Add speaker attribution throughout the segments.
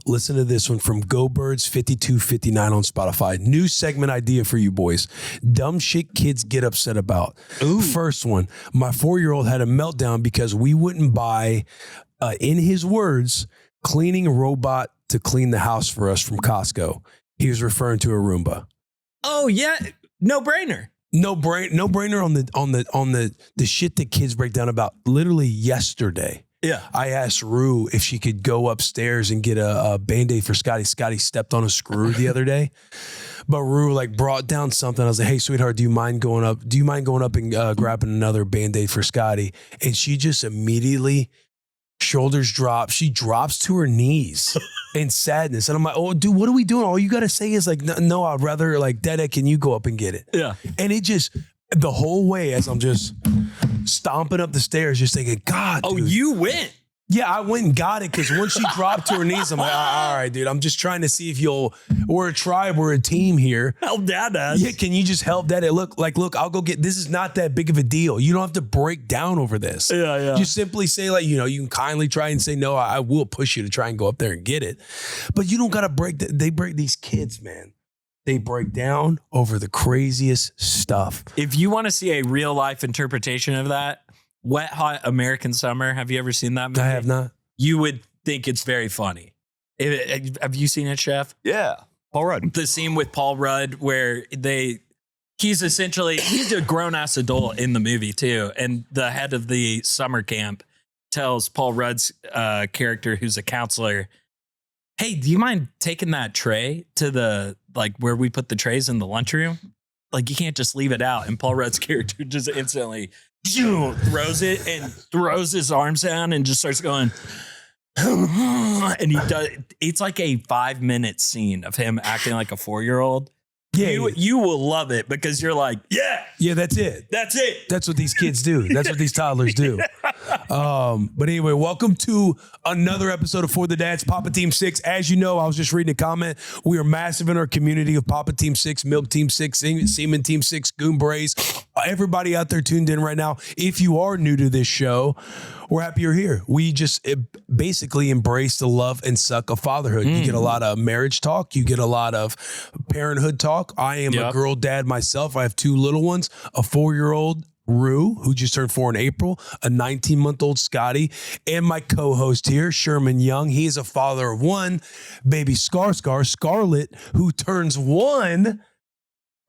Speaker 1: Listen to this one from GoBirds5259 on Spotify. New segment idea for you boys. Dumb shit kids get upset about. Ooh. First one, my 4-year-old had a meltdown because we wouldn't buy, in his words, cleaning robot to clean the house for us from Costco. He was referring to a Roomba.
Speaker 2: Oh yeah, no brainer.
Speaker 1: No brainer on the shit that kids break down about. Literally yesterday.
Speaker 2: Yeah.
Speaker 1: I asked Rue if she could go upstairs and get a Band-Aid for Scotty. Scotty stepped on a screw the other day. But Rue like brought down something. I was like, hey, sweetheart, do you mind going up and grabbing another Band-Aid for Scotty? And she just immediately shoulders drop. She drops to her knees in sadness. And I'm like, oh, dude, what are we doing? All you got to say is like, no, I'd rather like, Dada, can you go up and get it?
Speaker 2: Yeah.
Speaker 1: And it just, the whole way as I'm just stomping up the stairs, just thinking, God,
Speaker 2: oh,
Speaker 1: dude.
Speaker 2: you went.
Speaker 1: Yeah, I went and got it because once she dropped to her knees, I'm like, all right, dude, I'm just trying to see if we're a tribe, we're a team here.
Speaker 2: Help Dada.
Speaker 1: Yeah, can you just help Dada? Look, I'll go get, this is not that big of a deal. You don't have to break down over this.
Speaker 2: Yeah.
Speaker 1: Just simply say like, you can kindly try and say, no, I will push you to try and go up there and get it. But you don't got to they break these kids, man. They break down over the craziest stuff.
Speaker 2: If you want to see a real life interpretation of that, Wet Hot American Summer. Have you ever seen that movie?
Speaker 1: I have not. You
Speaker 2: would think it's very funny. Have you seen it, Chef?
Speaker 3: Yeah. Paul Rudd.
Speaker 2: The scene with Paul Rudd where he's a grown-ass adult in the movie too. And the head of the summer camp tells Paul Rudd's character, who's a counselor, hey, do you mind taking that tray to the, like where we put the trays in the lunchroom? Like you can't just leave it out. And Paul Rudd's character just instantly throws it and throws his arms down and just starts going. And he does. It's like a 5-minute scene of him acting like a 4-year-old. Yeah, you will love it because you're like, yeah,
Speaker 1: that's it. That's what these kids do. That's what these toddlers do. But anyway, welcome to another episode of For the Dads, Papa Team 6. As you know, I was just reading a comment. We are massive in our community of Papa Team 6, Milk Team 6, Semen Team 6, Goon Braze. Everybody out there tuned in right now. If you are new to this show, we're happy you're here. We just basically embrace the love and suck of fatherhood. You get a lot of marriage talk. You get a lot of parenthood talk. I am a girl dad myself. I have 2 little ones, a 4-year-old Rue, who just turned 4 in April, a 19-month-old Scotty, and my co-host here, Sherman Young. He is a father of 1, baby ScarScar, Scarlett, who turns 1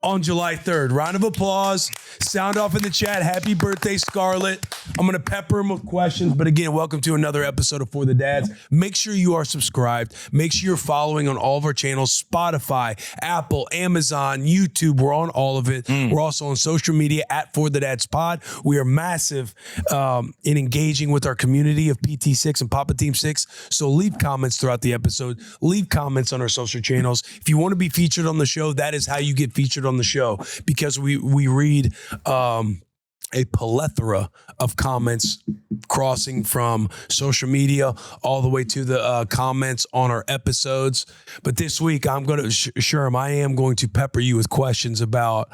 Speaker 1: on July 3rd. Round of applause. Sound off in the chat. Happy birthday, Scarlett. I'm going to pepper him with questions. But again, welcome to another episode of For the Dads. Make sure you are subscribed. Make sure you're following on all of our channels, Spotify, Apple, Amazon, YouTube. We're on all of it. We're also on social media at For the Dads Pod. We are massive in engaging with our community of PT6 and Papa Team 6. So leave comments throughout the episode. Leave comments on our social channels. If you want to be featured on the show, that is how you get featured on the show, because we read a plethora of comments crossing from social media all the way to the comments on our episodes. But this week, I'm going to, Sherm, I am going to pepper you with questions about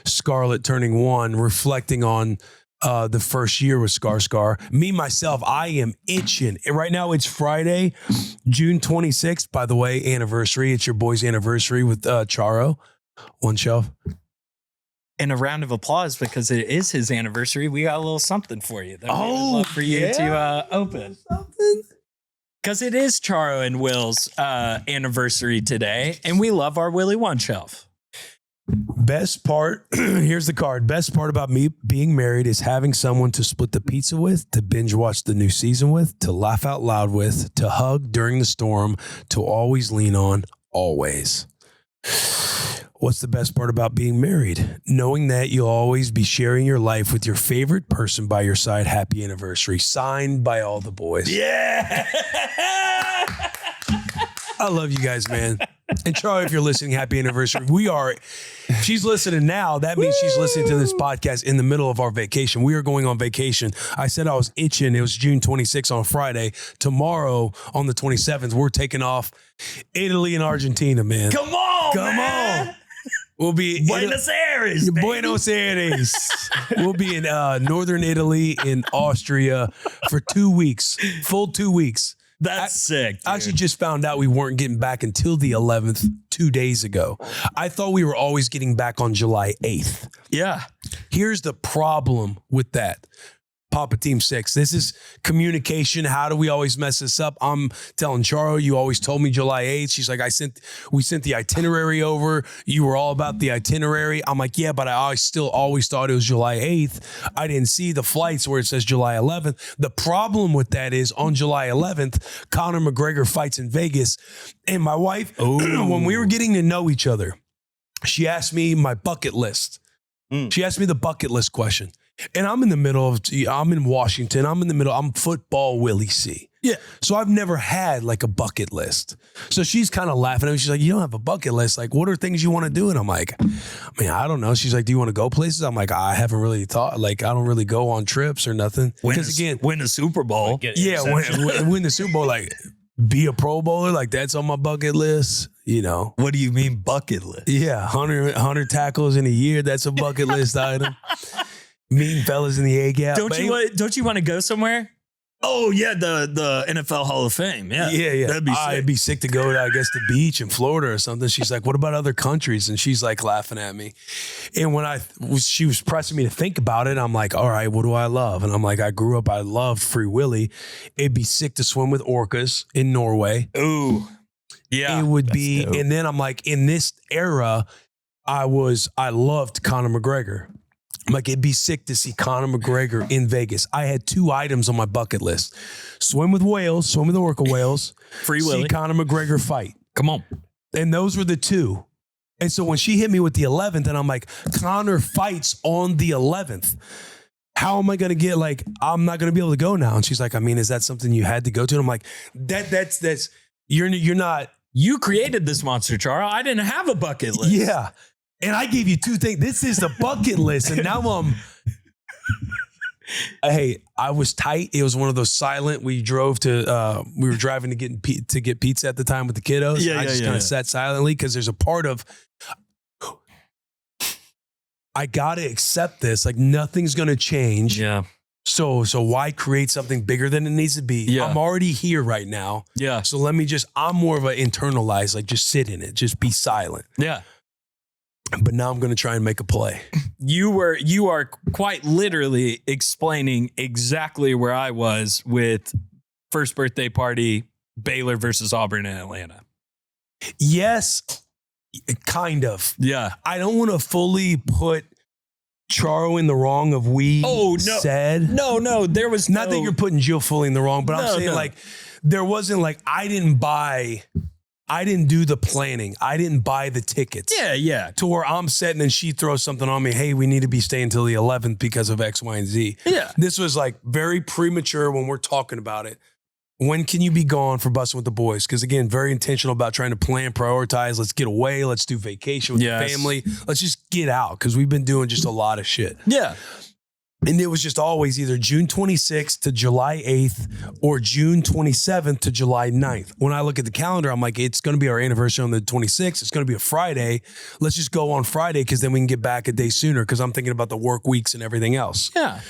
Speaker 1: Scarlett turning 1, reflecting on the first year with ScarScar. Me, myself, I am itching. Right now, it's Friday, June 26th, by the way, anniversary. It's your boy's anniversary with Charo. One shelf.
Speaker 2: And a round of applause because it is his anniversary. We got a little something for you that we would love for you to open. Because it is Charo and Will's anniversary today, and we love our Willy One Shelf.
Speaker 1: Best part, here's the card. Best part about me being married is having someone to split the pizza with, to binge watch the new season with, to laugh out loud with, to hug during the storm, to always lean on, always. What's the best part about being married? Knowing that you'll always be sharing your life with your favorite person by your side. Happy anniversary. Signed by all the boys.
Speaker 2: Yeah.
Speaker 1: I love you guys, man. And Charlie, if you're listening, happy anniversary. If she's listening now, that means she's listening to this podcast in the middle of our vacation. We are going on vacation. I said I was itching. It was June 26th on Friday. Tomorrow on the 27th, we're taking off Italy and Argentina, man.
Speaker 2: Come on.
Speaker 1: We'll be
Speaker 2: Buenos Aires.
Speaker 1: Buenos Aires. We'll be in northern Italy, in Austria for 2 weeks, full 2 weeks.
Speaker 2: That's sick.
Speaker 1: I actually just found out we weren't getting back until the 11th 2 days ago. I thought we were always getting back on July 8th.
Speaker 2: Yeah.
Speaker 1: Here's the problem with that. Papa Team 6. This is communication. How do we always mess this up? I'm telling Charo, you always told me July 8th. She's like, we sent the itinerary over. You were all about the itinerary. I'm like, yeah, but I still always thought it was July 8th. I didn't see the flights where it says July 11th. The problem with that is on July 11th, Conor McGregor fights in Vegas. And my wife, when we were getting to know each other, she asked me my bucket list. She asked me the bucket list question. And I'm in Washington. I'm football Willie C. Yeah. So I've never had like a bucket list. So she's kind of laughing at me. She's like, you don't have a bucket list. Like, what are things you want to do? And I'm like, I don't know. She's like, do you want to go places? I'm like, I haven't really thought, like, I don't really go on trips or nothing. Because again,
Speaker 2: win a Super Bowl.
Speaker 1: Yeah. Win the Super Bowl. Like, be a Pro Bowler. Like, that's on my bucket list. You know.
Speaker 2: What do you mean bucket list?
Speaker 1: Yeah. 100 tackles in a year. That's a bucket list item. Meeting fellas in the A gap.
Speaker 2: Don't you want to go somewhere? Oh yeah, the NFL Hall of Fame. Yeah,
Speaker 1: That'd be sick. It'd be sick to go to, I guess, the beach in Florida or something. She's like, "What about other countries?" And she's like laughing at me. And when she was pressing me to think about it, I'm like, "All right, what do I love?" And I'm like, I loved Free Willy. It'd be sick to swim with orcas in Norway.
Speaker 2: Ooh, yeah,
Speaker 1: it would be. Dope. And then I'm like, in this era, I loved Conor McGregor. I'm like, it'd be sick to see Conor McGregor in Vegas. I had 2 items on my bucket list. Swim with orca whales.
Speaker 2: Free Willy.
Speaker 1: See Conor McGregor fight.
Speaker 2: Come on.
Speaker 1: And those were the 2. And so when she hit me with the 11th, and I'm like, Conor fights on the 11th. How am I going to get, like, I'm not going to be able to go now. And she's like, is that something you had to go to? And I'm like, you're not.
Speaker 2: You created this monster, Charo. I didn't have a bucket list.
Speaker 1: Yeah. And I gave you 2 things. This is the bucket list. And now hey, I was tight. It was one of those silent. We were driving to get pizza at the time with the kiddos. I just kind of sat silently because there's a part of, I got to accept this. Like, nothing's going to change.
Speaker 2: Yeah.
Speaker 1: So why create something bigger than it needs to be? Yeah. I'm already here right now.
Speaker 2: Yeah.
Speaker 1: So let me I'm more of an internalized, like, just sit in it. Just be silent.
Speaker 2: Yeah.
Speaker 1: But now I'm going to try and make a play.
Speaker 2: You are quite literally explaining exactly where I was with first birthday party, Baylor versus Auburn in Atlanta.
Speaker 1: Yes, kind of.
Speaker 2: Yeah.
Speaker 1: I don't want to fully put Charo in the wrong of said.
Speaker 2: No, there was
Speaker 1: not that you're putting Jill fully in the wrong, but I'm saying like, there wasn't like, I didn't do the planning. I didn't buy the tickets.
Speaker 2: Yeah.
Speaker 1: To where I'm set and then she throws something on me. Hey, we need to be staying till the 11th because of X, Y, and Z.
Speaker 2: Yeah.
Speaker 1: This was like very premature when we're talking about it. When can you be gone for busting with the boys? Because again, very intentional about trying to plan, prioritize. Let's get away. Let's do vacation with the family. Let's just get out because we've been doing just a lot of shit.
Speaker 2: Yeah.
Speaker 1: And it was just always either June 26th to July 8th or June 27th to July 9th. When I look at the calendar, I'm like, it's going to be our anniversary on the 26th. It's going to be a Friday. Let's just go on Friday because then we can get back a day sooner because I'm thinking about the work weeks and everything else.
Speaker 2: Yeah.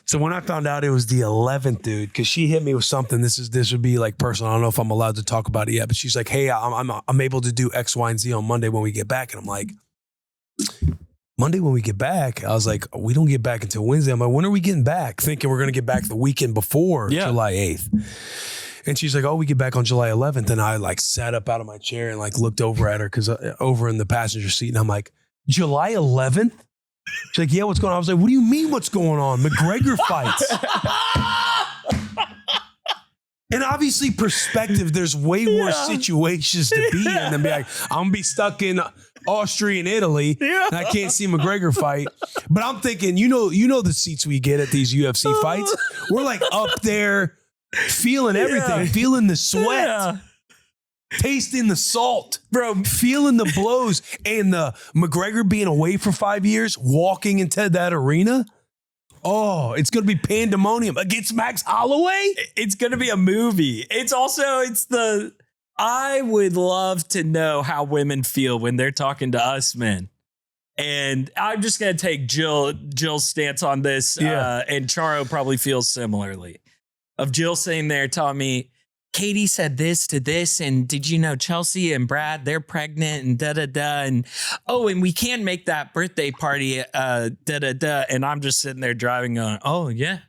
Speaker 1: So when I found out it was the 11th, dude, because she hit me with something. This would be like personal. I don't know if I'm allowed to talk about it yet, but she's like, hey, I'm able to do X, Y, and Z on Monday when we get back. And I'm like, Monday when we get back, I was like, we don't get back until Wednesday. I'm like, when are we getting back? Thinking we're going to get back the weekend before July 8th. And she's like, oh, we get back on July 11th. And I like sat up out of my chair and like looked over at her because over in the passenger seat. And I'm like, July 11th? She's like, yeah, what's going on? I was like, what do you mean what's going on? McGregor fights. And obviously perspective, there's way more situations to be in than be like, I'm going to be stuck in Austria and Italy and I can't see McGregor fight. But I'm thinking, you know the seats we get at these UFC fights? We're like up there feeling everything, feeling the sweat, tasting the salt,
Speaker 2: bro,
Speaker 1: feeling the blows. And the McGregor being away for 5 years, walking into that arena. Oh, it's going to be pandemonium against Max Holloway.
Speaker 2: It's going to be a movie. I would love to know how women feel when they're talking to us men. And I'm just going to take Jill's stance on this. And Charo probably feels similarly. Of Jill sitting there telling me, Katie said this to this, and did you know Chelsea and Brad, they're pregnant and da-da-da, and and we can make that birthday party, da-da-da, and I'm just sitting there driving going, oh, yeah.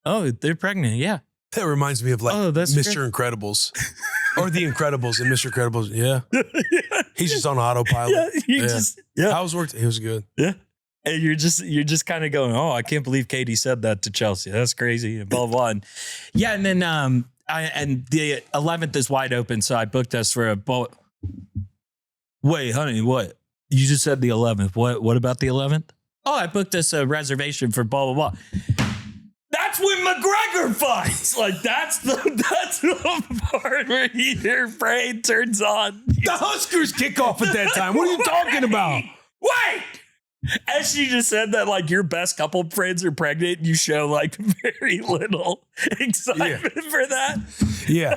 Speaker 2: Oh, they're pregnant, yeah.
Speaker 1: That reminds me of like
Speaker 2: that's
Speaker 1: Mr. Incredibles. Or The Incredibles and Mr. Incredibles. Yeah. He's just on autopilot. How's worked? It was good.
Speaker 2: Yeah. And you're just kind of going, oh, I can't believe Katie said that to Chelsea. That's crazy. And blah, blah, blah. And yeah. And then and the 11th is wide open. So I booked us for a boat. Wait, honey, what? You just said the 11th. What about the 11th? Oh, I booked us a reservation for blah, blah, blah. That's when McGregor fights. Like that's the part where your brain turns on.
Speaker 1: The Huskers kick off at that time. What are you talking about?
Speaker 2: Wait. As she just said that, like your best couple friends are pregnant, you show like very little excitement for that.
Speaker 1: Yeah,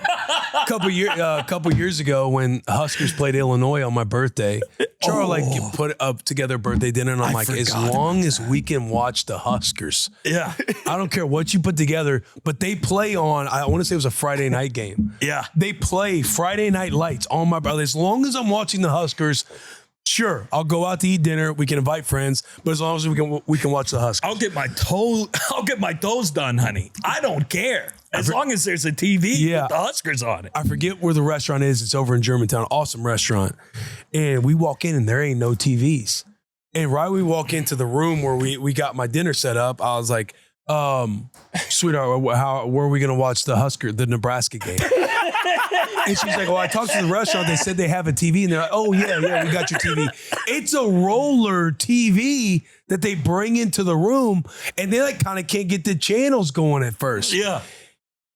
Speaker 1: a couple years ago when Huskers played Illinois on my birthday, Charo put up together a birthday dinner, and I'm like, as long as we can watch the Huskers, I don't care what you put together. But they play on, I want to say it was a Friday night game.
Speaker 2: Yeah,
Speaker 1: they play Friday Night Lights on my brother. As long as I'm watching the Huskers. Sure, I'll go out to eat dinner. We can invite friends, but as long as we can watch the Huskers.
Speaker 2: I'll get my toes done, honey. I don't care. As long as there's a TV with the Huskers on it.
Speaker 1: I forget where the restaurant is. It's over in Germantown. Awesome restaurant. And we walk in and there ain't no TVs. And right when we walk into the room where we got my dinner set up, I was like, sweetheart, where are we going to watch the Nebraska game? And she's like, I talked to the restaurant. They said they have a TV. And they're like, oh, yeah, we got your TV. It's a roller TV that they bring into the room. And they like kind of can't get the channels going at first.
Speaker 2: Yeah.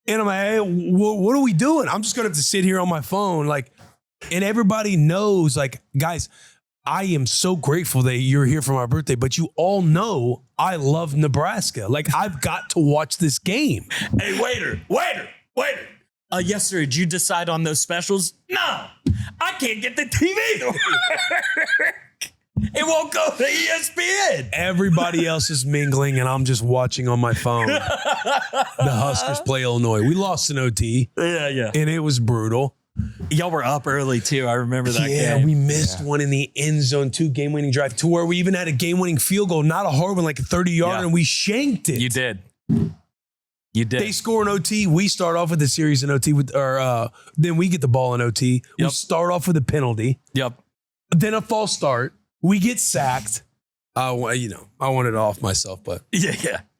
Speaker 1: And I'm like, hey, what are we doing? I'm just going to have to sit here on my phone. And everybody knows, guys, I am so grateful that you're here for my birthday. But you all know I love Nebraska. I've got to watch this game.
Speaker 2: Hey, waiter. Yes, sir. Did you decide on those specials? No, I can't get the TV to work. It won't go to ESPN.
Speaker 1: Everybody else is mingling, and I'm just watching on my phone. The Huskers play Illinois. We lost an OT.
Speaker 2: Yeah.
Speaker 1: And it was brutal.
Speaker 2: Y'all were up early, too. I remember that game.
Speaker 1: Yeah, we missed one in the end zone, 2 game-winning drive, to where we even had a game-winning field goal, not a hard one, like a 30-yarder, and we shanked it.
Speaker 2: You did.
Speaker 1: They score an OT. We start off with the series in OT, then we get the ball in OT. We start off with a penalty.
Speaker 2: Yep.
Speaker 1: Then a false start. We get sacked. I wanted to off myself, but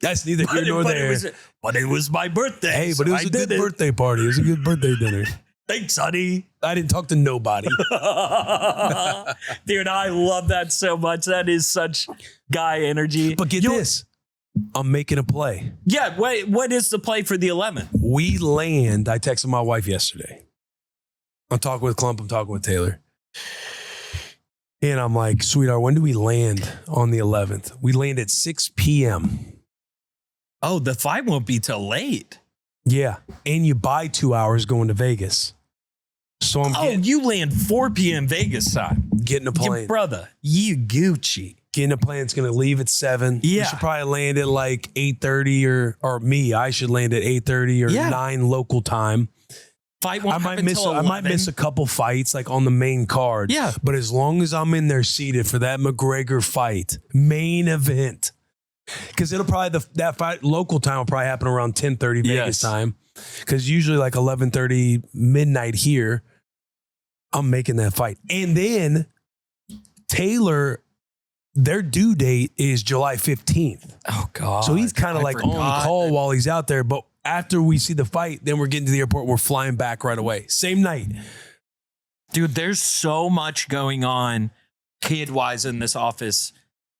Speaker 1: that's neither here nor there.
Speaker 2: But it was my birthday.
Speaker 1: Hey, but it was a good birthday party. It was a good birthday dinner.
Speaker 2: Thanks, honey.
Speaker 1: I didn't talk to nobody.
Speaker 2: Dude, I love that so much. That is such guy energy.
Speaker 1: But get this. I'm making a play.
Speaker 2: Yeah, what is the play for the 11th?
Speaker 1: We land. I texted my wife yesterday. I'm talking with Clump. I'm talking with Taylor. And I'm like, sweetheart, when do we land on the 11th? We land at 6 p.m.
Speaker 2: Oh, the flight won't be till late.
Speaker 1: Yeah. And you buy 2 hours going to Vegas. So
Speaker 2: you land 4 p.m. Vegas time.
Speaker 1: Getting a plane.
Speaker 2: Your brother, you Gucci.
Speaker 1: Getting a plane. It's going to leave at 7.
Speaker 2: Yeah.
Speaker 1: We should probably land at 8:30 or me. I should land at 8:30 or 9 local time.
Speaker 2: Fight won't happen till 11.
Speaker 1: I might miss a couple fights on the main card.
Speaker 2: Yeah.
Speaker 1: But as long as I'm in there seated for that McGregor fight, main event, because it'll probably, that fight local time will probably happen around 10:30 Vegas time. Because usually 11:30 midnight here, I'm making that fight. And then Taylor, their due date is July 15th.
Speaker 2: Oh, God.
Speaker 1: So he's kind of on call while he's out there. But after we see the fight, then we're getting to the airport. We're flying back right away. Same night.
Speaker 2: Dude, there's so much going on kid-wise in this office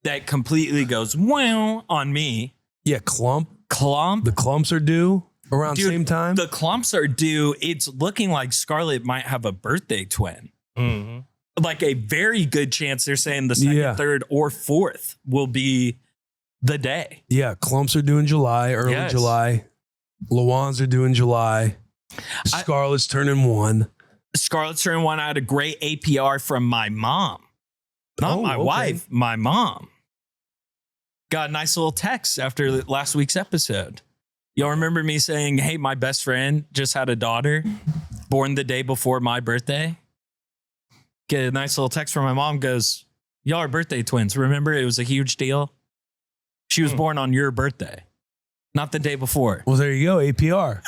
Speaker 2: that completely goes, wow, on me.
Speaker 1: Yeah, Clump.
Speaker 2: The
Speaker 1: Clumps are due around the same time.
Speaker 2: The Clumps are due. It's looking like Scarlett might have a birthday twin.
Speaker 1: Mm-hmm.
Speaker 2: A very good chance they're saying the second, third, or fourth will be the day.
Speaker 1: Yeah, Clumps are due in July, early July. Lawans are due in July. Scarlett's turning 1.
Speaker 2: Scarlett's turning 1. I had a great APR from my mom. Not my wife, my mom. Got a nice little text after last week's episode. Y'all remember me saying, hey, my best friend just had a daughter born the day before my birthday? Get a nice little text from my mom, goes, y'all are birthday twins. Remember, it was a huge deal. She was born on your birthday, not the day before.
Speaker 1: Well, there you go, APR.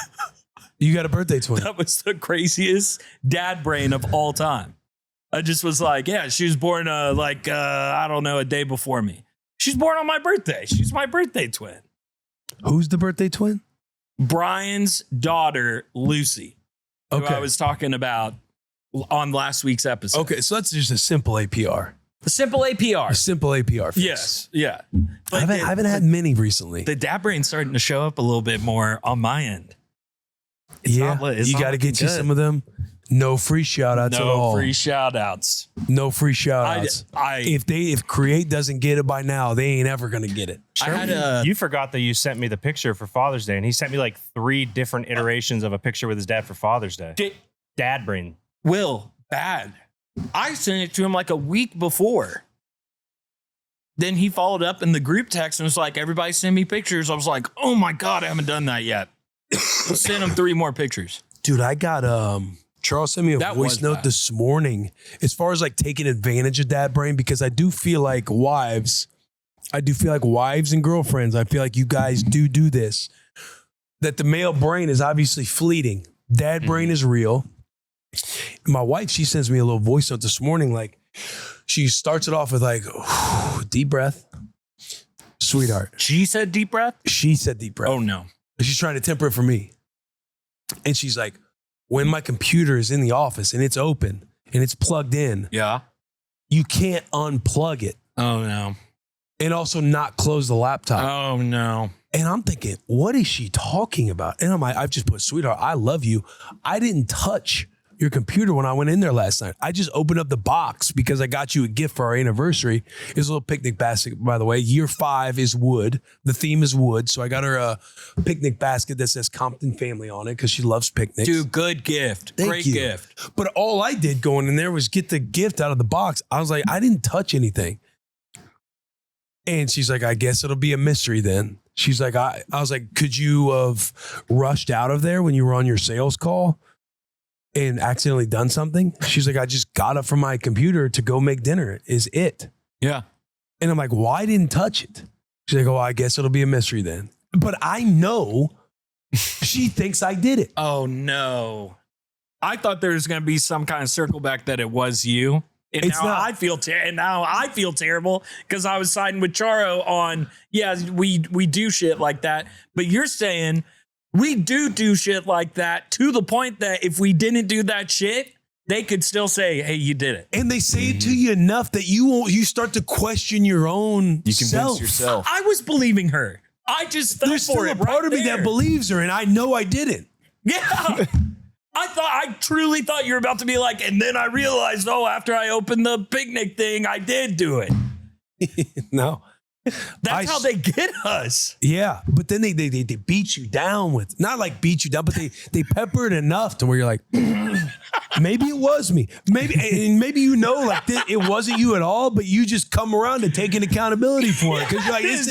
Speaker 1: You got a birthday twin.
Speaker 2: That was the craziest dad brain of all time. I just was like, yeah, she was born I don't know, a day before me. She's born on my birthday. She's my birthday twin.
Speaker 1: Who's the birthday twin?
Speaker 2: Brian's daughter, Lucy, who I was talking about on last week's episode.
Speaker 1: Okay, so that's just a simple APR.
Speaker 2: A simple APR.
Speaker 1: A simple APR. Face.
Speaker 2: Yes, yeah.
Speaker 1: But I haven't had many recently.
Speaker 2: The dad brain's starting to show up a little bit more on my end.
Speaker 1: You got to get you some of them. No free shout-outs at all.
Speaker 2: No free shout-outs.
Speaker 1: No free shout-outs. If Create doesn't get it by now, they ain't ever going to get it.
Speaker 3: You forgot that you sent me the picture for Father's Day, and he sent me like 3 different iterations of a picture with his dad for Father's Day. Dad brain.
Speaker 2: Will, bad. I sent it to him like a week before. Then he followed up in the group text and was like, everybody send me pictures. I was like, oh my God, I haven't done that yet. Send him 3 more pictures.
Speaker 1: Dude, I got Charles sent me a voice note this morning as far as like taking advantage of dad brain, because I do feel like wives and girlfriends, I feel like you guys do this, that the male brain is obviously fleeting. Dad brain is real. My wife, she sends me a little voice note this morning. Like, she starts it off with like, deep breath. Sweetheart.
Speaker 2: She said deep breath?
Speaker 1: She said deep breath.
Speaker 2: Oh, no.
Speaker 1: She's trying to temper it for me. And she's like, when my computer is in the office and it's open and it's plugged in, you can't unplug it.
Speaker 2: Oh, no.
Speaker 1: And also not close the laptop.
Speaker 2: Oh, no.
Speaker 1: And I'm thinking, what is she talking about? And I'm like, I've just put, sweetheart, I love you. I didn't touch your computer when I went in there last night. I just opened up the box because I got you a gift for our anniversary. It's a little picnic basket, by the way. Year 5 is wood. The theme is wood. So I got her a picnic basket that says Compton family on it because she loves picnics.
Speaker 2: Dude, good gift. Great gift.
Speaker 1: But all I did going in there was get the gift out of the box. I was like, I didn't touch anything. And she's like, I guess it'll be a mystery then. She's like, I was like, could you have rushed out of there when you were on your sales call and accidentally done something? She's like, I just got up from my computer to go make dinner. Is it?
Speaker 2: Yeah.
Speaker 1: And I'm like, well, I didn't touch it. She's like, oh, I guess it'll be a mystery then. But I know she thinks I did it.
Speaker 2: Oh, no. I thought there was going to be some kind of circle back that it was you. And
Speaker 1: it's
Speaker 2: now
Speaker 1: not.
Speaker 2: I feel terrible because I was siding with Charo on, we do shit like that. But you're saying we do shit like that to the point that if we didn't do that shit, they could still say, hey, you did it.
Speaker 1: And they say it to you enough that you start to question your own self.
Speaker 2: Yourself. I was believing her. I just fell
Speaker 1: There's
Speaker 2: for
Speaker 1: still
Speaker 2: it
Speaker 1: a part of me that believes her, and I know I didn't.
Speaker 2: Yeah. I truly thought you were about to be like, and then I realized, after I opened the picnic thing, I did do it.
Speaker 1: No.
Speaker 2: That's how they get us.
Speaker 1: Yeah. But then they beat you down with, not like beat you down, but they pepper it enough to where you're like, maybe it was me. Maybe like it wasn't you at all, but you just come around to taking accountability for it. Cause you're like, this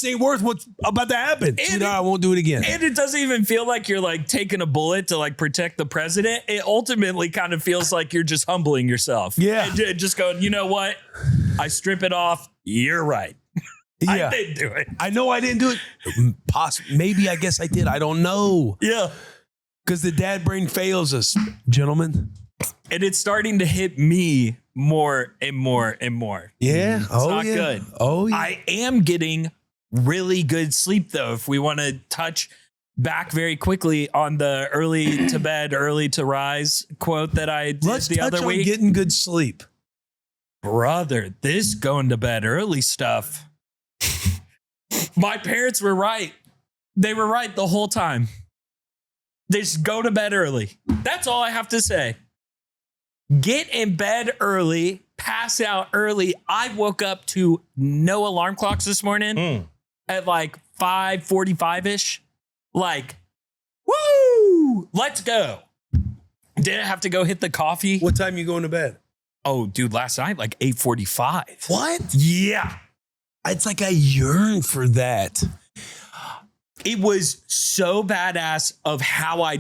Speaker 1: ain't worth what's about to happen. I won't do it again.
Speaker 2: And it doesn't even feel like you're like taking a bullet to like protect the president. It ultimately kind of feels like you're just humbling yourself.
Speaker 1: Yeah.
Speaker 2: And just going, you know what? I strip it off. You're right.
Speaker 1: Yeah.
Speaker 2: I didn't do it.
Speaker 1: I know I didn't do it. Maybe I guess I did. I don't know.
Speaker 2: Yeah.
Speaker 1: Because the dad brain fails us, gentlemen.
Speaker 2: And it's starting to hit me more and more and more.
Speaker 1: Yeah.
Speaker 2: It's not good.
Speaker 1: Oh, yeah.
Speaker 2: I am getting really good sleep, though. If we want to touch back very quickly on the early to bed, early to rise quote that I did the other week.
Speaker 1: Getting good sleep.
Speaker 2: Brother, this going to bed early stuff. My parents were right. They were right the whole time. They just go to bed early. That's all I have to say. Get in bed early, pass out early. I woke up to no alarm clocks this morning at like 5:45-ish. Like, woo, let's go. Didn't have to go hit the coffee.
Speaker 1: What time you going to bed?
Speaker 2: Oh, dude, last night, like 8:45.
Speaker 1: What?
Speaker 2: Yeah.
Speaker 1: It's like I yearn for that.
Speaker 2: It was so badass of how I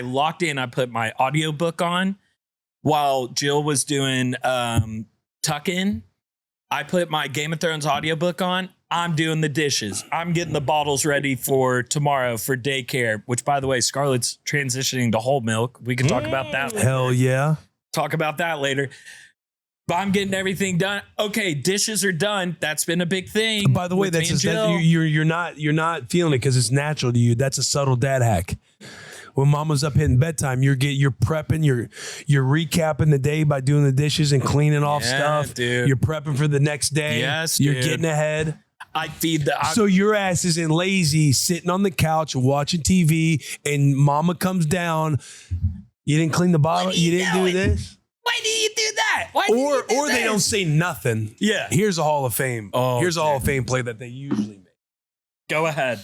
Speaker 2: locked in. I put my audiobook on while Jill was doing tuck in. I put my Game of Thrones audiobook on. I'm doing the dishes. I'm getting the bottles ready for tomorrow for daycare, which, by the way, Scarlett's transitioning to whole milk. We can talk about that later.
Speaker 1: Hell yeah.
Speaker 2: Talk about that later. But I'm getting everything done. Okay, dishes are done. That's been a big thing.
Speaker 1: By the way, that's you're not feeling it because it's natural to you. That's a subtle dad hack. When mama's up hitting bedtime, you're prepping, you're recapping the day by doing the dishes and cleaning off stuff.
Speaker 2: Dude.
Speaker 1: You're prepping for the next day.
Speaker 2: Yes,
Speaker 1: you're
Speaker 2: dude.
Speaker 1: getting ahead.
Speaker 2: I feed
Speaker 1: So your ass isn't lazy, sitting on the couch watching TV, and mama comes down. You didn't clean the bottle. You didn't do this.
Speaker 2: Why do you do that?
Speaker 1: Or they don't say nothing.
Speaker 2: Yeah.
Speaker 1: Here's a Hall of Fame.
Speaker 2: Oh,
Speaker 1: Here's a Hall of Fame play that they usually make.
Speaker 2: Go ahead.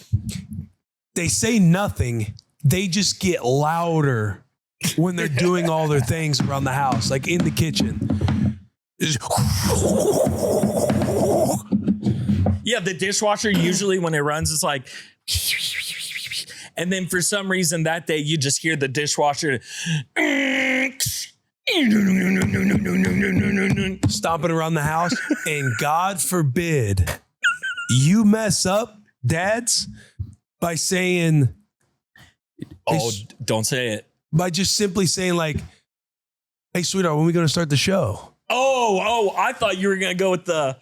Speaker 1: They say nothing. They just get louder when they're doing all their things around the house, like in the kitchen.
Speaker 2: Yeah, the dishwasher usually when it runs is like, and then for some reason that day you just hear the dishwasher
Speaker 1: stomping around the house. And God forbid you mess up, dads, by saying,
Speaker 2: oh, don't say it.
Speaker 1: By just simply saying like, hey, sweetheart, when are we going to start the show?
Speaker 2: Oh, I thought you were going to go with the,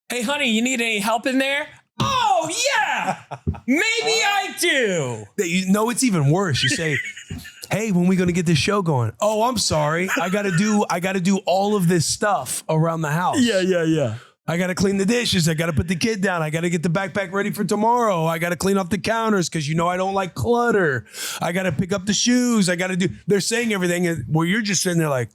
Speaker 2: hey, honey, you need any help in there? Oh, yeah, maybe I do.
Speaker 1: No, it's even worse. You say, hey, when are we going to get this show going? Oh, I'm sorry. I got to do all of this stuff around the house.
Speaker 2: Yeah.
Speaker 1: I got to clean the dishes. I got to put the kid down. I got to get the backpack ready for tomorrow. I got to clean off the counters because I don't like clutter. I got to pick up the shoes. They're saying everything where you're just sitting there like,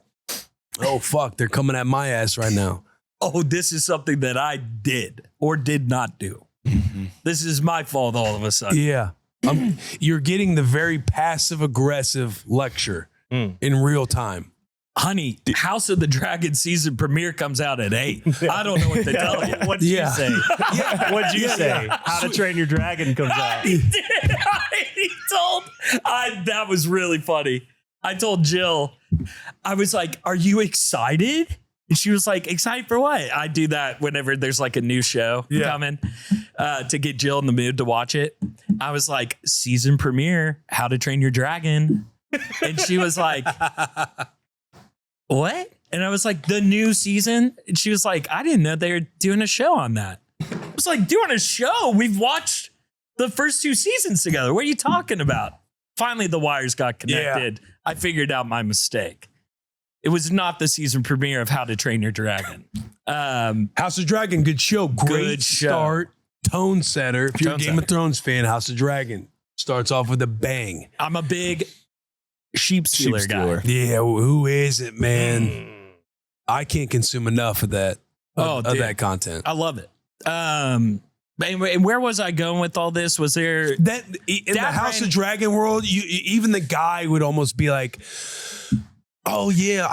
Speaker 1: oh, fuck, they're coming at my ass right now.
Speaker 2: Oh, this is something that I did or did not do. Mm-hmm. This is my fault all of a sudden.
Speaker 1: Yeah. You're getting the very passive aggressive lecture in real time.
Speaker 2: Honey, House of the Dragon season premiere comes out at 8. I don't know what to tell you.
Speaker 3: What'd you say? What'd you say?
Speaker 1: Yeah.
Speaker 3: How to Train Your Dragon comes out.
Speaker 2: That was really funny. I told Jill, I was like, are you excited? And she was like, excited for what? I do that whenever there's like a new show coming to get Jill in the mood to watch it. I was like, season premiere, How to Train Your Dragon. And she was like, what? And I was like, the new season? And she was like, I didn't know they were doing a show on that. I was like, doing a show? We've watched the first 2 seasons together. What are you talking about? Finally, the wires got connected. Yeah. I figured out my mistake. It was not the season premiere of How to Train Your Dragon.
Speaker 1: House of Dragon, good show. Great start. Tone setter. If you're a Game of Thrones fan, House of Dragon starts off with a bang.
Speaker 2: I'm a big sheep stealer guy.
Speaker 1: Yeah, who is it, man? I can't consume enough of that. Of that content.
Speaker 2: I love it. And where was I going with all this? Was there
Speaker 1: that in the House of Dragon world? Even the guy would almost be like, "Oh yeah,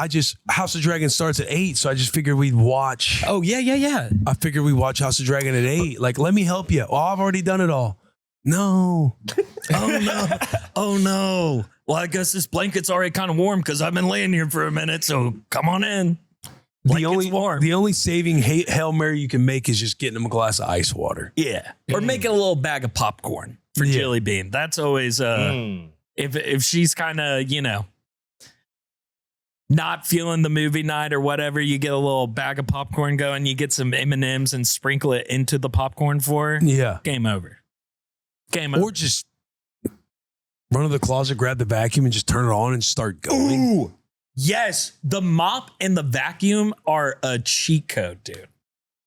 Speaker 1: House of Dragon starts at 8, so I just figured we'd watch."
Speaker 2: Oh yeah.
Speaker 1: I figured we'd watch House of Dragon at 8. Like, let me help you. Oh, I've already done it all. No.
Speaker 2: Oh no. Well, I guess this blanket's already kind of warm because I've been laying here for a minute. So come on in.
Speaker 1: The only saving Hail Mary you can make is just getting them a glass of ice water.
Speaker 2: Yeah. Or making a little bag of popcorn for Jelly Bean. That's always if she's kind of, not feeling the movie night or whatever, you get a little bag of popcorn going, you get some M&Ms and sprinkle it into the popcorn for her.
Speaker 1: Yeah.
Speaker 2: Game over. Or
Speaker 1: just run to the closet, grab the vacuum and just turn it on and start going.
Speaker 2: Ooh. Yes, the mop and the vacuum are a cheat code, dude.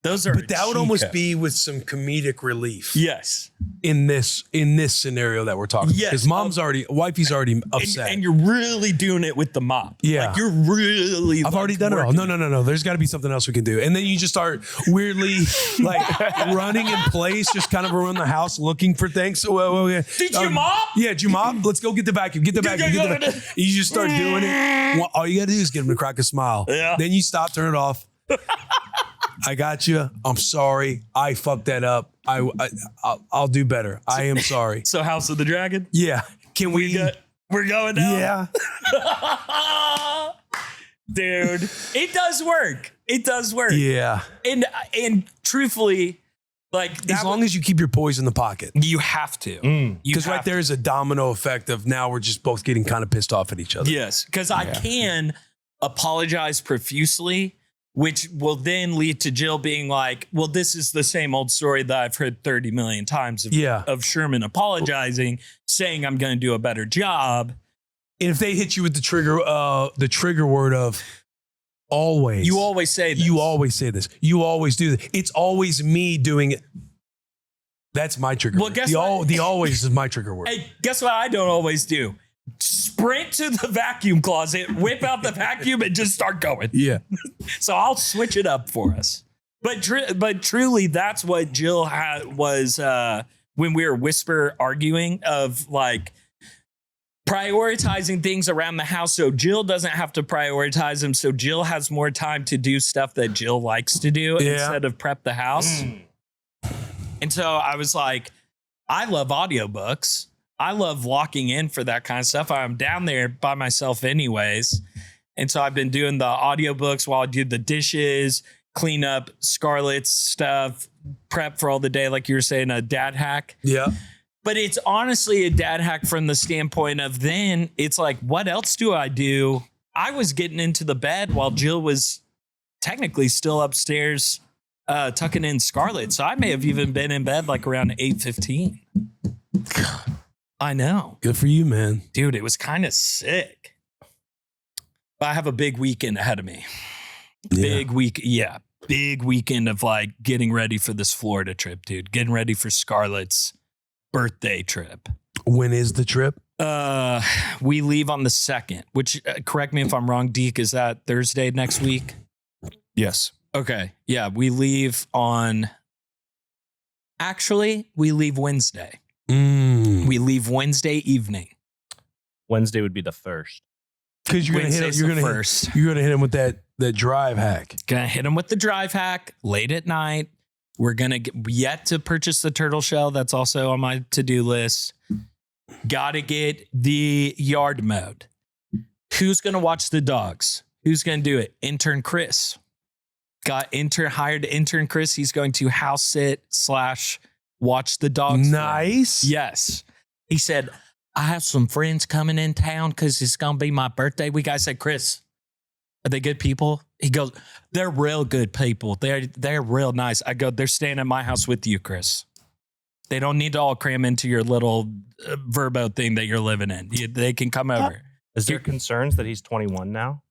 Speaker 2: Those are,
Speaker 1: but that would almost be with some comedic relief.
Speaker 2: Yes,
Speaker 1: in this scenario that we're talking. Yes, because wifey's already upset,
Speaker 2: and you're really doing it with the mop.
Speaker 1: Yeah,
Speaker 2: like you're really.
Speaker 1: I've already done it all. No. There's got to be something else we can do, and then you just start weirdly like running in place, just kind of around the house looking for things.
Speaker 2: Did you mop?
Speaker 1: Yeah, did you mop? Let's go get the vacuum. Get the vacuum. You just start doing it. All you got to do is get them to crack a smile.
Speaker 2: Yeah.
Speaker 1: Then you stop, turn it off. I got you. I'm sorry. I fucked that up. I'll do better. I am sorry.
Speaker 2: So House of the Dragon?
Speaker 1: Yeah. Can we?
Speaker 2: We're going down?
Speaker 1: Yeah.
Speaker 2: Dude, it does work. It does work.
Speaker 1: Yeah.
Speaker 2: And truthfully, like
Speaker 1: as long as you keep your poise in the pocket.
Speaker 2: you have to.
Speaker 1: Because right there is a domino effect of now we're just both getting kind of pissed off at each other.
Speaker 2: Yes, because I can apologize profusely, which will then lead to Jill being like, well, this is the same old story that I've heard 30 million times of Sherman apologizing, saying I'm going to do a better job.
Speaker 1: And if they hit you with the trigger word of always.
Speaker 2: You always say this.
Speaker 1: You always say this. You always do this. It's always me doing it. That's my trigger word.
Speaker 2: Guess what?
Speaker 1: The always is my trigger word.
Speaker 2: Hey, guess what I don't always do? Sprint to the vacuum closet, whip out the vacuum, and just start going.
Speaker 1: Yeah.
Speaker 2: So I'll switch it up for us. But truly, that's what Jill was when we were whisper arguing of like prioritizing things around the house so Jill doesn't have to prioritize them. So Jill has more time to do stuff that Jill likes to do instead of prep the house. And so I was like, I love audiobooks. I love locking in for that kind of stuff. I'm down there by myself anyways. And so I've been doing the audiobooks while I do the dishes, clean up Scarlett's stuff, prep for all the day, like you were saying, a dad hack.
Speaker 1: Yeah.
Speaker 2: But it's honestly a dad hack from the standpoint of then it's like, what else do I do? I was getting into the bed while Jill was technically still upstairs tucking in Scarlett. So I may have even been in bed like around 8:15. I know.
Speaker 1: Good for you, man.
Speaker 2: Dude, it was kind of sick. But I have a big weekend ahead of me. Big weekend of like getting ready for this Florida trip, dude. Getting ready for Scarlett's birthday trip.
Speaker 1: When is the trip?
Speaker 2: We leave on the 2nd, which correct me if I'm wrong, Deke, is that Thursday next week?
Speaker 1: Yes.
Speaker 2: Okay. Yeah, we leave on we leave Wednesday. We leave Wednesday evening.
Speaker 3: Wednesday would be the 1st.
Speaker 1: Because you're gonna hit him with that drive hack.
Speaker 2: Gonna hit him with the drive hack late at night. We're gonna yet to purchase the turtle shell. That's also on my to-do list. Gotta get the yard mowed. Who's gonna watch the dogs? Who's gonna do it? Intern Chris. Hired intern Chris. He's going to house sit / watch the dogs.
Speaker 1: Nice.
Speaker 2: Yes. He said, I have some friends coming in town because it's going to be my birthday week. I said, Chris, are they good people? He goes, they're real good people. They're real nice. I go, they're staying at my house with you, Chris. They don't need to all cram into your little Verbo thing that you're living in. They can come over.
Speaker 3: Is there concerns that he's 21 now?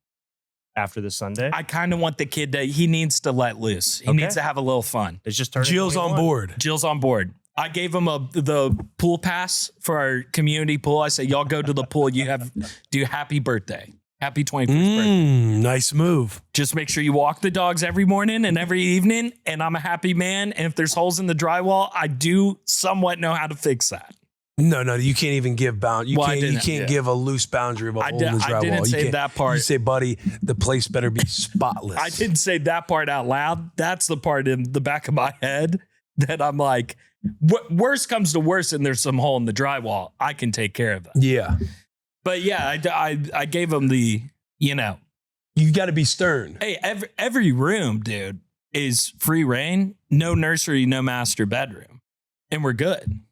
Speaker 3: After this Sunday?
Speaker 2: I kind of want the kid he needs to let loose. He needs to have a little fun.
Speaker 3: It's just
Speaker 1: Jill's 21.
Speaker 2: Jill's on board. I gave him the pool pass for our community pool. I said, y'all go to the pool. Do happy birthday. Happy 21st birthday.
Speaker 1: Nice move.
Speaker 2: Just make sure you walk the dogs every morning and every evening. And I'm a happy man. And if there's holes in the drywall, I do somewhat know how to fix that.
Speaker 1: No, you can't even give You can't give a loose boundary of a hole in the drywall.
Speaker 2: I didn't say that part.
Speaker 1: You say, buddy, the place better be spotless.
Speaker 2: I didn't say that part out loud. That's the part in the back of my head that I'm like, worst comes to worst and there's some hole in the drywall. I can take care of that.
Speaker 1: Yeah.
Speaker 2: But yeah, I gave him the,
Speaker 1: you got to be stern.
Speaker 2: Hey, every room, dude, is free reign. No nursery, no master bedroom. And we're good.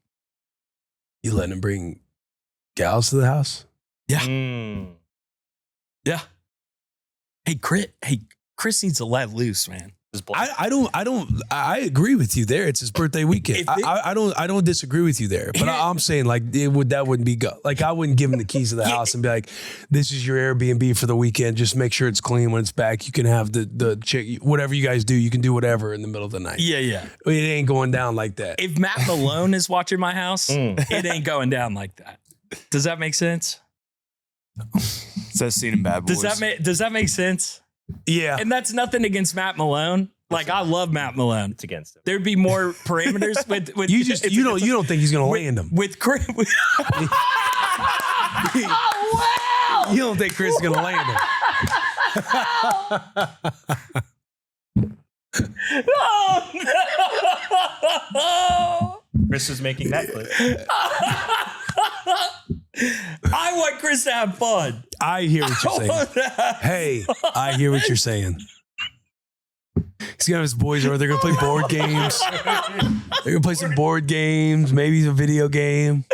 Speaker 1: You letting him bring gals to the house?
Speaker 2: Yeah. Yeah. Hey, Chris needs to let loose, man.
Speaker 1: I agree with you there. It's his birthday weekend. I don't disagree with you there. But I'm saying like that wouldn't be like I wouldn't give him the keys to the house and be like, this is your Airbnb for the weekend. Just make sure it's clean when it's back. You can have the chick, whatever you guys do, you can do whatever in the middle of the night.
Speaker 2: Yeah.
Speaker 1: It ain't going down like that.
Speaker 2: If Matt Malone is watching my house, it ain't going down like that. Does that make sense?
Speaker 4: Is that scene in Bad Boys?
Speaker 2: Does that make sense?
Speaker 1: Yeah.
Speaker 2: And that's nothing against Matt Malone. Like I love Matt Malone.
Speaker 3: It's against him.
Speaker 2: There'd be more parameters with
Speaker 1: you don't think he's gonna land him.
Speaker 2: With Chris.
Speaker 1: Oh wow. You don't think Chris is gonna land him.
Speaker 2: Oh, no.
Speaker 3: Chris is making Netflix.
Speaker 2: I want Chris to have fun.
Speaker 1: I hear what you're saying. Hey, I hear what you're saying. He's gonna have his boys over. They're gonna play board games. They're gonna play some board games, maybe a video game.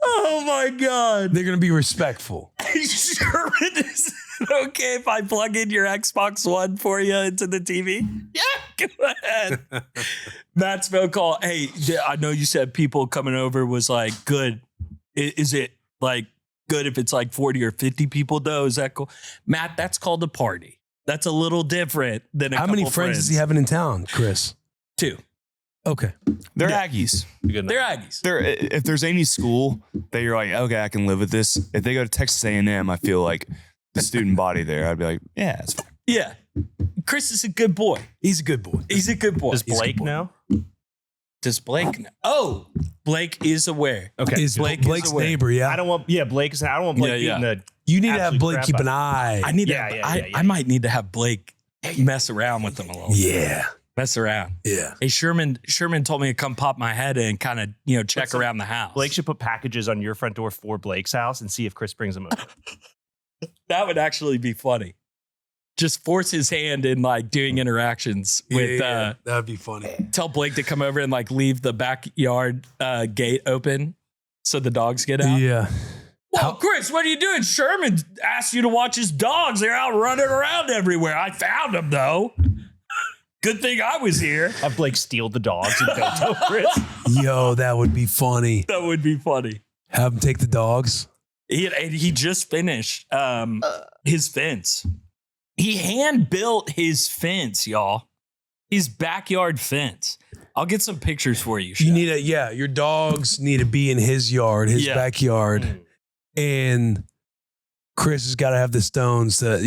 Speaker 2: Oh my God.
Speaker 1: They're gonna be respectful.
Speaker 2: Sherman, is it okay if I plug in your Xbox One for you into the TV? Yeah, go ahead. Matt's phone call. Hey, I know you said people coming over was like good. Is it like good if it's like 40 or 50 people though? Is that cool? Matt, that's called a party. That's a little different than a
Speaker 1: How many friends is he having in town, Chris?
Speaker 2: 2.
Speaker 1: Okay.
Speaker 4: They're Aggies.
Speaker 2: They're Aggies.
Speaker 4: If there's any school that you're like, okay, I can live with this. If they go to Texas A&M, I feel like the student body there, I'd be like, yeah, it's fine.
Speaker 2: Yeah. Chris is a good boy.
Speaker 1: He's a good boy.
Speaker 2: He's a good boy.
Speaker 3: Does Blake know?
Speaker 2: Does Blake know? Oh, Blake is aware.
Speaker 3: Okay.
Speaker 1: Is
Speaker 2: Blake
Speaker 1: Blake's
Speaker 2: is aware.
Speaker 1: neighbor, yeah.
Speaker 3: I don't want Blake beating the.
Speaker 1: You need to have
Speaker 3: absolute
Speaker 1: Blake
Speaker 3: crap
Speaker 1: keep
Speaker 3: out-
Speaker 1: an eye.
Speaker 2: I need
Speaker 3: Yeah,
Speaker 2: to.
Speaker 3: yeah, yeah.
Speaker 2: I might need to have Blake mess around with him a little.
Speaker 1: Yeah.
Speaker 2: Mess around.
Speaker 1: Yeah.
Speaker 2: Hey, Sherman told me to come pop my head and kind of, check around the house.
Speaker 3: Blake should put packages on your front door for Blake's house and see if Chris brings them over.
Speaker 2: That would actually be funny. Just force his hand in like doing interactions with,
Speaker 1: that'd be funny.
Speaker 2: tell Blake to come over and like leave the backyard gate open so the dogs get out.
Speaker 1: Yeah.
Speaker 2: Well, Chris, what are you doing? Sherman asked you to watch his dogs. They're out running around everywhere. I found them though. Good thing I was here.
Speaker 3: Have Blake steal the dogs and go tell Chris.
Speaker 1: Yo, that would be funny.
Speaker 2: That would be funny.
Speaker 1: Have him take the dogs.
Speaker 2: He just finished his fence. He hand built his fence, y'all. His backyard fence. I'll get some pictures for you.
Speaker 1: You
Speaker 2: Chef.
Speaker 1: need your dogs need to be in his yard, his
Speaker 2: Yeah.
Speaker 1: backyard. And Chris has got to have the stones to,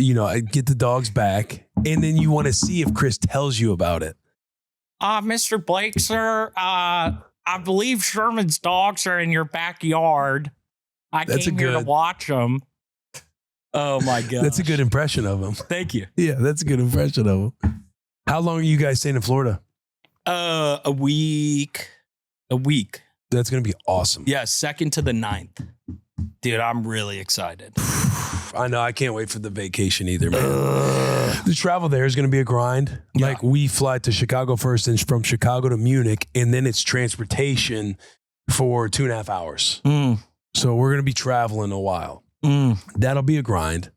Speaker 1: get the dogs back. And then you want to see if Chris tells you about it.
Speaker 2: Mr. Blake, sir, I believe Sherman's dogs are in your backyard. I
Speaker 1: That's
Speaker 2: came
Speaker 1: a
Speaker 2: here to
Speaker 1: good-
Speaker 2: watch them. Oh my God.
Speaker 1: That's a good impression of him.
Speaker 2: Thank you.
Speaker 1: Yeah, that's a good impression of him. How long are you guys staying in Florida?
Speaker 2: A week.
Speaker 1: That's going to be awesome.
Speaker 2: Yeah, 2nd to the 9th. Dude, I'm really excited.
Speaker 1: I know. I can't wait for the vacation either, man. The travel there is going to be a grind.
Speaker 2: Yeah.
Speaker 1: Like we fly to Chicago first and from Chicago to Munich, and then it's transportation for 2.5 hours. So we're going to be traveling a while. That'll be a grind.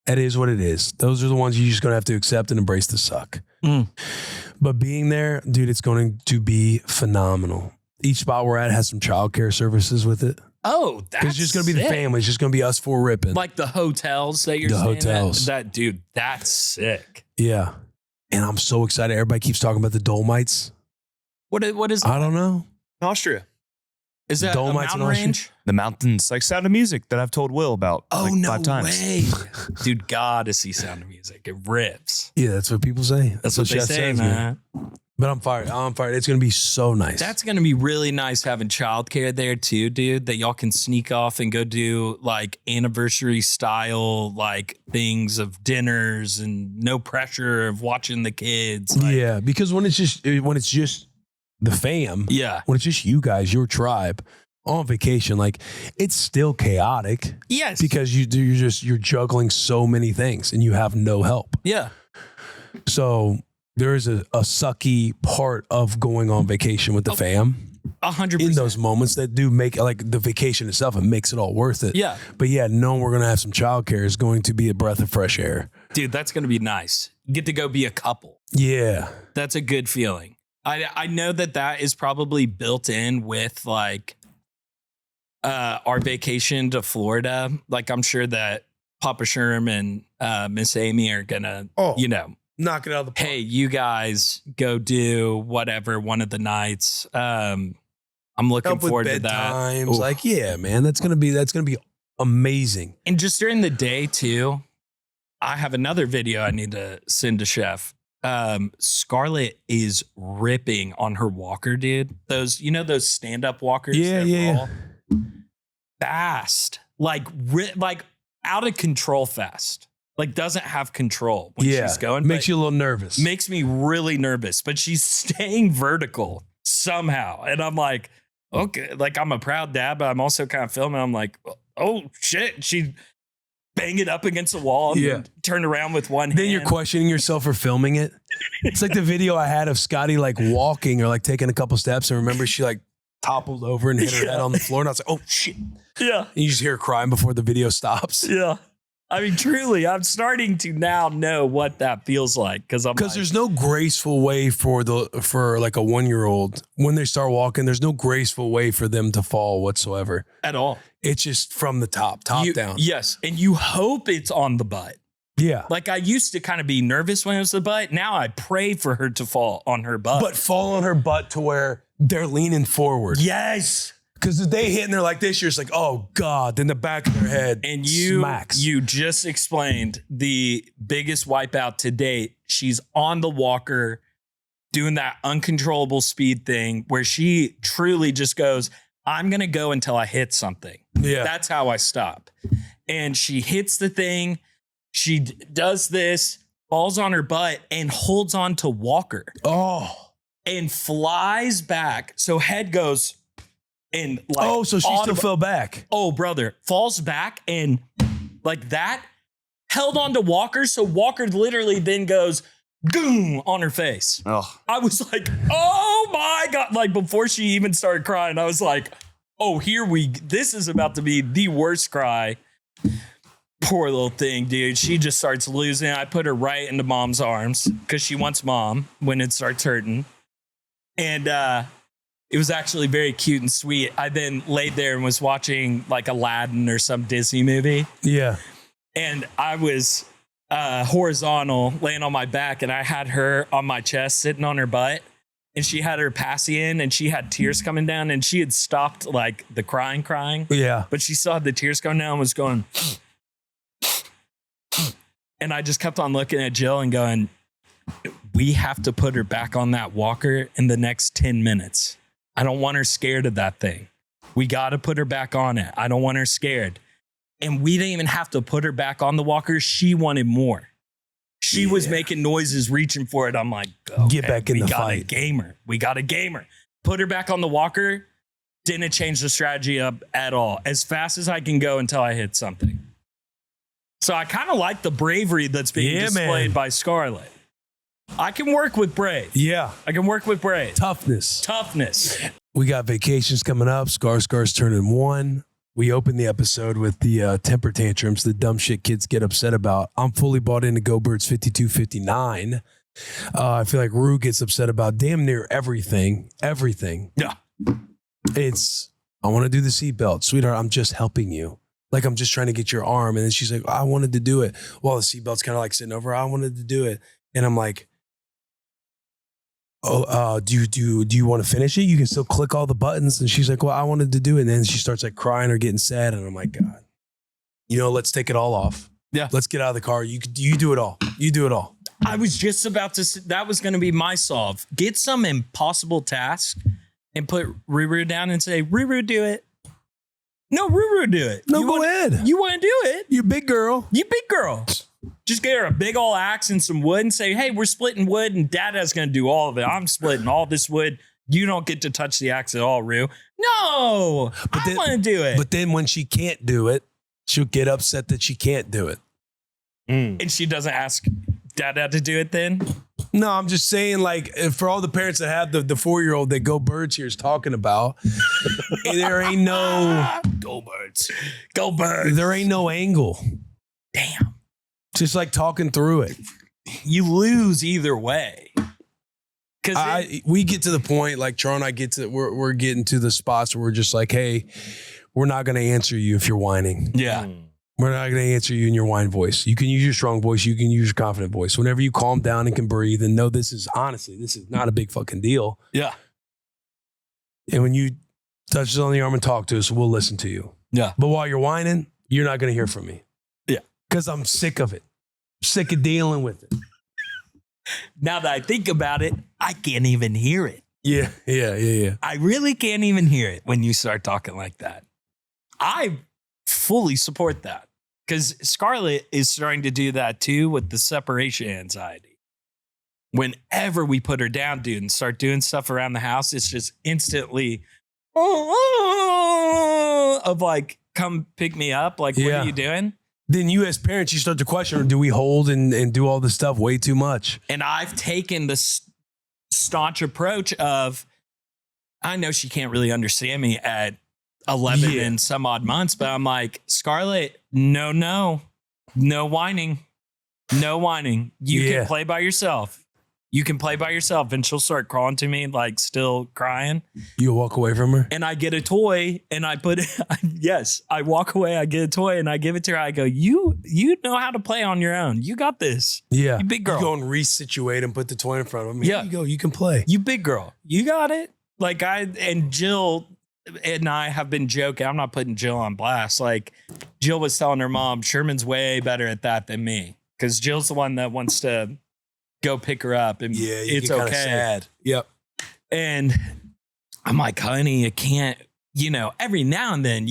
Speaker 1: That is what it is. Those are the ones you're just going to have to accept and embrace the suck. But being there, dude, it's going to be phenomenal. Each spot we're at has some childcare services with it.
Speaker 2: Oh, that's
Speaker 1: It's just going to be the
Speaker 2: sick.
Speaker 1: family. It's just going to be us 4 ripping.
Speaker 2: Like the hotels that you're
Speaker 1: The
Speaker 2: staying
Speaker 1: hotels.
Speaker 2: at. Dude, that's sick.
Speaker 1: Yeah. And I'm so excited. Everybody keeps talking about the Dolomites.
Speaker 2: What is
Speaker 1: I don't know.
Speaker 4: Austria.
Speaker 2: is that
Speaker 1: Dolomites
Speaker 2: a
Speaker 1: in
Speaker 2: mountain
Speaker 1: Austria?
Speaker 2: range?
Speaker 4: The mountains, like Sound of Music that I've told Will about
Speaker 2: Oh,
Speaker 4: like
Speaker 2: no
Speaker 4: 5 times.
Speaker 2: way. Dude, gotta see Sound of Music. It rips.
Speaker 1: Yeah, that's what people say.
Speaker 2: That's what they
Speaker 1: Chef
Speaker 2: say,
Speaker 1: says,
Speaker 2: man.
Speaker 1: But I'm fired. It's going to be so nice.
Speaker 2: That's going to be really nice having childcare there too, dude, that y'all can sneak off and go do like anniversary style like things of dinners and no pressure of watching the kids. Like,
Speaker 1: yeah, because when it's just the fam,
Speaker 2: Yeah.
Speaker 1: when it's just you guys, your tribe on vacation, like it's still chaotic
Speaker 2: Yes.
Speaker 1: because you're juggling so many things and you have no help.
Speaker 2: Yeah.
Speaker 1: So there is a sucky part of going on vacation with the fam
Speaker 2: 100%.
Speaker 1: in those moments that do make like the vacation itself. It makes it all worth it.
Speaker 2: Yeah.
Speaker 1: But yeah, knowing we're going to have some childcare is going to be a breath of fresh air.
Speaker 2: Dude, that's going to be nice. You get to go be a couple.
Speaker 1: Yeah.
Speaker 2: That's a good feeling. I know that is probably built in with like our vacation to Florida. Like I'm sure that Papa Sherm and Miss Amy are gonna,
Speaker 1: Knock it out of the park.
Speaker 2: hey, you guys go do whatever one of the nights. I'm looking
Speaker 1: Help with
Speaker 2: forward to that.
Speaker 1: bedtimes.
Speaker 2: Oof.
Speaker 1: Like, yeah, man, that's gonna be amazing.
Speaker 2: And just during the day too, I have another video I need to send to Chef. Scarlett is ripping on her walker, dude. Those stand-up walkers.
Speaker 1: Yeah,
Speaker 2: that
Speaker 1: yeah,
Speaker 2: roll. Fast, like out of control fast. like doesn't have control when she's going.
Speaker 1: Makes you a little nervous.
Speaker 2: Makes me really nervous, but she's staying vertical somehow. And I'm like, okay, like I'm a proud dad, but I'm also kind of filming. I'm like, oh shit. She banged it up against the wall and then turned around with one hand.
Speaker 1: Then you're questioning yourself for filming it. It's like the video I had of Scotty like walking or like taking a couple steps. And remember she like toppled over and hit her head on the floor. And I was like, oh shit.
Speaker 2: Yeah.
Speaker 1: And you just hear her crying before the video stops.
Speaker 2: Yeah. I mean, truly, I'm starting to now know what that feels like because
Speaker 1: there's no graceful way for like a 1-year-old when they start walking. There's no graceful way for them to fall whatsoever
Speaker 2: at all.
Speaker 1: It's just from the top down.
Speaker 2: Yes, and you hope it's on the butt.
Speaker 1: Yeah,
Speaker 2: like I used to kind of be nervous when it was the butt. Now I pray for her to fall on her butt,
Speaker 1: but fall on her butt to where they're leaning forward.
Speaker 2: Yes.
Speaker 1: Because if they hit and they're like this, you're just like, oh God, then the back of their head
Speaker 2: and
Speaker 1: smacks.
Speaker 2: You just explained the biggest wipeout to date. She's on the walker doing that uncontrollable speed thing where she truly just goes, I'm going to go until I hit something.
Speaker 1: Yeah.
Speaker 2: That's how I stop. And she hits the thing. She does this, falls on her butt and holds on to walker.
Speaker 1: Oh.
Speaker 2: And flies back. So head goes... And like,
Speaker 1: so she still fell back.
Speaker 2: Oh, brother, falls back and like that, held on to Walker. So Walker literally then goes goom on her face.
Speaker 4: Oh.
Speaker 2: I was like, oh my God. Like before she even started crying, I was like, oh, this is about to be the worst cry. Poor little thing, dude. She just starts losing. I put her right into mom's arms because she wants mom when it starts hurting. And, it was actually very cute and sweet. I then laid there and was watching like Aladdin or some Disney movie.
Speaker 1: Yeah.
Speaker 2: And I was horizontal laying on my back and I had her on my chest sitting on her butt and she had her passy in and she had tears coming down and she had stopped like the crying.
Speaker 1: Yeah.
Speaker 2: But she saw the tears coming down and was going. And I just kept on looking at Jill and going, we have to put her back on that walker in the next 10 minutes. I don't want her scared of that thing. We got to put her back on it. I don't want her scared. And we didn't even have to put her back on the walker. She wanted more. She was making noises, reaching for it. I'm like, okay,
Speaker 1: get back in the fight.
Speaker 2: We got a gamer. Put her back on the walker. Didn't change the strategy up at all. As fast as I can go until I hit something. So I kind of like the bravery that's being displayed by Scarlett. I can work with brave.
Speaker 1: Yeah.
Speaker 2: I can work with brave.
Speaker 1: Toughness.
Speaker 2: We
Speaker 1: got vacations coming up. ScarScar's turning 1. We opened the episode with the temper tantrums, the dumb shit kids get upset about. I'm fully bought into Go Birds 5259. I feel like Rue gets upset about damn near everything.
Speaker 2: Yeah.
Speaker 1: I want to do the seatbelt. Sweetheart, I'm just helping you. Like, I'm just trying to get your arm. And then she's like, I wanted to do it. Well, the seatbelt's kind of like sitting over. I wanted to do it. And I'm like, do you want to finish it? You can still click all the buttons. And she's like, well, I wanted to do it. And then she starts like crying or getting sad. And I'm like, God, let's take it all off.
Speaker 2: Yeah.
Speaker 1: Let's get out of the car. You do it all. You do it all.
Speaker 2: I was just about to say, that was going to be my solve. Get some impossible task and put Ruru down and say, Ruru, do it. No, Ruru, do it.
Speaker 1: No, go ahead.
Speaker 2: You want to do it?
Speaker 1: You big girl.
Speaker 2: Just get her a big old axe and some wood and say, hey, we're splitting wood and Dada's going to do all of it. I'm splitting all this wood. You don't get to touch the axe at all, Rue. No, I want to do it.
Speaker 1: But then when she can't do it, she'll get upset that she can't do it.
Speaker 2: And she doesn't ask Dada to do it then?
Speaker 1: No, I'm just saying, like, for all the parents that have the 4-year-old that Go Birds here is talking about, there ain't no...
Speaker 2: Go Birds. Go Birds.
Speaker 1: There ain't no angle.
Speaker 2: Damn.
Speaker 1: Just like talking through it.
Speaker 2: You lose either way.
Speaker 1: We get to the point, like Charo and I we're getting to the spots where we're just like, hey, we're not going to answer you if you're whining.
Speaker 2: Yeah.
Speaker 1: We're not going to answer you in your whine voice. You can use your strong voice. You can use your confident voice. Whenever you calm down and can breathe and know this is not a big fucking deal.
Speaker 2: Yeah.
Speaker 1: And when you touch us on the arm and talk to us, we'll listen to you.
Speaker 2: Yeah.
Speaker 1: But while you're whining, you're not going to hear from me.
Speaker 2: Yeah.
Speaker 1: Because I'm sick of it. I'm sick of dealing with it.
Speaker 2: Now that I think about it, I can't even hear it.
Speaker 1: Yeah.
Speaker 2: I really can't even hear it when you start talking like that. I fully support that. Because Scarlett is starting to do that too with the separation anxiety. Whenever we put her down, dude, and start doing stuff around the house, it's just instantly of like, come pick me up. Like, what are you doing?
Speaker 1: Then you as parents, you start to question, do we hold and do all this stuff way too much?
Speaker 2: And I've taken the staunch approach of, I know she can't really understand me at 11 and some odd months, but I'm like, Scarlett, no whining. No whining. You can play by yourself. You can play by yourself. And she'll start crawling to me, like still crying.
Speaker 1: You walk away from her?
Speaker 2: And I get a toy and I put it, yes, I walk away, I get a toy and I give it to her. I go, you know how to play on your own. You got this.
Speaker 1: Yeah.
Speaker 2: You big girl.
Speaker 1: You go and resituate and put the toy in front of him.
Speaker 2: Yeah.
Speaker 1: Here you go. You can play.
Speaker 2: You big girl. You got it. Like and Jill and I have been joking. I'm not putting Jill on blast. Like Jill was telling her mom, Sherman's way better at that than me. Because Jill's the one that wants to go pick her up and it's okay.
Speaker 1: Sad. Yep.
Speaker 2: And I'm like, honey, I can't, every now and then,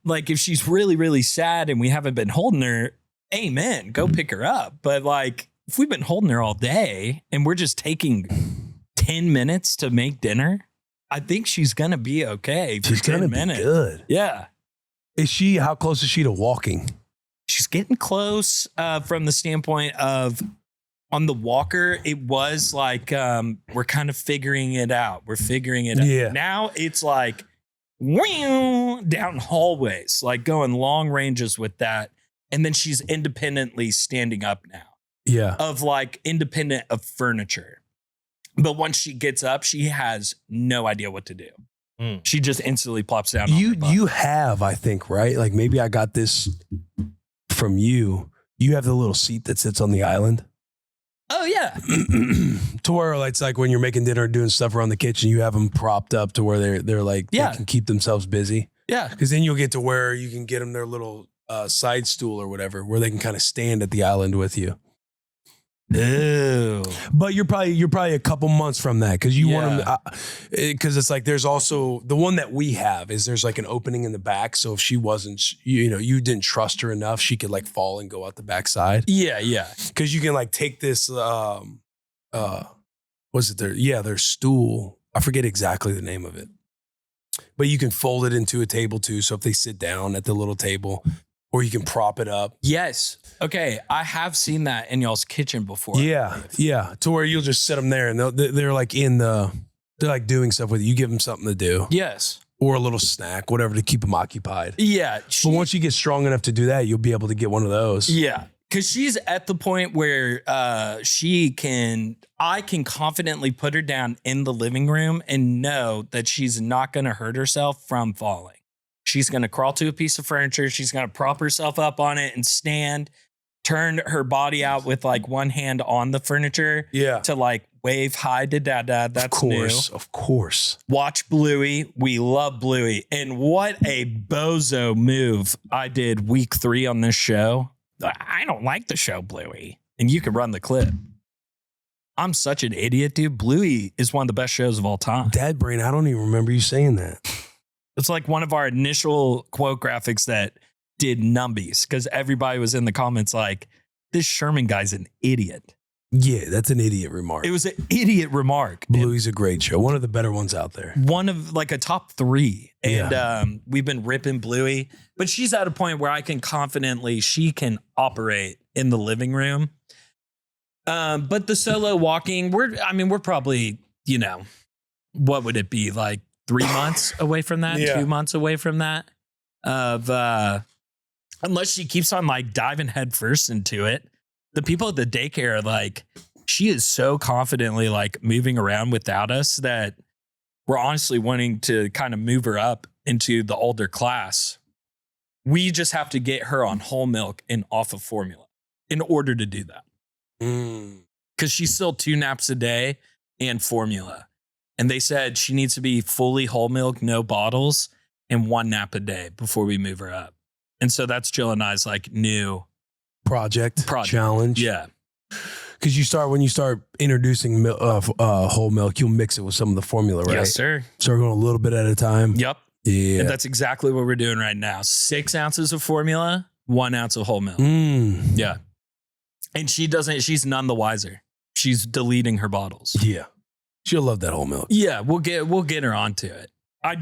Speaker 2: like if she's really, really sad and we haven't been holding her, amen, go pick her up. But like if we've been holding her all day and we're just taking 10 minutes to make dinner, I think she's going to be okay for
Speaker 1: she's
Speaker 2: 10 minutes.
Speaker 1: Be good.
Speaker 2: Yeah.
Speaker 1: How close is she to walking?
Speaker 2: She's getting close from the standpoint of on the walker, it was like we're kind of figuring it out. We're figuring it out. Now it's like down hallways, like going long ranges with that. And then she's independently standing up now.
Speaker 1: Yeah.
Speaker 2: Of like independent of furniture. But once she gets up, she has no idea what to do. She just instantly plops down.
Speaker 1: You have, I think, right? Like maybe I got this from you. You have the little seat that sits on the island.
Speaker 2: Oh yeah.
Speaker 1: To where it's like when you're making dinner or doing stuff around the kitchen, you have them propped up to where they're like, they can keep themselves busy.
Speaker 2: Yeah.
Speaker 1: Because then you'll get to where you can get them their little side stool or whatever, where they can kind of stand at the island with you.
Speaker 2: Ew.
Speaker 1: But you're probably a couple months from that because you want them because it's like there's also the one that we have is there's like an opening in the back. So if she wasn't, you didn't trust her enough, she could like fall and go out the back side.
Speaker 2: Yeah.
Speaker 1: Because you can like take this, what's it there? Yeah, their stool. I forget exactly the name of it. But you can fold it into a table too. So if they sit down at the little table, or you can prop it up.
Speaker 2: Yes. Okay. I have seen that in y'all's kitchen before.
Speaker 1: Yeah. Yeah. To where you'll just sit them there and they're like they're like doing stuff with you. You give them something to do.
Speaker 2: Yes.
Speaker 1: Or a little snack, whatever to keep them occupied.
Speaker 2: Yeah.
Speaker 1: But once you get strong enough to do that, you'll be able to get one of those.
Speaker 2: Yeah. Cause she's at the point where I can confidently put her down in the living room and know that she's not going to hurt herself from falling. She's going to crawl to a piece of furniture. She's going to prop herself up on it and stand, turn her body out with like one hand on the furniture to like wave hi to dada. That's new.
Speaker 1: Of course.
Speaker 2: Watch Bluey. We love Bluey. And what a bozo move I did week 3 on this show. I don't like the show Bluey. And you can run the clip. I'm such an idiot, dude. Bluey is one of the best shows of all time.
Speaker 1: Dad brain, I don't even remember you saying that.
Speaker 2: It's like one of our initial quote graphics that did numbies because everybody was in the comments like, this Sherman guy's an idiot.
Speaker 1: Yeah, that's an idiot remark.
Speaker 2: It was an idiot remark.
Speaker 1: Bluey's a great show. One of the better ones out there.
Speaker 2: One of like a top 3. And we've been ripping Bluey. But she's at a point where I can confidently, she can operate in the living room. But the solo walking, we're probably, what would it be? Like 3 months away from that, 2 months away from that unless she keeps on like diving headfirst into it. The people at the daycare are like, she is so confidently like moving around without us that we're honestly wanting to kind of move her up into the older class. We just have to get her on whole milk and off of formula in order to do that. Because she's still 2 naps a day and formula. And they said she needs to be fully whole milk, no bottles, and 1 nap a day before we move her up. And so that's Jill and I's like new
Speaker 1: project challenge.
Speaker 2: Yeah.
Speaker 1: Because when you start introducing whole milk, you'll mix it with some of the formula, right?
Speaker 2: Yes, sir.
Speaker 1: So we're going a little bit at a time.
Speaker 2: Yep.
Speaker 1: Yeah.
Speaker 2: And that's exactly what we're doing right now. 6 ounces of formula, 1 ounce of whole milk. Yeah. And she's none the wiser. She's deleting her bottles.
Speaker 1: Yeah. She'll love that whole milk.
Speaker 2: Yeah, we'll get her onto it. I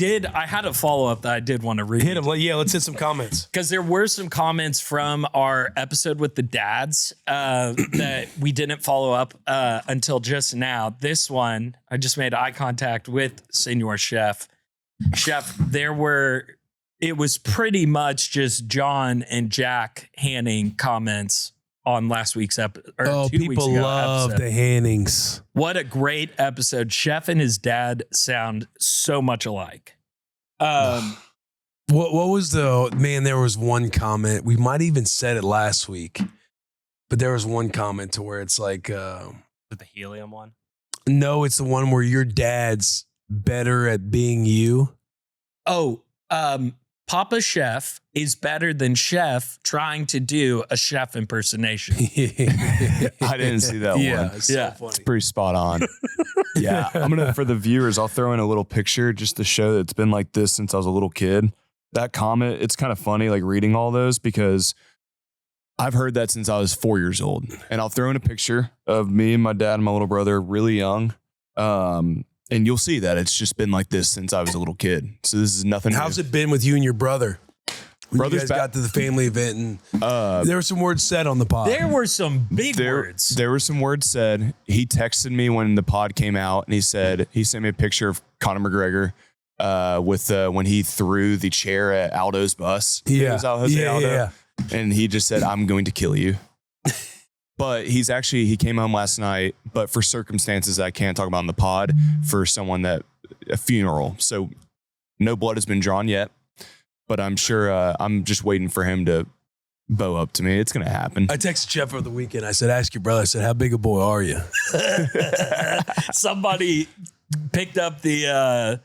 Speaker 2: had a follow-up that I did want to read.
Speaker 1: Hit him. Yeah, let's hit some comments.
Speaker 2: Because there were some comments from our episode with the dads that we didn't follow up until just now. This one, I just made eye contact with Senor Chef. Chef, it was pretty much just John and Jack handing comments on last week's episode.
Speaker 1: Oh, people love the Hannings.
Speaker 2: What a great episode. Chef and his dad sound so much alike.
Speaker 1: What was there was one comment. We might even said it last week, but there was one comment to where it's like,
Speaker 3: The helium one?
Speaker 1: no, it's the one where your dad's better at being you.
Speaker 2: Oh, Papa Chef is better than Chef trying to do a chef impersonation.
Speaker 4: I didn't see that one.
Speaker 1: It's so funny.
Speaker 4: It's pretty spot on. Yeah. For the viewers, I'll throw in a little picture just to show that it's been like this since I was a little kid. That comment, it's kind of funny, like reading all those, because I've heard that since I was 4 years old. And I'll throw in a picture of me and my dad and my little brother really young. And you'll see that it's just been like this since I was a little kid. So this is nothing.
Speaker 1: How's it been with you and your brother? When you guys got to the family event and there were some words said on the pod.
Speaker 2: There were some big words.
Speaker 4: There were some words said. He texted me when the pod came out and he sent me a picture of Conor McGregor with when he threw the chair at Aldo's bus.
Speaker 1: Yeah.
Speaker 4: It was Jose Aldo.
Speaker 1: Yeah.
Speaker 4: And he just said, "I'm going to kill you." But he came home last night, but for circumstances that I can't talk about in the pod, for a funeral. So no blood has been drawn yet, but I'm sure I'm just waiting for him to bow up to me. It's going to happen.
Speaker 1: I texted Jeff over the weekend. I said, ask your brother. I said, how big a boy are you?
Speaker 2: Somebody picked up there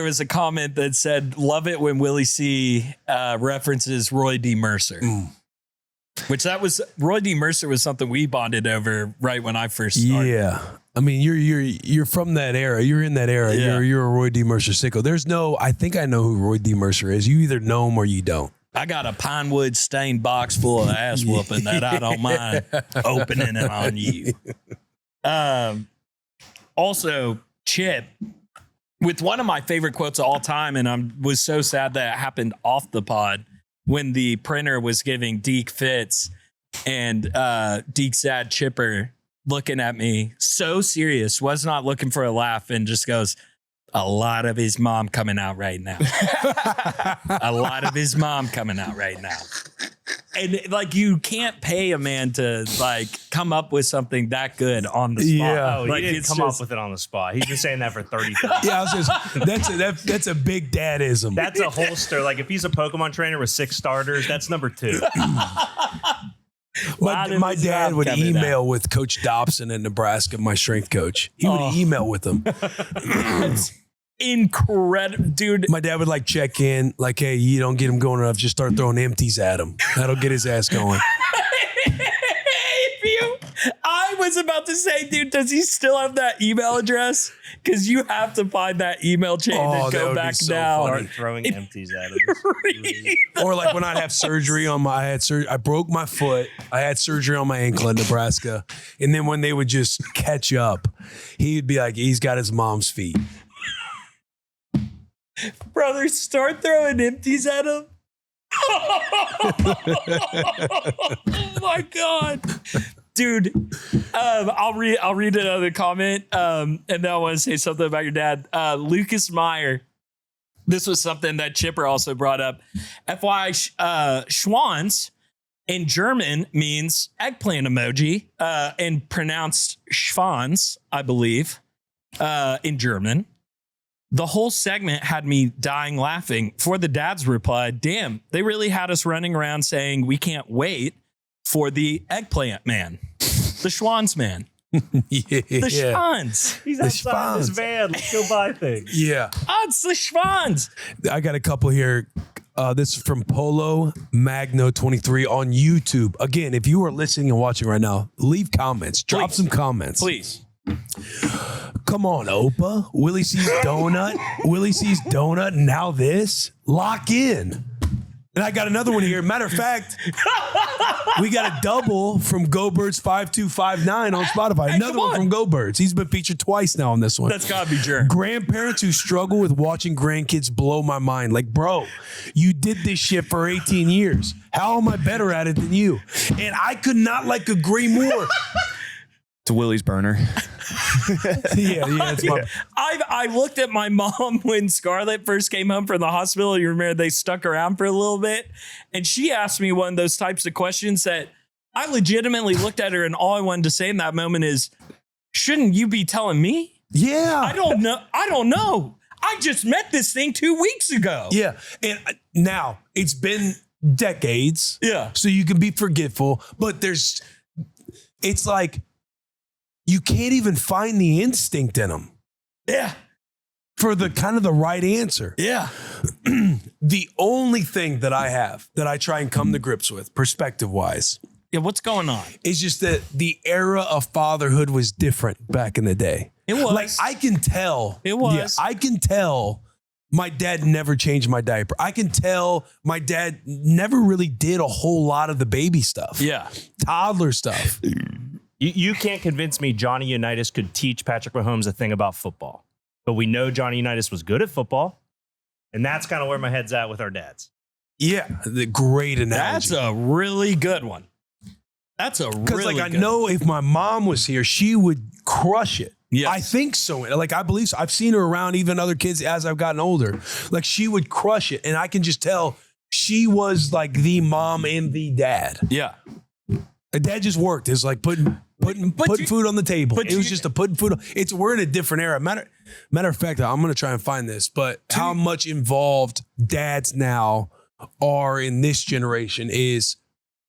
Speaker 2: was a comment that said, love it when Willie C references Roy D. Mercer. Which Roy D. Mercer was something we bonded over right when I first started.
Speaker 1: Yeah. I mean, you're from that era. You're in that era.
Speaker 2: Yeah.
Speaker 1: You're a Roy D. Mercer sicko. I think I know who Roy D. Mercer is. You either know him or you don't.
Speaker 2: I got a pine wood stained box full of ass whooping that I don't mind opening it on you. Also, Chip, with one of my favorite quotes of all time, and I was so sad that it happened off the pod, when the printer was giving Deke fits and Deke's dad Chipper looking at me so serious, was not looking for a laugh, and just goes, a lot of his mom coming out right now. A lot of his mom coming out right now. And like, you can't pay a man to like come up with something that good on the spot.
Speaker 1: Yeah.
Speaker 3: Oh,
Speaker 2: Like,
Speaker 3: he didn't come up with it on the spot. He's been saying that for 30 times.
Speaker 1: Yeah, I was just, that's a big dadism.
Speaker 3: That's a holster. Like if he's a Pokemon trainer with 6 starters, that's number 2.
Speaker 1: My dad would email with Coach Dobson in Nebraska, my strength coach. He would email with him.
Speaker 2: That's incredible, dude.
Speaker 1: My dad would like check in, like, hey, you don't get him going enough, just start throwing empties at him. That'll get his ass going.
Speaker 2: I was about to say, dude, does he still have that email address? Because you have to find that email chain and go back now.
Speaker 3: Start throwing empties at him.
Speaker 1: Or like when I'd have surgery on I broke my foot. I had surgery on my ankle in Nebraska. And then when they would just catch up, he'd be like, he's got his mom's feet.
Speaker 2: Brother, start throwing empties at him. Oh my God. Dude, I'll read another comment, and then I want to say something about your dad. Lucas Meyer. This was something that Chipper also brought up. FYI, Schwanz in German means eggplant emoji, and pronounced Schwanz, I believe, in German. The whole segment had me dying laughing. For the dad's reply, damn, they really had us running around saying we can't wait for the eggplant man, the Schwanz man. The Schwanz.
Speaker 3: He's outside his van. Let's go buy things.
Speaker 1: Yeah.
Speaker 2: Oh, it's the Schwanz.
Speaker 1: I got a couple here. This is from Polo Magno 23 on YouTube. Again, if you are listening and watching right now, leave comments. Drop some comments.
Speaker 2: Please.
Speaker 1: Come on, Opa. Willie sees donut. Willie sees donut. Now this. Lock in. And I got another one here. Matter of fact, we got a double from GoBirds5259 on Spotify.
Speaker 2: Hey,
Speaker 1: Another one from GoBirds. He's been featured twice now on this one.
Speaker 2: That's gotta be Jerm.
Speaker 1: Grandparents who struggle with watching grandkids blow my mind. Like, bro, you did this shit for 18 years. How am I better at it than you? And I could not agree more.
Speaker 4: To Willie's burner.
Speaker 1: Yeah, it's my,
Speaker 2: I looked at my mom when Scarlett first came home from the hospital. You remember they stuck around for a little bit, and she asked me one of those types of questions that I legitimately looked at her, and all I wanted to say in that moment is, "Shouldn't you be telling me?"
Speaker 1: yeah.
Speaker 2: I don't know. I just met this thing 2 weeks ago.
Speaker 1: Yeah. And now it's been decades.
Speaker 2: Yeah.
Speaker 1: So you can be forgetful, but it's like, you can't even find the instinct in them.
Speaker 2: Yeah.
Speaker 1: For the kind of the right answer.
Speaker 2: Yeah.
Speaker 1: The only thing that I have that I try and come to grips with, perspective wise,
Speaker 2: Yeah. What's going on?
Speaker 1: is just that the era of fatherhood was different back in the day.
Speaker 2: It was.
Speaker 1: Like, I can tell.
Speaker 2: It was.
Speaker 1: Yeah, I can tell my dad never changed my diaper. I can tell my dad never really did a whole lot of the baby stuff.
Speaker 2: Yeah.
Speaker 1: Toddler stuff.
Speaker 3: You can't convince me Johnny Unitas could teach Patrick Mahomes a thing about football. But we know Johnny Unitas was good at football. And that's kind of where my head's at with our dads.
Speaker 1: Yeah, the great analogy.
Speaker 2: That's a really good one. That's a
Speaker 1: Because
Speaker 2: really
Speaker 1: I
Speaker 2: good
Speaker 1: know if my mom was here, she would crush it.
Speaker 2: Yes.
Speaker 1: I think so. Like, I believe so. I've seen her around even other kids as I've gotten older. Like, she would crush it. And I can just tell she was like the mom and the dad.
Speaker 2: Yeah.
Speaker 1: The dad just worked. It's like putting food on the table. It was just putting food on. We're in a different era. Matter of fact, I'm going to try and find this, but how much involved dads now are in this generation is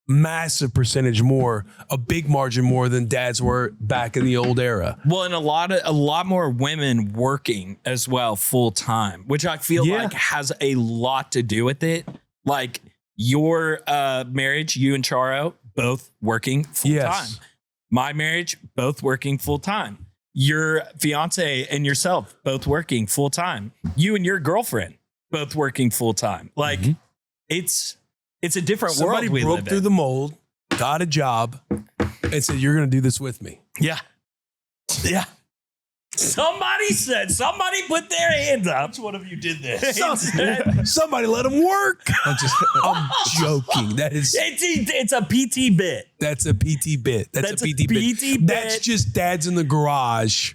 Speaker 1: massive percentage more, a big margin more than dads were back in the old era.
Speaker 2: Well, and a lot more women working as well full time, which I feel like has a lot to do with it. Like your marriage, you and Charo, both working full time. My marriage, both working full time. Your fiance and yourself, both working full time. You and your girlfriend, both working full time. Like it's a different
Speaker 1: Somebody
Speaker 2: world we
Speaker 1: broke
Speaker 2: live
Speaker 1: through
Speaker 2: in.
Speaker 1: the mold, got a job, and said, "You're going to do this with me."
Speaker 2: Yeah. Yeah. Somebody somebody put their hands up. Which one of you did this?
Speaker 1: Somebody let him work. I'm joking. That is,
Speaker 2: It's a PT bit.
Speaker 1: that's a PT bit. That's a PT bit.
Speaker 2: PT
Speaker 1: That's
Speaker 2: bit.
Speaker 1: just dads in the garage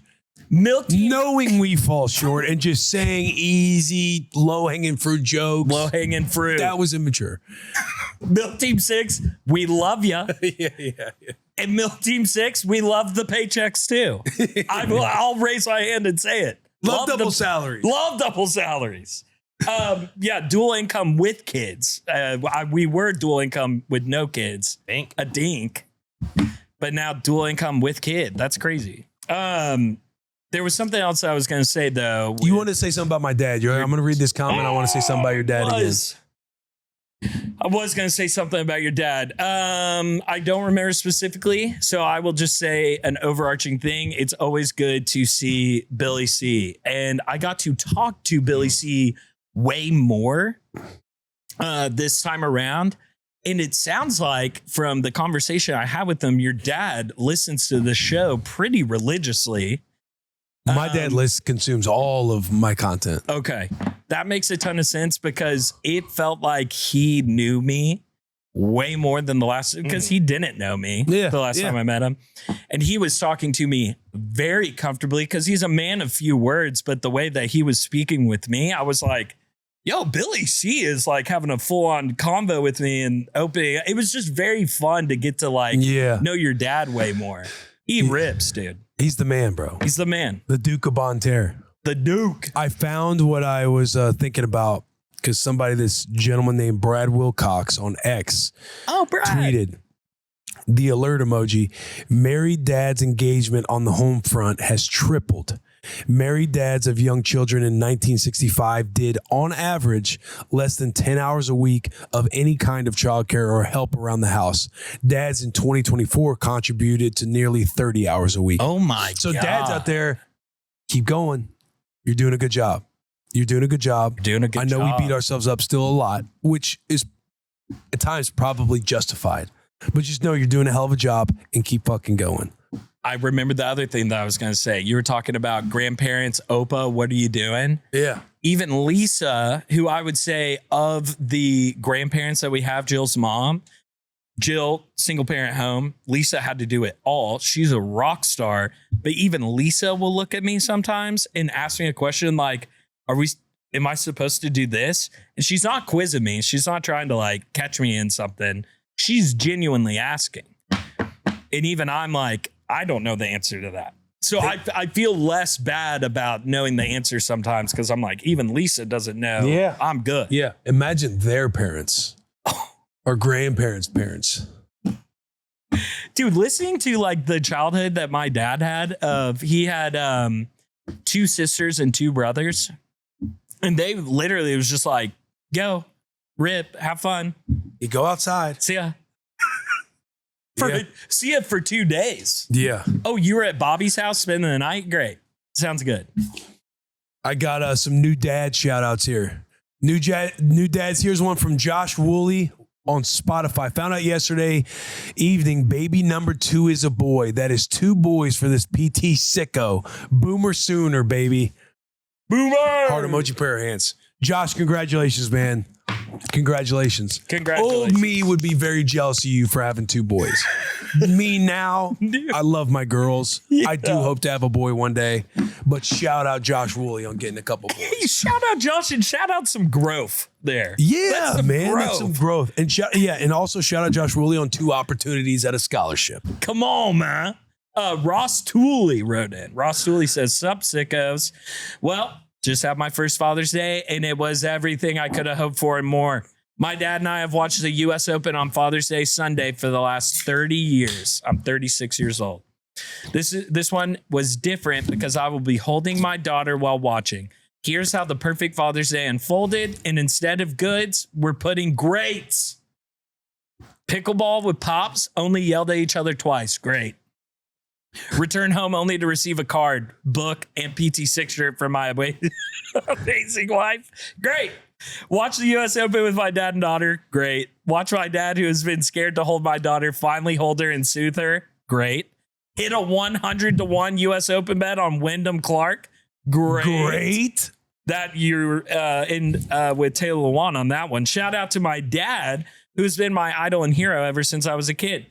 Speaker 2: Milk tea,
Speaker 1: knowing we fall short and just saying easy, low-hanging fruit jokes.
Speaker 2: low hanging fruit.
Speaker 1: That was immature.
Speaker 2: Milk Team 6, we love ya.
Speaker 1: yeah.
Speaker 2: And Milk Team 6, we love the paychecks too. I'll raise my hand and say it.
Speaker 1: Love double
Speaker 2: the-
Speaker 1: salaries.
Speaker 2: Love double salaries. Dual income with kids. We were dual income with no kids. A dink. But now dual income with kid. That's crazy. There was something else I was going to say though.
Speaker 1: You want to say something about my dad? I'm going to read this comment. I want to say something about your dad again.
Speaker 2: I was going to say something about your dad. I don't remember specifically, so I will just say an overarching thing. It's always good to see Billy C. And I got to talk to Billy C way more this time around. And it sounds like from the conversation I had with him, your dad listens to the show pretty religiously.
Speaker 1: My dad consumes all of my content.
Speaker 2: Okay. That makes a ton of sense because it felt like he knew me way more than the last, because he didn't know me the last time I met him. And he was talking to me very comfortably because he's a man of few words. But the way that he was speaking with me, I was like, yo, Billy C is like having a full on convo with me and opening. It was just very fun to get to know your dad way more. He rips, dude.
Speaker 1: He's the man, bro.
Speaker 2: He's the man.
Speaker 1: The Duke of Bonterre.
Speaker 2: The Duke.
Speaker 1: I found what I was thinking about because this gentleman named Brad Wilcox on X tweeted the alert emoji. Married dad's engagement on the home front has tripled. Married dads of young children in 1965 did, on average, less than 10 hours a week of any kind of childcare or help around the house. Dads in 2024 contributed to nearly 30 hours a week.
Speaker 2: Oh my God.
Speaker 1: So dads out there, keep going. You're doing a good job. You're doing a good job.
Speaker 2: Doing a good
Speaker 1: I know
Speaker 2: job.
Speaker 1: we beat ourselves up still a lot, which is at times probably justified. But just know you're doing a hell of a job and keep fucking going.
Speaker 2: I remember the other thing that I was going to say. You were talking about grandparents. Opa, what are you doing?
Speaker 1: Yeah.
Speaker 2: Even Lisa, who I would say of the grandparents that we have, Jill's mom, Jill, single parent home. Lisa had to do it all. She's a rock star. But even Lisa will look at me sometimes and ask me a question like, am I supposed to do this? And she's not quizzing me. She's not trying to like catch me in something. She's genuinely asking. And even I'm like, I don't know the answer to that. So I feel less bad about knowing the answer sometimes because I'm like, even Lisa doesn't know.
Speaker 1: Yeah.
Speaker 2: I'm good.
Speaker 1: Yeah. Imagine their parents or grandparents' parents.
Speaker 2: Dude, listening to like the childhood that my dad had, he had 2 sisters and 2 brothers. And they literally was just like, go, rip, have fun.
Speaker 1: You go outside.
Speaker 2: See ya.
Speaker 1: Yeah.
Speaker 2: See ya for 2 days.
Speaker 1: Yeah.
Speaker 2: Oh, you were at Bobby's house spending the night? Great. Sounds good.
Speaker 1: I got some new dad shout outs here. New dads. Here's one from Josh Woolley on Spotify. Found out yesterday evening, baby number 2 is a boy. That is 2 boys for this PT sicko. Boomer sooner, baby.
Speaker 2: Boomer!
Speaker 1: Heart emoji, prayer hands. Josh, congratulations, man. Congratulations. Old me would be very jealous of you for having 2 boys. Me now, I love my girls. Yeah. I do hope to have a boy one day. But shout out Josh Woolley on getting a couple boys.
Speaker 2: Hey, shout out Josh and shout out some growth there.
Speaker 1: Yeah, man. That's some growth. And and also shout out Josh Woolley on 2 opportunities at a scholarship.
Speaker 2: Come on, man. Ross Tooley wrote in. Ross Tooley says, sup, sickos. Well, just had my first Father's Day, and it was everything I could have hoped for and more. My dad and I have watched the U.S. Open on Father's Day Sunday for the last 30 years. I'm 36 years old. This one was different because I will be holding my daughter while watching. Here's how the perfect Father's Day unfolded, and instead of goods, we're putting greats. Pickleball with pops, only yelled at each other twice. Great. Return home only to receive a card, book, and PT6 shirt from my amazing wife. Great. Watch the U.S. Open with my dad and daughter. Great. Watch my dad, who has been scared to hold my daughter, finally hold her and soothe her. Great. Hit a 100-1 U.S. Open bet on Wyndham Clark. Great. That you're with Taylor Lewan on that one. Shout out to my dad, who's been my idol and hero ever since I was a kid.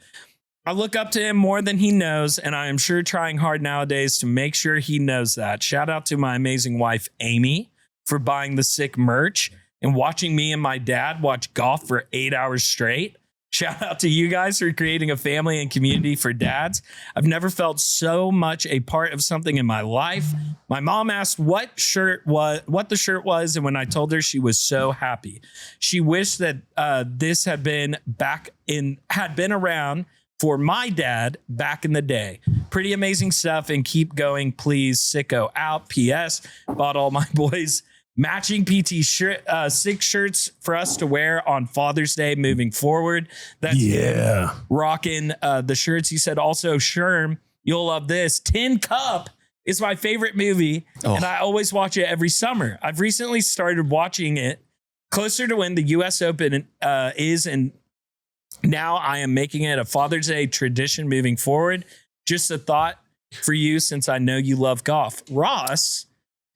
Speaker 2: I look up to him more than he knows, and I am sure trying hard nowadays to make sure he knows that. Shout out to my amazing wife, Amy, for buying the sick merch and watching me and my dad watch golf for 8 hours straight. Shout out to you guys for creating a family and community for dads. I've never felt so much a part of something in my life. My mom asked what the shirt was, and when I told her, she was so happy. She wished that this had been around for my dad back in the day. Pretty amazing stuff, and keep going, please. Sicko out. P.S. Bought all my boys matching PT6 shirts for us to wear on Father's Day moving forward. That's him rocking the shirts. He said also, Sherm, you'll love this. Tin Cup is my favorite movie, and I always watch it every summer. I've recently started watching it closer to when the U.S. Open is, and now I am making it a Father's Day tradition moving forward. Just a thought for you, since I know you love golf. Ross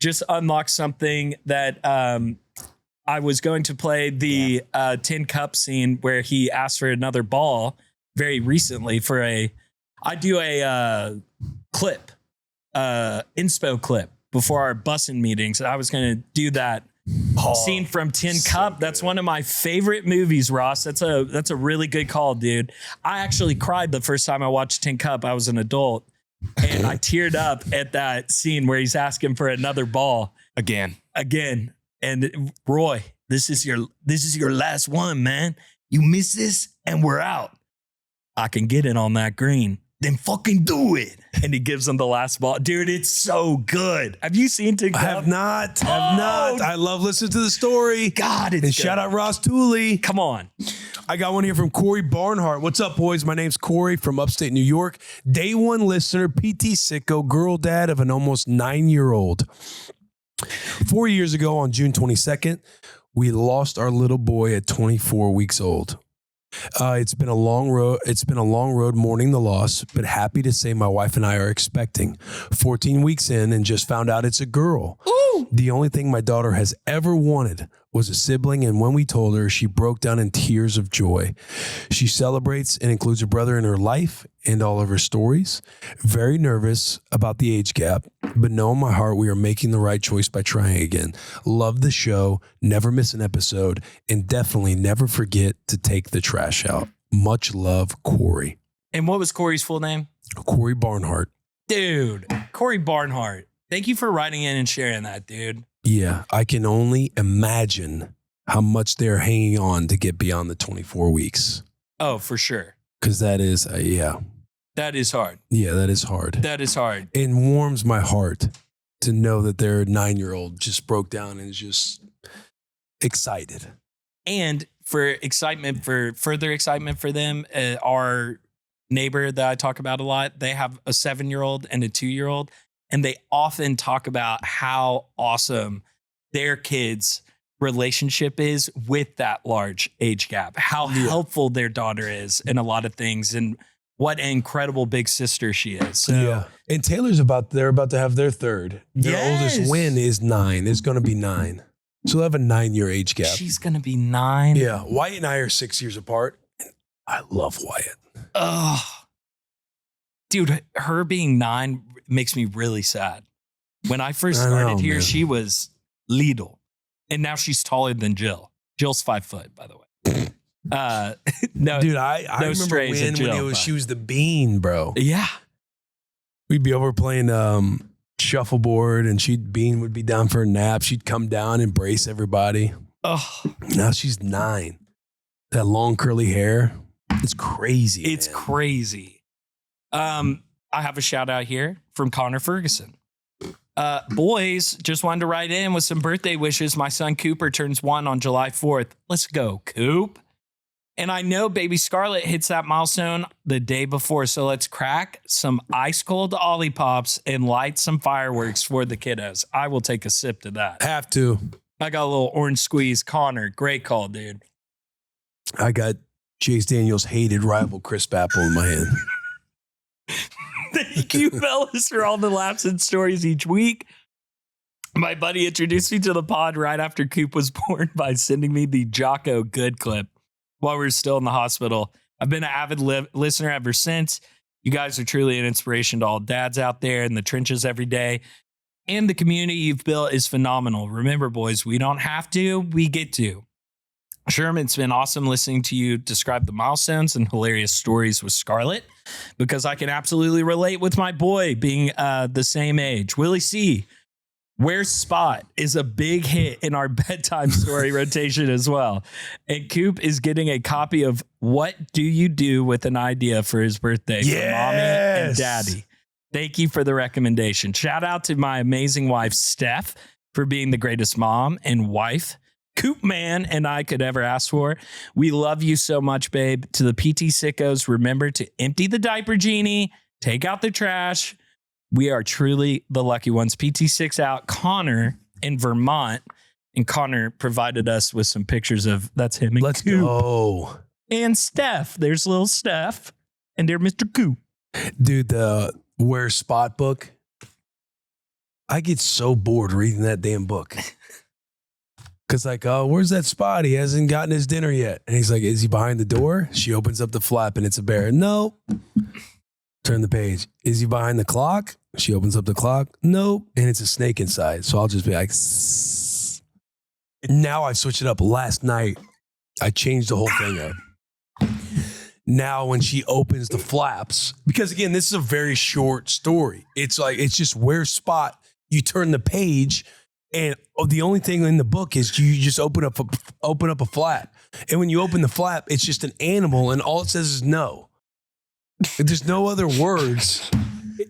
Speaker 2: just unlocked something that I was going to play the Tin Cup scene where he asked for another ball very recently for I do a clip, inspo clip before our busing meetings. I was going to do that scene from Tin Cup. That's one of my favorite movies, Ross. That's a really good call, dude. I actually cried the first time I watched Tin Cup. I was an adult, and I teared up at that scene where he's asking for another ball again. And Roy, this is your last one, man. You miss this, and we're out. I can get it on that green. Then fucking do it. And he gives him the last ball. Dude, it's so good. Have you seen Tin Cup?
Speaker 1: I have not. I love listening to the story.
Speaker 2: God, it's
Speaker 1: and
Speaker 2: good.
Speaker 1: Shout out Ross Tooley.
Speaker 2: Come on.
Speaker 1: I got one here from Corey Barnhart. What's up, boys? My name's Corey from upstate New York. Day one listener, PT sicko, girl dad of an almost 9-year-old. 4 years ago on June 22nd, We lost our little boy at 24 weeks old. It's been a long road. It's been a long road mourning the loss, but happy to say my wife and I are expecting. 14 weeks in and just found out it's a girl. Ooh. The only thing my daughter has ever wanted was a sibling, and when we told her, she broke down in tears of joy. She celebrates and includes a brother in her life and all of her stories. Very nervous about the age gap, but know in my heart we are making the right choice by trying again. Love the show, never miss an episode, and definitely never forget to take the trash out. Much love, Corey.
Speaker 2: And what was Corey's full name?
Speaker 1: Corey Barnhart.
Speaker 2: Dude, Corey Barnhart. Thank you for writing in and sharing that, dude.
Speaker 1: Yeah, I can only imagine how much they're hanging on to get beyond the 24 weeks.
Speaker 2: Oh, for sure.
Speaker 1: Because that is, yeah.
Speaker 2: That is hard.
Speaker 1: Yeah, that is hard.
Speaker 2: That is hard.
Speaker 1: It warms my heart to know that their 9-year-old just broke down and is just excited.
Speaker 2: And for excitement, for further excitement for them, our neighbor that I talk about a lot, they have a 7-year-old and a 2-year-old. And they often talk about how awesome their kids' relationship is with that large age gap, how helpful their daughter is in a lot of things, and what an incredible big sister she is. So,
Speaker 1: yeah. And Taylor's they're about to have their third. Their oldest Win is 9. It's going to be 9. So they'll have a 9-year age gap.
Speaker 2: She's going to be 9.
Speaker 1: Yeah. Wyatt and I are 6 years apart. And I love Wyatt.
Speaker 2: Oh, dude, her being 9 makes me really sad. When I first started here, she was little, and now she's taller than Jill. Jill's 5 foot, by the way. No,
Speaker 1: dude, I remember when she was the bean, bro.
Speaker 2: Yeah,
Speaker 1: we'd be over playing shuffleboard, and Bean would be down for a nap. She'd come down, embrace everybody. Oh, now she's 9. That long curly hair, it's crazy.
Speaker 2: It's crazy. I have a shout out here from Connor Ferguson. Boys, just wanted to write in with some birthday wishes. My son Cooper turns 1 on July 4th. Let's go, Coop. And I know baby Scarlett hits that milestone the day before. So let's crack some ice cold Olipops and light some fireworks for the kiddos. I will take a sip to that.
Speaker 1: Have to.
Speaker 2: I got a little orange squeeze. Connor, great call, dude.
Speaker 1: I got Chase Daniels' hated rival crisp apple in my hand.
Speaker 2: Thank you, fellas, for all the laughs and stories each week. My buddy introduced me to the pod right after Coop was born by sending me the Jocko Good clip while we were still in the hospital. I've been an avid listener ever since. You guys are truly an inspiration to all dads out there in the trenches every day. And the community you've built is phenomenal. Remember, boys, we don't have to, we get to. Sherm, it's been awesome listening to you describe the milestones and hilarious stories with Scarlett, because I can absolutely relate with my boy being the same age. Willie C., Where's Spot is a big hit in our bedtime story rotation as well. And Coop is getting a copy of What Do You Do with an Idea for his birthday from Mommy and Daddy. Thank you for the recommendation. Shout out to my amazing wife, Steph, for being the greatest mom and wife Coop man and I could ever ask for. We love you so much, babe. To the PT sickos, remember to empty the diaper genie, take out the trash. We are truly the lucky ones. PT6 out, Connor in Vermont. And Connor provided us with some pictures of that's him and
Speaker 1: Let's
Speaker 2: Coop.
Speaker 1: go.
Speaker 2: And Steph. There's little Steph. And there's Mr. Coop.
Speaker 1: Dude, the Where's Spot book. I get so bored reading that damn book. Because like, oh, where's that Spot? He hasn't gotten his dinner yet. And he's like, is he behind the door? She opens up the flap and it's a bear. No. Turn the page. Is he behind the clock? She opens up the clock. Nope. And it's a snake inside. So I'll just be like, sss. Now I switched it up. Last night, I changed the whole thing up. Now when she opens the flaps, because again, this is a very short story. It's like, it's just Where's Spot? You turn the page and the only thing in the book is you just open up a flap. And when you open the flap, it's just an animal and all it says is no. There's no other words.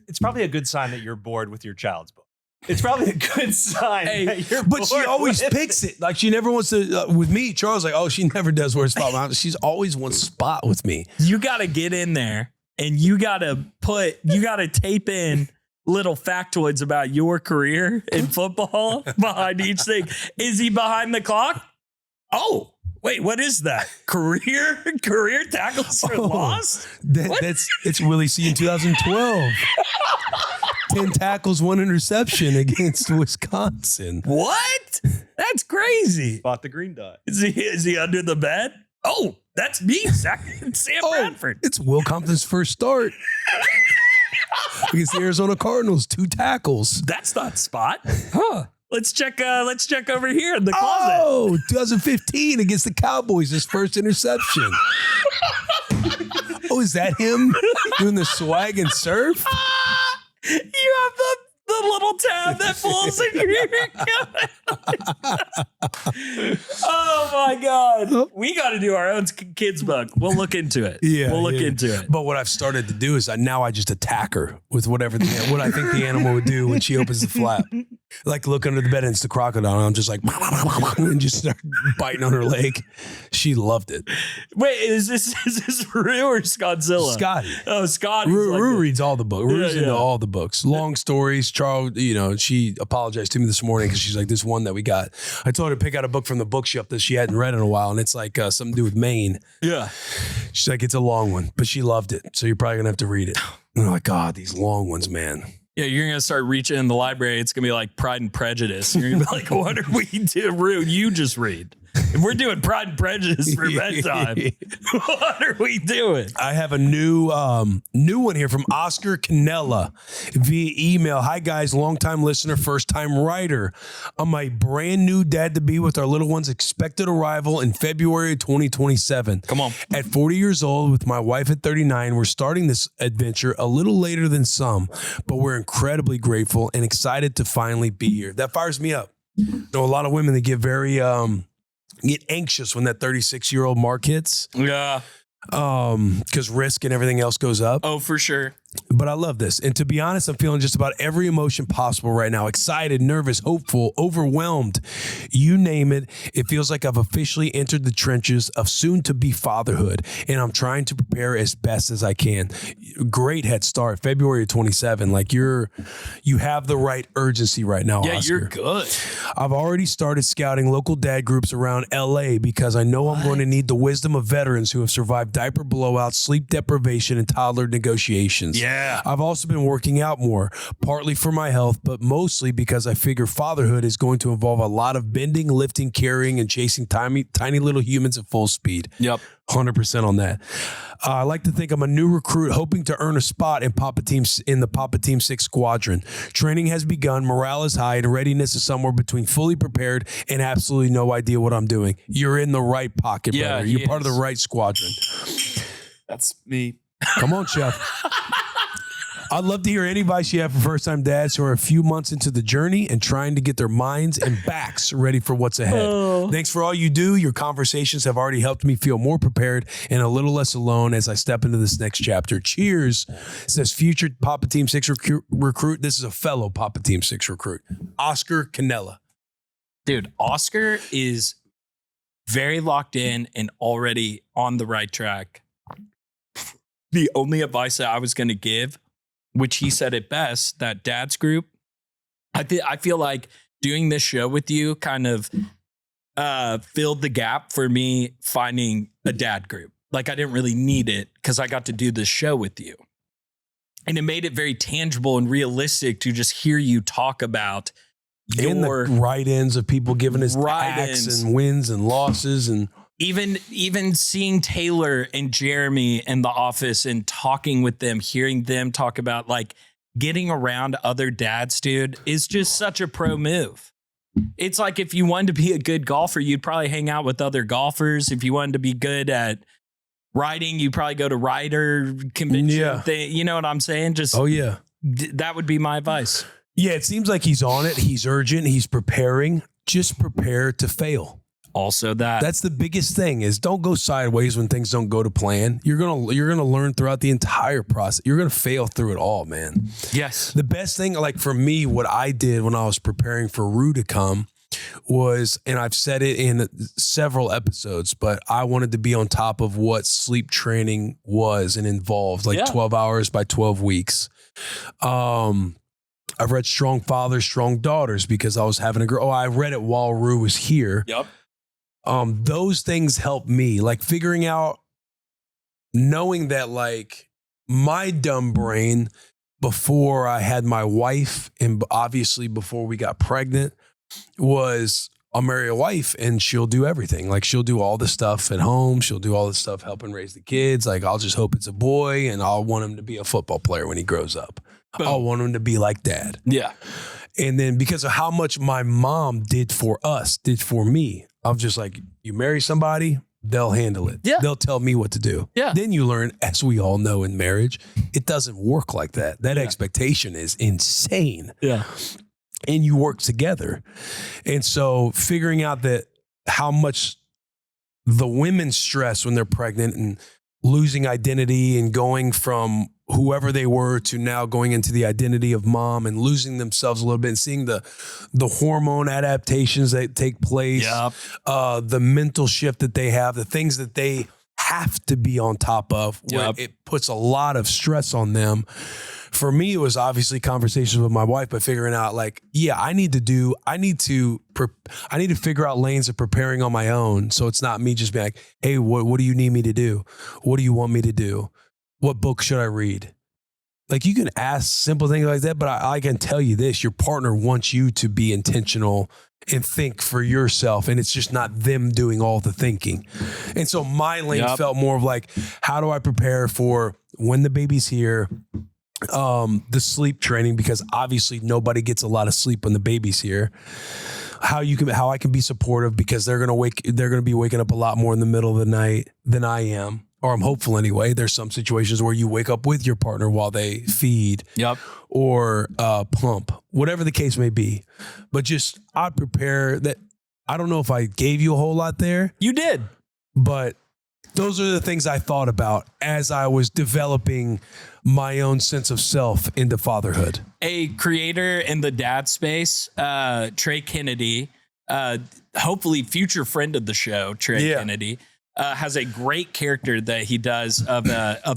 Speaker 3: It's probably a good sign that you're bored with your child's book. It's probably a good sign that you're
Speaker 1: But she
Speaker 3: bored
Speaker 1: always
Speaker 3: with
Speaker 1: picks it. Like she never wants to, with me, Charles like, oh, she never does Where's Spot. She's always wants Spot with me.
Speaker 2: You got to get in there and you got to tape in little factoids about your career in football behind each thing. Is he behind the clock? Oh, wait, what is that? Career tackles for loss?
Speaker 1: It's Willie C in 2012. 10 tackles, 1 interception against Wisconsin.
Speaker 2: What? That's crazy.
Speaker 3: Spot the green dot.
Speaker 2: Is he under the bed? Oh, that's me, Sam Bradford.
Speaker 1: It's Will Compton's first start against the Arizona Cardinals. 2 tackles.
Speaker 2: That's not Spot. Huh. Let's check over here in the closet.
Speaker 1: Oh, 2015 against the Cowboys, his first interception. Oh, is that him doing the swag and surf?
Speaker 2: You have the little tab that pulls in your Oh my God. We got to do our own kids book. We'll look into it.
Speaker 1: Yeah,
Speaker 2: we'll look into it.
Speaker 1: But what I've started to do is now I just attack her with what I think the animal would do when she opens the flap. Like look under the bed and it's the crocodile. And I'm just like, and just start biting on her leg. She loved it.
Speaker 2: Wait, is this Rue or Scotzilla?
Speaker 1: Scotty.
Speaker 2: Oh, Scotty.
Speaker 1: Rue reads all the books. Rue's into
Speaker 2: yeah.
Speaker 1: all the books. Long stories. Charo, she apologized to me this morning because she's like, this one that we got. I told her to pick out a book from the bookshelf that she hadn't read in a while. And it's like something to do with Maine.
Speaker 2: Yeah.
Speaker 1: She's like, it's a long one, but she loved it. So you're probably going to have to read it. And I'm like, God, these long ones, man.
Speaker 2: Yeah, you're going to start reaching in the library. It's going to be like Pride and Prejudice. You're going to be like, what are we doing? Rue, you just read. If we're doing Pride and Prejudice for bedtime, what are we doing?
Speaker 1: I have a new one here from Oscar Canella via email. Hi, guys. Longtime listener, first-time writer. I'm a brand new dad-to-be with our little one's expected arrival in February of 2027.
Speaker 2: Come on.
Speaker 1: At 40 years old, with my wife at 39, we're starting this adventure a little later than some, but we're incredibly grateful and excited to finally be here. That fires me up. You know, a lot of women that get very... get anxious when that 36-year-old mark hits.
Speaker 2: Yeah.
Speaker 1: Because risk and everything else goes up.
Speaker 2: Oh, for sure.
Speaker 1: But I love this. And to be honest, I'm feeling just about every emotion possible right now. Excited, nervous, hopeful, overwhelmed. You name it. It feels like I've officially entered the trenches of soon-to-be fatherhood. And I'm trying to prepare as best as I can. Great head start. February of 27. Like you have the right urgency right now,
Speaker 2: Yeah,
Speaker 1: Oscar.
Speaker 2: you're good.
Speaker 1: I've already started scouting local dad groups around LA because I know I'm going to need the wisdom of veterans who have survived diaper blowouts, sleep deprivation, and toddler negotiations.
Speaker 2: Yeah.
Speaker 1: I've also been working out more, partly for my health, but mostly because I figure fatherhood is going to involve a lot of bending, lifting, carrying, and chasing tiny little humans at full speed.
Speaker 2: Yep.
Speaker 1: 100% on that. I like to think I'm a new recruit hoping to earn a spot in the Papa Team 6 squadron. Training has begun, morale is high, and readiness is somewhere between fully prepared and absolutely no idea what I'm doing. You're in the right pocket, brother. You're part of the right squadron.
Speaker 4: That's me.
Speaker 1: Come on, Chef. I'd love to hear any advice you have for first-time dads who are a few months into the journey and trying to get their minds and backs ready for what's ahead. Thanks for all you do. Your conversations have already helped me feel more prepared and a little less alone as I step into this next chapter. Cheers, says future Papa Team 6 recruit. This is a fellow Papa Team 6 recruit, Oscar Canella.
Speaker 2: Dude, Oscar is very locked in and already on the right track. The only advice that I was going to give, which he said it best, that dad's group, I feel like doing this show with you kind of filled the gap for me finding a dad group. Like I didn't really need it because I got to do this show with you. And it made it very tangible and realistic to just hear you talk about
Speaker 1: And the write-ins of people giving us acts and wins and losses and
Speaker 2: even seeing Taylor and Jeremy in the office and talking with them, hearing them talk about like getting around other dads, dude, is just such a pro move. It's like if you wanted to be a good golfer, you'd probably hang out with other golfers. If you wanted to be good at riding, you'd probably go to rider convention thing. You know what I'm saying? Just that would be my advice.
Speaker 1: Yeah, it seems like he's on it. He's urgent. He's preparing. Just prepare to fail.
Speaker 2: Also that's
Speaker 1: the biggest thing is don't go sideways when things don't go to plan. You're gonna learn throughout the entire process. You're gonna fail through it all, man.
Speaker 2: Yes.
Speaker 1: The best thing, like for me, what I did when I was preparing for Rue to come was, and I've said it in several episodes, but I wanted to be on top of what sleep training was and involved, like 12 hours by 12 weeks. I've read Strong Fathers, Strong Daughters because I was having a girl. Oh, I read it while Rue was here.
Speaker 2: Yep.
Speaker 1: those things help me, like figuring out, knowing that like my dumb brain before I had my wife and obviously before we got pregnant was I'll marry a wife and she'll do everything. Like she'll do all the stuff at home. She'll do all the stuff helping raise the kids. Like I'll just hope it's a boy and I'll want him to be a football player when he grows up. Boom. I'll want him to be like dad.
Speaker 2: Yeah.
Speaker 1: And then because of how much my mom did for us, did for me, I'm just like, you marry somebody, they'll handle it.
Speaker 2: Yeah.
Speaker 1: They'll tell me what to do.
Speaker 2: Yeah.
Speaker 1: Then you learn, as we all know in marriage, it doesn't work like that. That expectation is insane.
Speaker 2: Yeah.
Speaker 1: And you work together. And so figuring out that how much the women stress when they're pregnant and losing identity and going from whoever they were to now going into the identity of mom and losing themselves a little bit and seeing the hormone adaptations that take place, the mental shift that they have, the things that they have to be on top of, where it puts a lot of stress on them. For me, it was obviously conversations with my wife, but figuring out like, I need to figure out lanes of preparing on my own. So it's not me just being like, hey, what do you need me to do? What do you want me to do? What book should I read? Like you can ask simple things like that, but I can tell you this, your partner wants you to be intentional and think for yourself. And it's just not them doing all the thinking. And so my lane felt more of like, how do I prepare for when the baby's here? The sleep training, because obviously nobody gets a lot of sleep when the baby's here. How I can be supportive because they're going to be waking up a lot more in the middle of the night than I am. Or I'm hopeful anyway. There's some situations where you wake up with your partner while they feed or pump, whatever the case may be. But just I'd prepare that. I don't know if I gave you a whole lot there.
Speaker 2: You did.
Speaker 1: But those are the things I thought about as I was developing my own sense of self into fatherhood.
Speaker 2: A creator in the dad space, Trey Kennedy, hopefully future friend of the show, Trey Kennedy, has a great character that he does of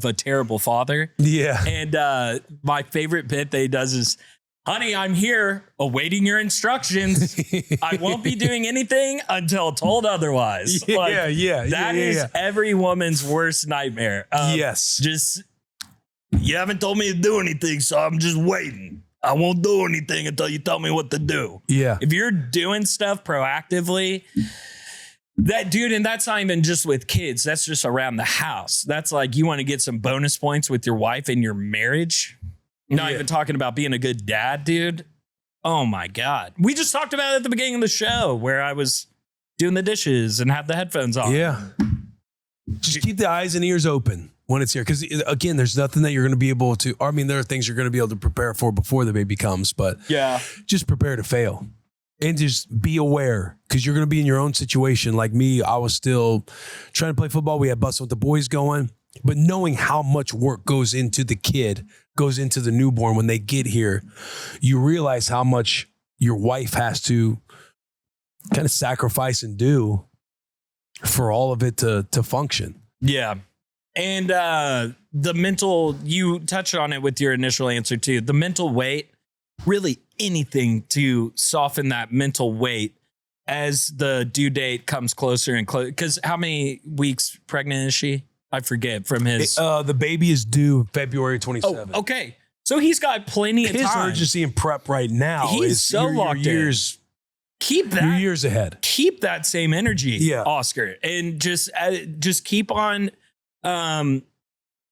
Speaker 2: a terrible father. Yeah. And my favorite bit that he does is, honey, I'm here awaiting your instructions. I won't be doing anything until told otherwise. That is every woman's worst nightmare. Just, you haven't told me to do anything, so I'm just waiting. I won't do anything until you tell me what to do. Yeah. If you're doing stuff proactively, that dude, and that's not even just with kids. That's just around the house. That's like you want to get some bonus points with your wife in your marriage. Not even talking about being a good dad, dude. Oh my God. We just talked about it at the beginning of the show where I was doing the dishes and had the headphones on. Yeah.
Speaker 1: Just keep the eyes and ears open when it's here. Because again, there's nothing that you're going to be able to, I mean, there are things you're going to be able to prepare for before the baby comes, but just prepare to fail. And just be aware, because you're going to be in your own situation. Like me, I was still trying to play football. We had busting with the boys going. But knowing how much work goes into the kid, goes into the newborn when they get here, you realize how much your wife has to kind of sacrifice and do for all of it to function.
Speaker 2: Yeah. And the mental, you touched on it with your initial answer too, the mental weight, really anything to soften that mental weight as the due date comes closer and closer. Because how many weeks pregnant is she? I forget from his.
Speaker 1: The baby is due February 27th.
Speaker 2: Oh, okay. So he's got plenty of time.
Speaker 1: His urgency and prep right now
Speaker 2: he's so locked in. Keep that.
Speaker 1: You're years ahead.
Speaker 2: Keep that same energy, Oscar, and just keep on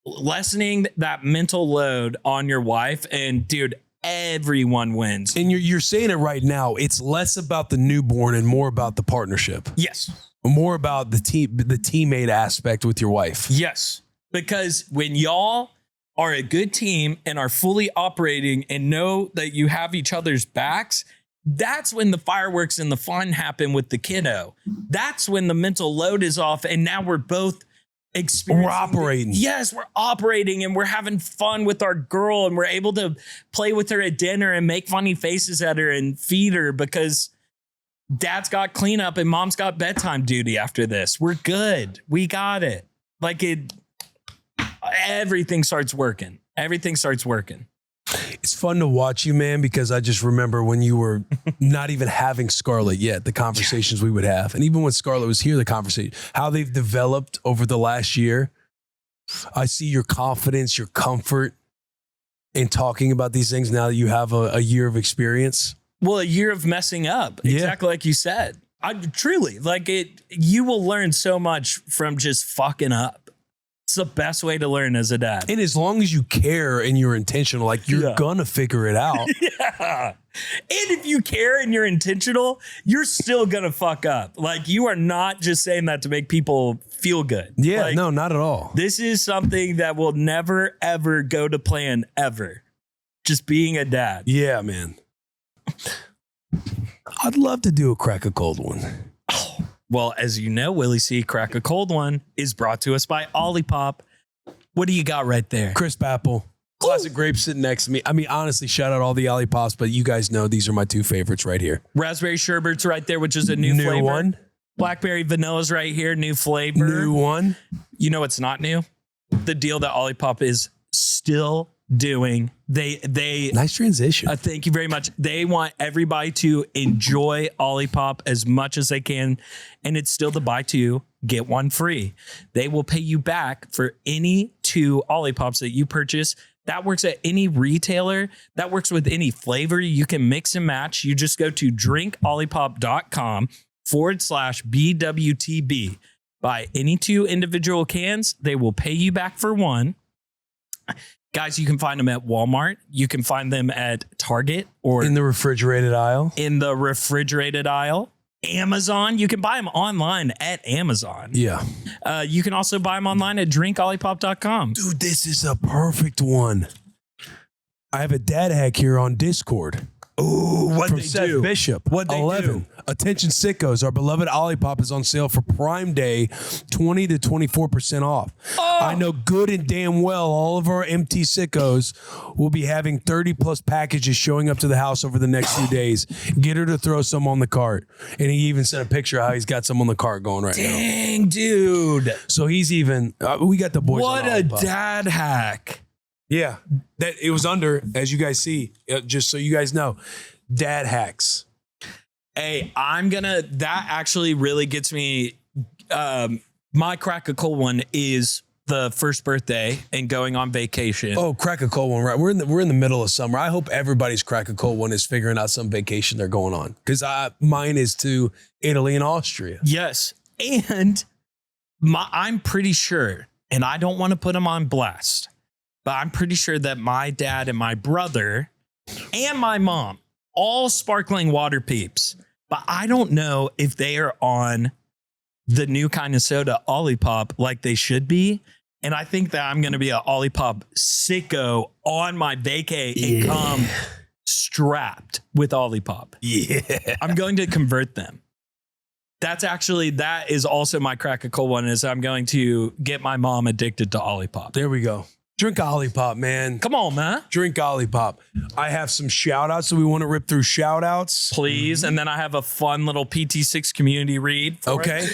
Speaker 2: lessening that mental load on your wife. And dude, everyone wins.
Speaker 1: And you're saying it right now. It's less about the newborn and more about the partnership.
Speaker 2: Yes.
Speaker 1: More about the teammate aspect with your wife.
Speaker 2: Yes. Because when y'all are a good team and are fully operating and know that you have each other's backs, that's when the fireworks and the fun happen with the kiddo. That's when the mental load is off. And now we're both experiencing.
Speaker 1: We're operating.
Speaker 2: Yes, we're operating and we're having fun with our girl and we're able to play with her at dinner and make funny faces at her and feed her because dad's got cleanup and mom's got bedtime duty after this. We're good. We got it. Like everything starts working. Everything starts working.
Speaker 1: It's fun to watch you, man, because I just remember when you were not even having Scarlett yet, the conversations we would have. And even when Scarlett was here, the conversation, how they've developed over the last year. I see your confidence, your comfort in talking about these things now that you have a year of experience.
Speaker 2: Well, a year of messing up, exactly like you said. I truly like it. You will learn so much from just fucking up. It's the best way to learn as a dad.
Speaker 1: And as long as you care and you're intentional, like you're gonna figure it out.
Speaker 2: Yeah. And if you care and you're intentional, you're still gonna fuck up. Like you are not just saying that to make people feel good.
Speaker 1: Yeah,
Speaker 2: like,
Speaker 1: no, not at all.
Speaker 2: This is something that will never, ever go to plan ever. Just being a dad.
Speaker 1: Yeah, man. I'd love to do a crack a cold one.
Speaker 2: Well, as you know, Willie C. Crack a Cold One is brought to us by Olipop. What do you got right there?
Speaker 1: Crisp apple. Classic grape sitting next to me. I mean, honestly, shout out all the Olipops, but you guys know these are my two favorites right here.
Speaker 2: Raspberry sherbet's right there, which is a new flavor.
Speaker 1: One.
Speaker 2: Blackberry vanilla's right here, new flavor.
Speaker 1: New one.
Speaker 2: You know what's not new? The deal that Olipop is still doing. They
Speaker 1: Nice transition.
Speaker 2: thank you very much. They want everybody to enjoy Olipop as much as they can, and it's still the buy two, get one free. They will pay you back for any 2 Olipops that you purchase. That works at any retailer. That works with any flavor. You can mix and match. You just go to drinkolipop.com/BWTB. Buy any 2 individual cans. They will pay you back for 1. Guys, you can find them at Walmart. You can find them at Target or
Speaker 1: in the refrigerated aisle.
Speaker 2: Amazon. You can buy them online at Amazon.
Speaker 1: Yeah.
Speaker 2: You can also buy them online at drinkolipop.com.
Speaker 1: Dude, this is a perfect one. I have a dad hack here on Discord.
Speaker 2: Ooh, what
Speaker 1: From
Speaker 2: they
Speaker 1: Seth
Speaker 2: do?
Speaker 1: Bishop.
Speaker 2: What they
Speaker 1: 11.
Speaker 2: do?
Speaker 1: Attention sickos. Our beloved Olipop is on sale for Prime Day, 20 to 24% off.
Speaker 2: Oh.
Speaker 1: I know good and damn well all of our MT sickos will be having 30 plus packages showing up to the house over the next few days. Get her to throw some on the cart. And he even sent a picture of how he's got some on the cart going right now.
Speaker 2: Dang, dude.
Speaker 1: So he's even, we got the boys
Speaker 2: What
Speaker 1: on
Speaker 2: a
Speaker 1: Olipop.
Speaker 2: dad hack.
Speaker 1: Yeah, that it was under, as you guys see, just so you guys know, dad hacks.
Speaker 2: Hey, that actually really gets me. My crack a cold one is the first birthday and going on vacation.
Speaker 1: Oh, crack a cold one, right? We're in the middle of summer. I hope everybody's crack a cold one is figuring out some vacation they're going on, because mine is to Italy and Austria.
Speaker 2: Yes. And I'm pretty sure, and I don't want to put them on blast, but I'm pretty sure that my dad and my brother and my mom, all sparkling water peeps, but I don't know if they are on the new kind of soda Olipop like they should be. And I think that I'm going to be a Olipop sicko on my vacay and come strapped with Olipop.
Speaker 1: Yeah.
Speaker 2: I'm going to convert them. That is also my crack a cold one, is I'm going to get my mom addicted to Olipop.
Speaker 1: There we go. Drink Olipop, man.
Speaker 2: Come on, man.
Speaker 1: Drink Olipop. I have some shout outs, so we want to rip through shout outs.
Speaker 2: Please. And then I have a fun little PT6 community read.
Speaker 1: Okay.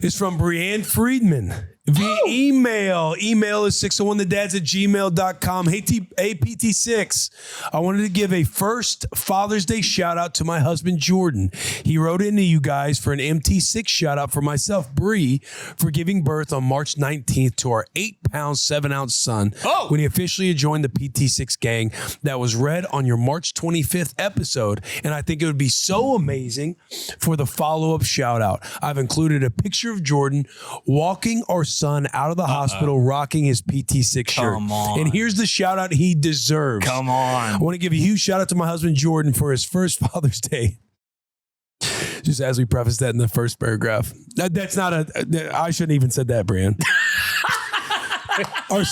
Speaker 1: It's from Brianne Friedman via email. Email is 601thedads@gmail.com. Hey, PT6. I wanted to give a first Father's Day shout out to my husband, Jordan. He wrote into you guys for an MT6 shout out for myself, Bree, for giving birth on March 19th to our 8-pound, 7-ounce son when he officially joined the PT6 gang. That was read on your March 25th episode. And I think it would be so amazing for the follow-up shout out. I've included a picture of Jordan walking our son out of the hospital rocking his PT6 shirt.
Speaker 2: Come on.
Speaker 1: And here's the shout out he deserves.
Speaker 2: Come on.
Speaker 1: I want to give a huge shout out to my husband Jordan for his first Father's Day. Just as we preface that in the first paragraph. That's not I shouldn't even said that, Brian. Our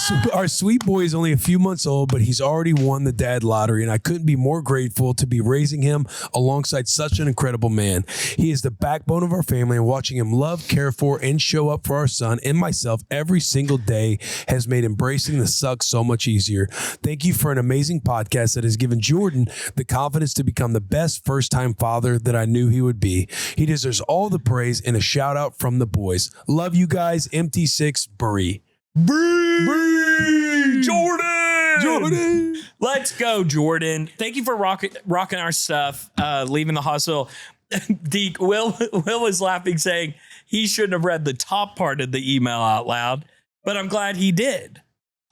Speaker 1: sweet boy is only a few months old, but he's already won the dad lottery, and I couldn't be more grateful to be raising him alongside such an incredible man. He is the backbone of our family, and watching him love, care for, and show up for our son and myself every single day has made embracing the suck so much easier. Thank you for an amazing podcast that has given Jordan the confidence to become the best first-time father that I knew he would be. He deserves all the praise and a shout out from the boys. Love you guys, MT6 Bree.
Speaker 2: Bree! Jordan!
Speaker 1: Jordan.
Speaker 2: Let's go, Jordan. Thank you for rocking our stuff, leaving the hustle. Deke, Will was laughing, saying he shouldn't have read the top part of the email out loud, but I'm glad he did.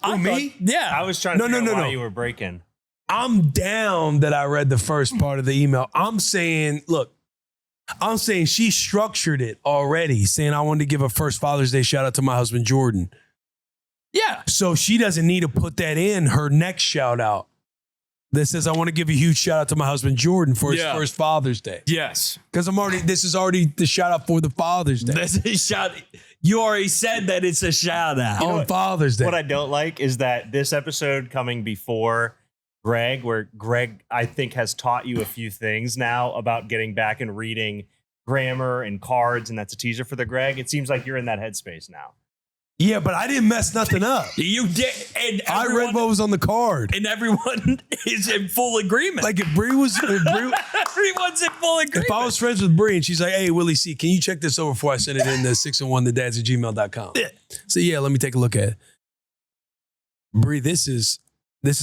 Speaker 1: Me?
Speaker 2: Yeah.
Speaker 3: I was trying to figure out why you were breaking.
Speaker 1: I'm down that I read the first part of the email. I'm saying she structured it already, saying I wanted to give a first Father's Day shout out to my husband, Jordan.
Speaker 2: Yeah.
Speaker 1: So she doesn't need to put that in her next shout out that says, I want to give a huge shout out to my husband, Jordan, for his first Father's Day.
Speaker 2: Yes.
Speaker 1: Because this is already the shout out for the Father's Day.
Speaker 2: That's a shout. You already said that it's a shout out.
Speaker 1: On Father's Day.
Speaker 3: What I don't like is that this episode coming before Greg, where Greg, I think, has taught you a few things now about getting back and reading grammar and cards, and that's a teaser for the Greg. It seems like you're in that headspace now.
Speaker 1: Yeah, but I didn't mess nothing up.
Speaker 2: You did. And
Speaker 1: I read what was on the card.
Speaker 2: And everyone is in full agreement.
Speaker 1: Like if Bree was...
Speaker 2: Everyone's in full agreement.
Speaker 1: If I was friends with Bree and she's like, hey, Willie C, can you check this over before I send it in to 601thedads@gmail.com?
Speaker 2: Yeah.
Speaker 1: So yeah, let me take a look at it. Bree, this is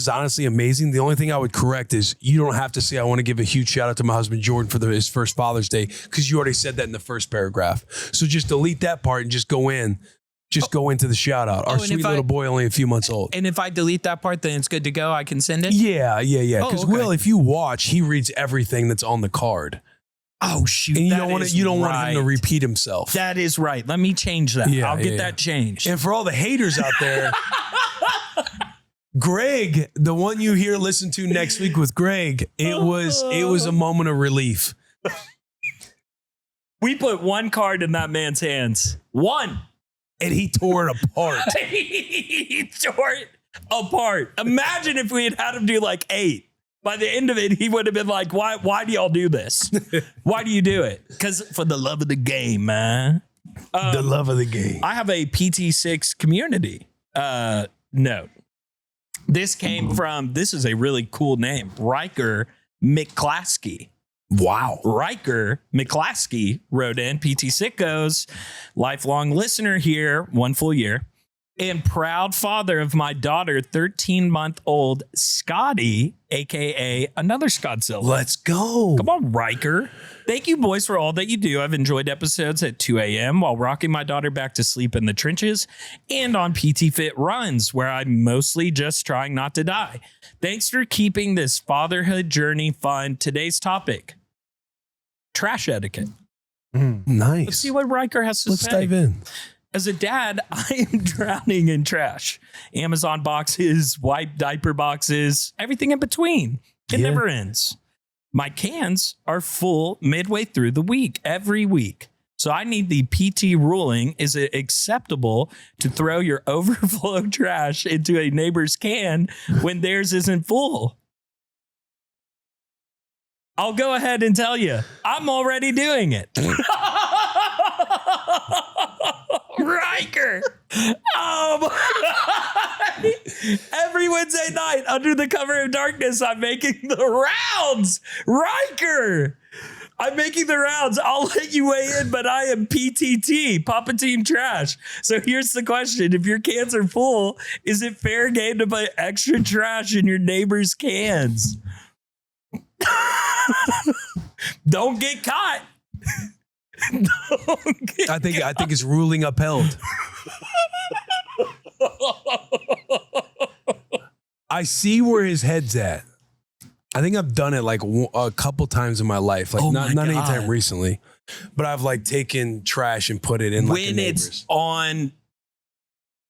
Speaker 1: honestly amazing. The only thing I would correct is you don't have to say, I want to give a huge shout out to my husband, Jordan, for his first Father's Day, because you already said that in the first paragraph. So just delete that part and just go in. Go into the shout out. Our sweet little boy, only a few months old.
Speaker 2: And if I delete that part, then it's good to go. I can send it?
Speaker 1: Yeah. Because
Speaker 2: okay.
Speaker 1: Will, if you watch, he reads everything that's on the card.
Speaker 2: Oh, shoot.
Speaker 1: And you don't want him to repeat himself.
Speaker 2: That is right. Let me change that. I'll get that changed.
Speaker 1: And for all the haters out there, Greg, the one you hear listen to next week with Greg, it was a moment of relief.
Speaker 2: We put one card in that man's hands. One.
Speaker 1: And he tore it apart.
Speaker 2: He tore it apart. Imagine if we had him do like 8. By the end of it, he would have been like, why do y'all do this? Why do you do it? Because for the love of the game, man.
Speaker 1: The love of the game.
Speaker 2: I have a PT6 community note. This came from, this is a really cool name, Riker McClaskey.
Speaker 1: Wow.
Speaker 2: Riker McClaskey wrote in, PT6 goes, lifelong listener here, 1 full year, and proud father of my daughter, 13-month-old Scotty, a.k.a. another Scotzilla.
Speaker 1: Let's go.
Speaker 2: Come on, Riker. Thank you, boys, for all that you do. I've enjoyed episodes at 2 a.m. while rocking my daughter back to sleep in the trenches and on PT Fit runs, where I'm mostly just trying not to die. Thanks for keeping this fatherhood journey fun. Today's topic, trash etiquette.
Speaker 1: Nice.
Speaker 2: Let's see what Riker has to
Speaker 1: Let's
Speaker 2: say.
Speaker 1: dive in.
Speaker 2: As a dad, I am drowning in trash. Amazon boxes, wipe diaper boxes, everything in between. It never ends. My cans are full midway through the week, every week. So I need the PT ruling. Is it acceptable to throw your overflow trash into a neighbor's can when theirs isn't full? I'll go ahead and tell you, I'm already doing it. Riker. Every Wednesday night under the cover of darkness, I'm making the rounds. Riker. I'm making the rounds. I'll let you weigh in, but I am PTT, Papa Team Trash. So here's the question. If your cans are full, is it fair game to put extra trash in your neighbor's cans? Don't get caught.
Speaker 1: I think it's ruling upheld. I see where his head's at. I think I've done it like a couple times in my life, like not anytime recently, but I've like taken trash and put it in like
Speaker 2: when it's on.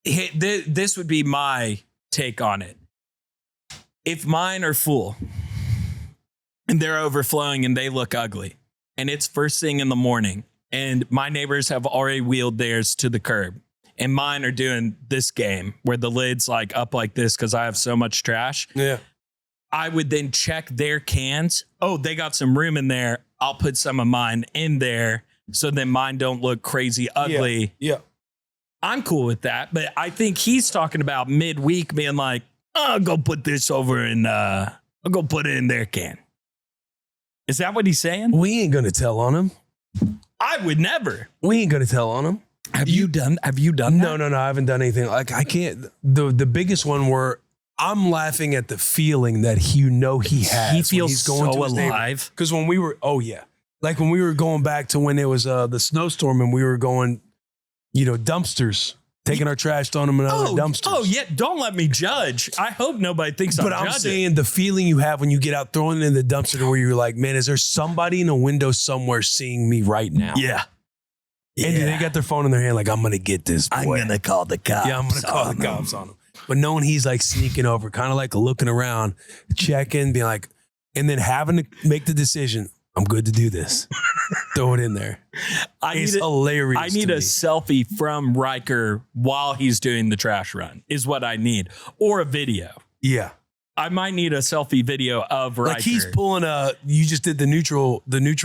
Speaker 2: This would be my take on it. If mine are full and they're overflowing and they look ugly, and it's first thing in the morning, and my neighbors have already wheeled theirs to the curb, and mine are doing this game where the lid's like up like this because I have so much trash.
Speaker 1: Yeah.
Speaker 2: I would then check their cans. Oh, they got some room in there. I'll put some of mine in there so then mine don't look crazy ugly.
Speaker 1: Yeah.
Speaker 2: I'm cool with that. But I think he's talking about midweek being like, I'll go put this over and I'll go put it in their can. Is that what he's saying?
Speaker 1: We ain't going to tell on him.
Speaker 2: I would never.
Speaker 1: We ain't going to tell on him.
Speaker 2: Have you done that?
Speaker 1: No, I haven't done anything. Like I can't. The biggest one where I'm laughing at the feeling that he has.
Speaker 2: He feels
Speaker 1: when he's going
Speaker 2: so
Speaker 1: to his
Speaker 2: alive.
Speaker 1: Because when we were, like when we were going back to when it was the snowstorm and we were going, dumpsters, taking our trash, throwing them in other dumpsters.
Speaker 2: Oh yeah, don't let me judge. I hope nobody thinks I'm judging.
Speaker 1: But I'm saying the feeling you have when you get out throwing it in the dumpster where you're like, man, is there somebody in a window somewhere seeing me right now?
Speaker 2: Yeah.
Speaker 1: And they got their phone in their hand like, I'm going to get this boy.
Speaker 2: I'm going to call the cops.
Speaker 1: Yeah, I'm going to call the cops on him. But knowing he's like sneaking over, kind of like looking around, checking, being like, and then having to make the decision, I'm good to do this. Throw it in there. It's hilarious.
Speaker 2: I need a selfie from Riker while he's doing the trash run is what I need. Or a video.
Speaker 1: Yeah.
Speaker 2: I might need a selfie video of Riker.
Speaker 1: Like he's pulling you just did the neutral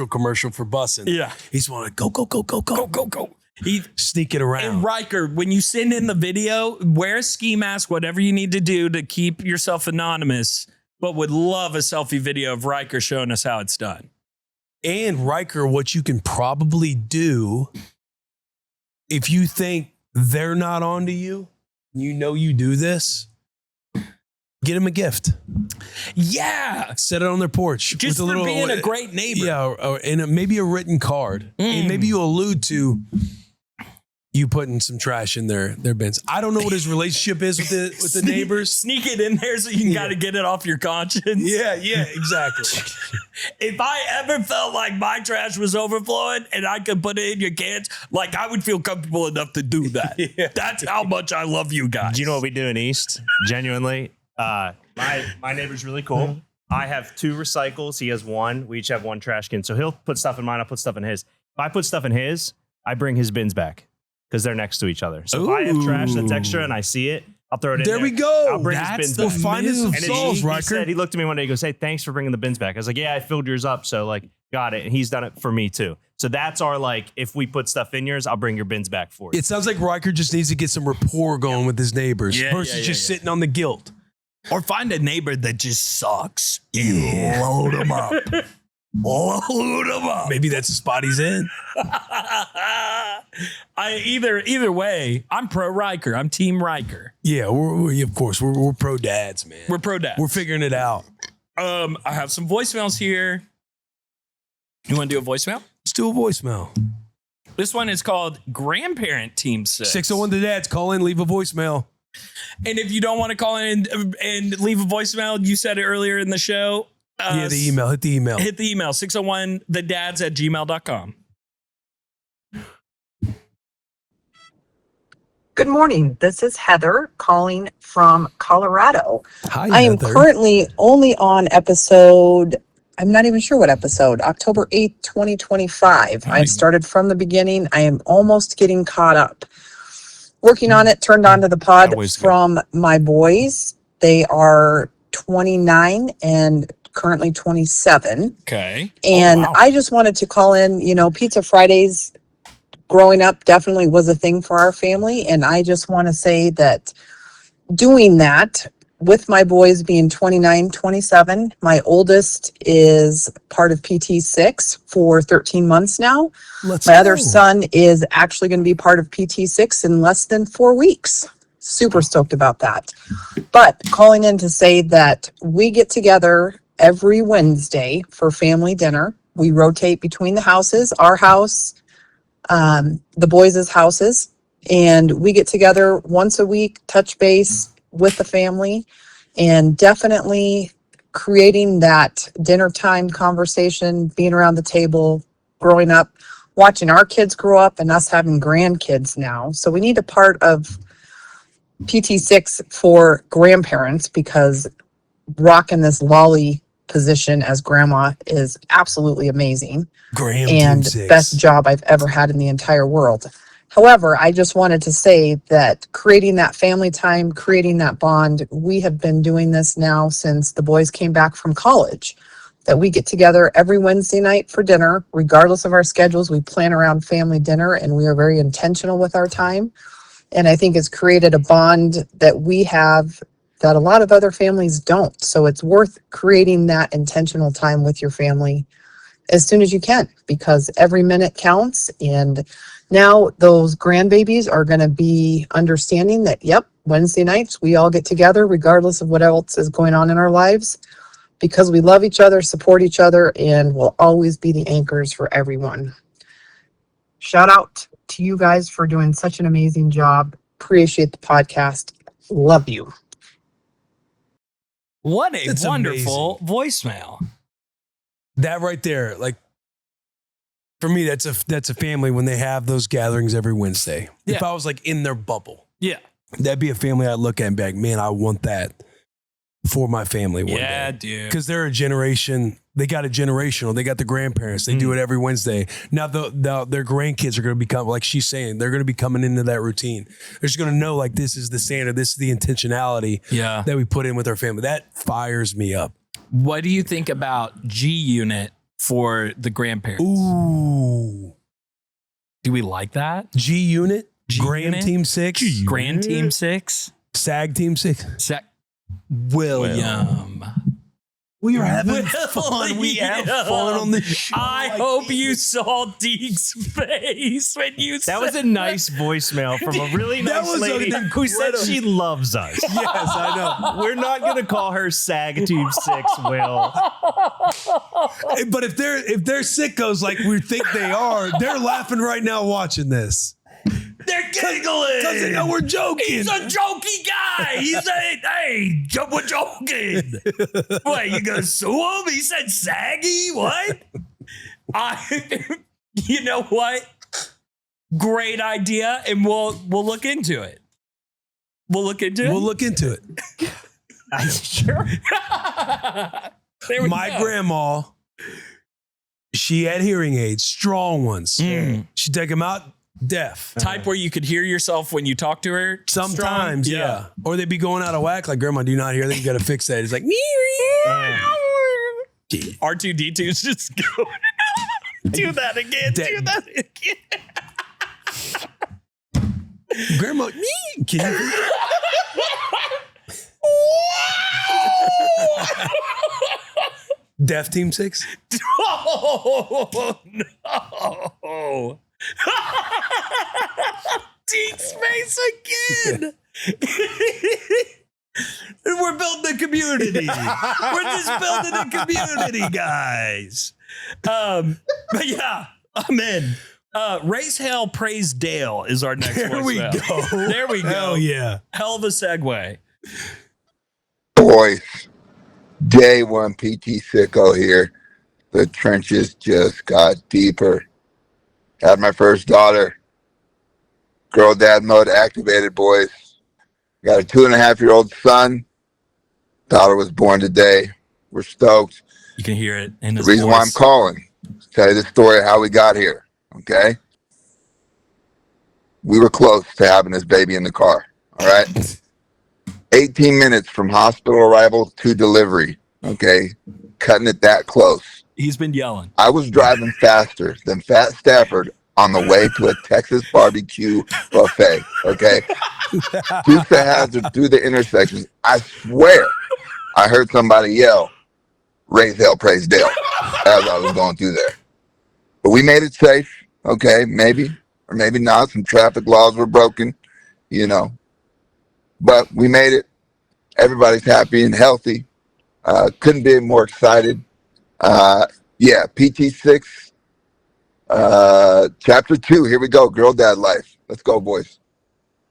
Speaker 1: commercial for bussing.
Speaker 2: Yeah.
Speaker 1: He's wanting to go.
Speaker 2: He
Speaker 1: sneaking around.
Speaker 2: And Riker, when you send in the video, wear a ski mask, whatever you need to do to keep yourself anonymous, but would love a selfie video of Riker showing us how it's done.
Speaker 1: And Riker, what you can probably do if you think they're not onto you, you do this, get him a gift.
Speaker 2: Yeah.
Speaker 1: Set it on their porch.
Speaker 2: Just
Speaker 1: with
Speaker 2: for being a great neighbor.
Speaker 1: Yeah, and maybe a written card. And maybe you allude to you putting some trash in their bins. I don't know what his relationship is with the neighbors.
Speaker 2: Sneak it in there so you can got to get it off your conscience.
Speaker 1: Yeah, exactly.
Speaker 2: If I ever felt like my trash was overflowing and I could put it in your cans, like I would feel comfortable enough to do that. Yeah. That's how much I love you guys.
Speaker 3: Do you know what we do in East? Genuinely, my neighbor's really cool. I have 2 recycles. He has 1. We each have 1 trash can. So he'll put stuff in mine. I'll put stuff in his. If I put stuff in his, I bring his bins back because they're next to each other. So if I have trash that's extra and I see it, I'll throw it in there.
Speaker 1: There we go.
Speaker 3: I'll bring his bins back.
Speaker 1: Find us some souls, Riker.
Speaker 3: He looked at me one day. He goes, "Hey, thanks for bringing the bins back." I was like, "Yeah, I filled yours up, so like, got it." And he's done it for me too. So that's our like, if we put stuff in yours, I'll bring your bins back for you.
Speaker 1: It sounds like Riker just needs to get some rapport going with his neighbors versus just sitting on the guilt.
Speaker 2: Or find a neighbor that just sucks and load them up. Load them up.
Speaker 1: Maybe that's the spot he's in.
Speaker 2: Either way, I'm pro Riker. I'm team Riker.
Speaker 1: Yeah, we're pro dads, man.
Speaker 2: We're pro dads.
Speaker 1: We're figuring it out.
Speaker 2: I have some voicemails here. You want to do a voicemail?
Speaker 1: Let's do a voicemail.
Speaker 2: This one is called Grandparent Team 6.
Speaker 1: 601 to dads. Call in, leave a voicemail.
Speaker 2: And if you don't want to call in and leave a voicemail, you said it earlier in the show.
Speaker 1: The email. Hit the email.
Speaker 2: Hit the email, 601thedads@gmail.com.
Speaker 5: Good morning. This is Heather calling from Colorado.
Speaker 1: Hi,
Speaker 5: I am
Speaker 1: Heather.
Speaker 5: currently only on episode, I'm not even sure what episode, October 8th, 2025.
Speaker 1: Hi.
Speaker 5: I started from the beginning. I am almost getting caught up. Working on it, turned on to the pod
Speaker 4: Always good.
Speaker 5: from my boys. They are 29 and currently 27.
Speaker 2: Okay.
Speaker 5: And
Speaker 1: wow.
Speaker 5: I just wanted to call in, Pizza Fridays growing up definitely was a thing for our family. And I just want to say that doing that with my boys being 29, 27, my oldest is part of PT6 for 13 months now. My other son is actually going to be part of PT6 in less than 4 weeks. Super stoked about that. But calling in to say that we get together every Wednesday for family dinner. We rotate between the houses, our house, the boys' houses, and we get together once a week, touch base with the family, and definitely creating that dinner time conversation, being around the table, growing up, watching our kids grow up and us having grandkids now. So we need a part of PT6 for grandparents because rocking this lolly position as grandma is absolutely amazing and best job I've ever had in the entire world. However, I just wanted to say that creating that family time, creating that bond, we have been doing this now since the boys came back from college, that we get together every Wednesday night for dinner, regardless of our schedules. We plan around family dinner and we are very intentional with our time. And I think it's created a bond that we have that a lot of other families don't. So it's worth creating that intentional time with your family as soon as you can, because every minute counts. And Now those grandbabies are going to be understanding that, yep, Wednesday nights we all get together regardless of what else is going on in our lives, because we love each other, support each other, and will always be the anchors for everyone. Shout out to you guys for doing such an amazing job. Appreciate the podcast. Love you.
Speaker 2: What a
Speaker 1: It's
Speaker 2: wonderful voicemail.
Speaker 1: That right there, like, for me, that's a family when they have those gatherings every Wednesday.
Speaker 2: Yeah.
Speaker 1: If I was like in their bubble,
Speaker 2: Yeah.
Speaker 1: that'd be a family I'd look at and be like, man, I want that for my family one
Speaker 2: Yeah,
Speaker 1: day.
Speaker 2: dude.
Speaker 1: Because they're a generation, they got a generational, they got the grandparents, they do it every Wednesday. Now their grandkids are going to become, like she's saying, they're going to be coming into that routine. They're just going to know, like, this is the standard, this is the intentionality
Speaker 2: Yeah.
Speaker 1: that we put in with our family. That fires me up.
Speaker 2: What do you think about G Unit for the grandparents?
Speaker 1: Ooh.
Speaker 2: Do we like that?
Speaker 1: G Unit, Grand
Speaker 2: Unit?
Speaker 1: Team 6,
Speaker 2: Grand Team 6?
Speaker 1: SAG Team 6.
Speaker 2: William.
Speaker 1: We are having
Speaker 2: William.
Speaker 1: fun. We have fun on the show.
Speaker 2: I hope you saw Deke's face when you said
Speaker 3: That was a nice voicemail from a really
Speaker 1: That
Speaker 3: nice
Speaker 1: was
Speaker 3: lady
Speaker 1: an
Speaker 3: who said she loves us.
Speaker 1: Yes, I know.
Speaker 3: We're not going to call her SAG Team 6, Will.
Speaker 1: But if they're sickos like we think they are, they're laughing right now watching this.
Speaker 2: They're giggling.
Speaker 1: Because they know we're joking.
Speaker 2: He's a jokey guy. He's hey, we're joking. What, you gonna sue him? He said saggy? What? You know what? Great idea, and we'll look into it. We'll look into it.
Speaker 1: We'll look into it.
Speaker 3: Sure.
Speaker 2: There we
Speaker 1: My
Speaker 2: go.
Speaker 1: grandma, she had hearing aids, strong ones. She'd take them out, deaf.
Speaker 2: Type where you could hear yourself when you talk to her.
Speaker 1: Sometimes,
Speaker 2: Strong?
Speaker 1: yeah. Or they'd be going out of whack, like, Grandma, do you not hear that? You got to fix that. It's like,
Speaker 2: R2D2's just going. Do that again. Do that again.
Speaker 1: Grandma, can you? Deaf Team 6?
Speaker 2: Oh, no. Deep space again. We're building a community. We're just building a community, guys. But yeah, I'm in. Raise Hell, Praise Dale is our next
Speaker 1: There we
Speaker 2: voicemail.
Speaker 1: go.
Speaker 2: There we go.
Speaker 1: Hell yeah.
Speaker 2: Hell of a segue.
Speaker 6: Boys, day one PT sicko here. The trenches just got deeper. Had my first daughter. Girl dad mode activated, boys. Got a 2.5-year-old son. Daughter was born today. We're stoked.
Speaker 2: You can hear it in
Speaker 6: The
Speaker 2: his
Speaker 6: reason why I'm
Speaker 2: voice.
Speaker 6: calling is to tell you the story of how we got here. Okay? We were close to having this baby in the car. All right? 18 minutes from hospital arrival to delivery. Okay? Cutting it that close.
Speaker 2: He's been yelling.
Speaker 6: I was driving faster than Fat Stafford on the way to a Texas barbecue buffet. Okay? Dukes of Hazzard through the intersections. I swear I heard somebody yell, "Raise hell, praise Dale," as I was going through there. But we made it safe. Okay, maybe or maybe not. Some traffic laws were broken, you know. But we made it. Everybody's happy and healthy. Couldn't be more excited. Yeah, PT6, chapter 2. Here we go. Girl dad life. Let's go, boys.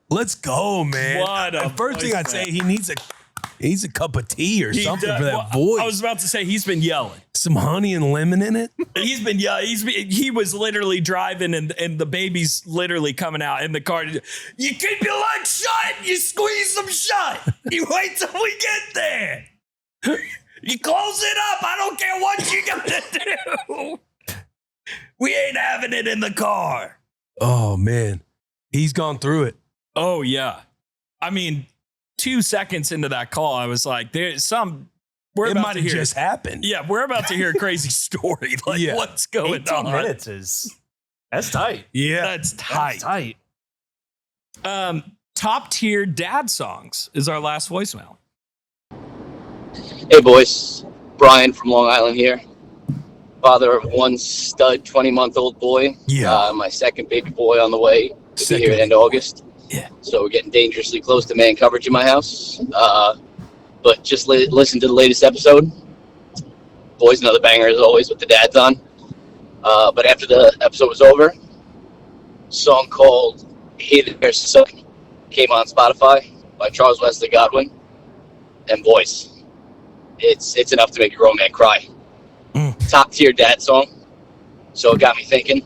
Speaker 1: Let's go, man.
Speaker 2: What a
Speaker 1: First thing I'd
Speaker 2: voicemail.
Speaker 1: say, he needs a cup of tea or something for that
Speaker 2: Well,
Speaker 1: voice.
Speaker 2: I was about to say he's been yelling.
Speaker 1: Some honey and lemon in it.
Speaker 2: He's been yelling. He was literally driving and the baby's literally coming out in the car. You keep your legs shut. You squeeze them shut. You wait till we get there. You close it up. I don't care what you gotta do. We ain't having it in the car.
Speaker 1: Oh man, he's gone through it.
Speaker 2: Oh yeah. I mean, 2 seconds into that call, I was like, there's some. We're
Speaker 1: It
Speaker 2: about
Speaker 1: might
Speaker 2: to
Speaker 1: have
Speaker 2: hear.
Speaker 1: just happened.
Speaker 2: Yeah, we're about to hear a crazy story. Like,
Speaker 1: Yeah.
Speaker 2: what's going
Speaker 3: 18
Speaker 2: on?
Speaker 3: minutes that's tight.
Speaker 1: Yeah.
Speaker 2: That's
Speaker 3: That's
Speaker 2: tight. Top tier dad songs is our last voicemail.
Speaker 7: Hey boys, Brian from Long Island here. father of one stud 20-month-old boy.
Speaker 1: Yeah.
Speaker 7: My second baby boy on the way to
Speaker 1: Second
Speaker 7: be here at the end of August.
Speaker 1: Yeah.
Speaker 7: So we're getting dangerously close to man coverage in my house. But just listen to the latest episode. Boys, another banger as always with the dads on. But after the episode was over, a song called Hey There Son came on Spotify by Charles Wesley Godwin. And boys, it's enough to make a grown man cry. Top tier dad song. So it got me thinking,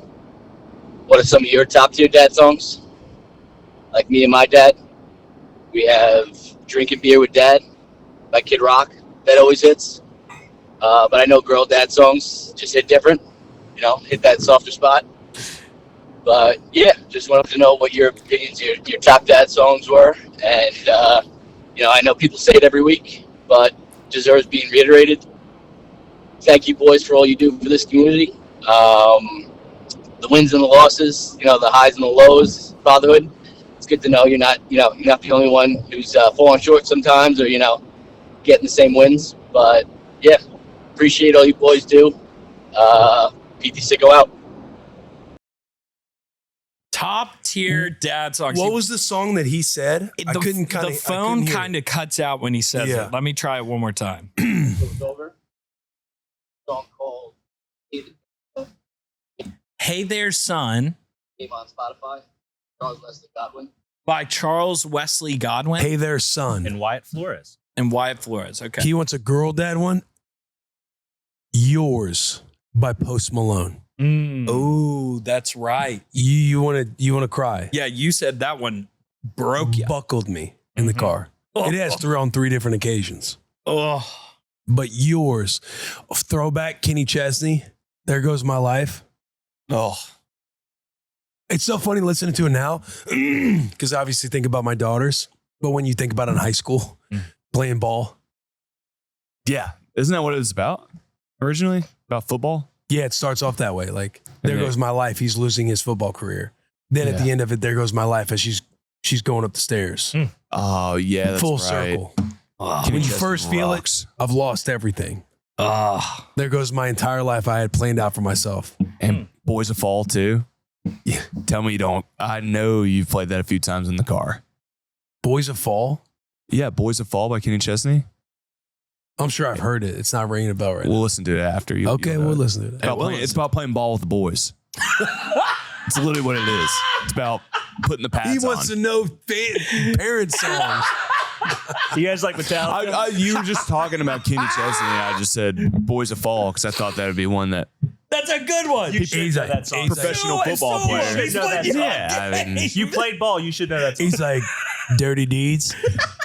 Speaker 7: what are some of your top tier dad songs? Like me and my dad, we have Drinking Beer with Dad by Kid Rock. That always hits. But I know girl dad songs just hit different, hit that softer spot. But yeah, just wanted to know what your opinions, your top dad songs were. And, I know people say it every week, but deserves being reiterated. Thank you, boys, for all you do for this community. The wins and the losses, the highs and the lows, fatherhood. It's good to know you're not the only one who's falling short sometimes, or getting the same wins. But yeah, appreciate all you boys do. PT6 go out.
Speaker 2: Top tier dad songs.
Speaker 1: What was the song that he said?
Speaker 2: The phone kind of cuts out when he says
Speaker 1: Yeah.
Speaker 2: it. Let me try it one more time.
Speaker 7: It's over. Song called
Speaker 2: Hey There Son
Speaker 7: came on Spotify. Charles Wesley Godwin.
Speaker 2: by Charles Wesley Godwin
Speaker 1: Hey There Son.
Speaker 3: And Wyatt Flores.
Speaker 2: and Wyatt Flores. Okay.
Speaker 1: He wants a girl dad one. Yours by Post Malone.
Speaker 2: Oh, that's right.
Speaker 1: You want to cry?
Speaker 2: Yeah, you said that one broke you.
Speaker 1: Buckled me in the car. It has on 3 different occasions.
Speaker 2: Oh,
Speaker 1: But yours, throwback Kenny Chesney. There Goes My Life.
Speaker 2: oh,
Speaker 1: It's so funny listening to it now because I obviously think about my daughters. But when you think about it in high school, playing ball,
Speaker 4: Yeah. Isn't that what it was about originally? About football?
Speaker 1: yeah, it starts off that way. Like, there
Speaker 4: Okay.
Speaker 1: goes my life. He's losing his football career. Then at
Speaker 4: Yeah.
Speaker 1: the end of it, there goes my life as she's going up the stairs.
Speaker 4: Oh, yeah. That's
Speaker 1: Full
Speaker 4: right.
Speaker 1: circle.
Speaker 4: Kenny
Speaker 1: When you
Speaker 4: Chesney
Speaker 1: first feel
Speaker 4: rocks.
Speaker 1: it, I've lost everything.
Speaker 2: oh.
Speaker 1: There goes my entire life I had planned out for myself.
Speaker 4: And Boys of Fall, too.
Speaker 1: Yeah.
Speaker 4: Tell me you don't. I know you've played that a few times in the car.
Speaker 1: Boys of Fall.
Speaker 4: Yeah, Boys of Fall by Kenny Chesney.
Speaker 1: I'm sure I've heard it. It's not ringing a bell right
Speaker 4: We'll listen to it after you.
Speaker 1: now. Okay,
Speaker 4: you'll know
Speaker 1: we'll
Speaker 4: it.
Speaker 1: listen to it.
Speaker 4: It's about playing ball with the boys. It's literally what it is. It's about putting the pads
Speaker 1: He
Speaker 4: on.
Speaker 1: wants to know parent songs.
Speaker 3: You guys like Metallica?
Speaker 4: You were just talking about Kenny Chesney, and I just said Boys of Fall because I thought that would be one that
Speaker 2: That's a good one.
Speaker 3: You should
Speaker 1: He's
Speaker 3: know
Speaker 1: like-
Speaker 3: that song.
Speaker 1: he's
Speaker 4: professional
Speaker 2: So-
Speaker 4: football
Speaker 2: so-
Speaker 4: player.
Speaker 3: You should know that song.
Speaker 4: Yeah, I mean,
Speaker 3: You played ball. You should know that song.
Speaker 1: He's like, Dirty Deeds,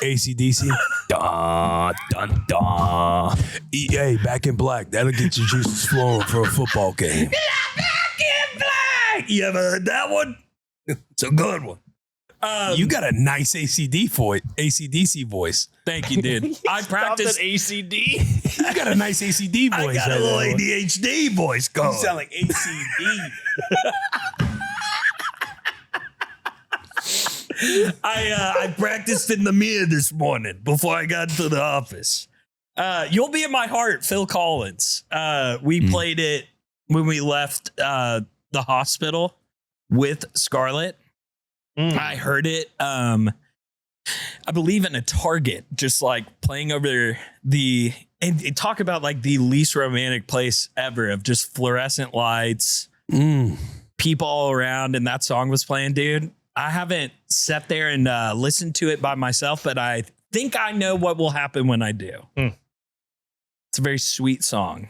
Speaker 1: AC/DC,
Speaker 4: dun, dun, dun.
Speaker 1: EA, Back in Black. That'll get your juices flowing for a football game.
Speaker 2: You ever heard that one?
Speaker 1: It's a good one. You got a nice ACDC voice.
Speaker 2: Thank you, dude. I practiced.
Speaker 3: ACD.
Speaker 1: You got a nice ACD voice.
Speaker 2: ADHD voice
Speaker 1: You sound like ACD.
Speaker 2: I practiced in the mirror this morning before I got to the office. You'll Be in My Heart, Phil Collins. We played it when we left the hospital with Scarlett. I heard it, I believe in a Target, just like playing over and talk about like the least romantic place ever of just fluorescent lights, people all around, and that song was playing, dude. I haven't sat there and listened to it by myself, but I think I know what will happen when I do. It's a very sweet song.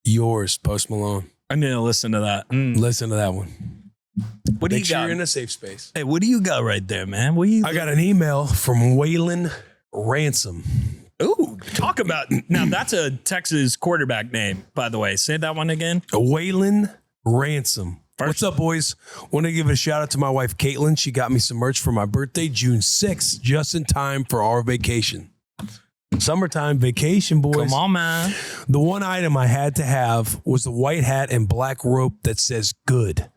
Speaker 1: Yours, Post Malone.
Speaker 2: I'm going to listen to that.
Speaker 1: Listen to that one.
Speaker 2: What do
Speaker 1: Make
Speaker 2: you
Speaker 1: sure
Speaker 2: got?
Speaker 1: you're in a safe space.
Speaker 2: Hey, what do you got right there, man? What do you?
Speaker 1: I got an email from Waylon Ransom.
Speaker 2: Ooh, talk about now. That's a Texas quarterback name, by the way. Say that one again.
Speaker 1: Waylon Ransom. What's up, boys? Want to give a shout out to my wife, Caitlin. She got me some merch for my birthday, June 6th, just in time for our vacation. Summertime vacation, boys.
Speaker 2: Come on, man.
Speaker 1: The one item I had to have was the white hat and black rope that says good.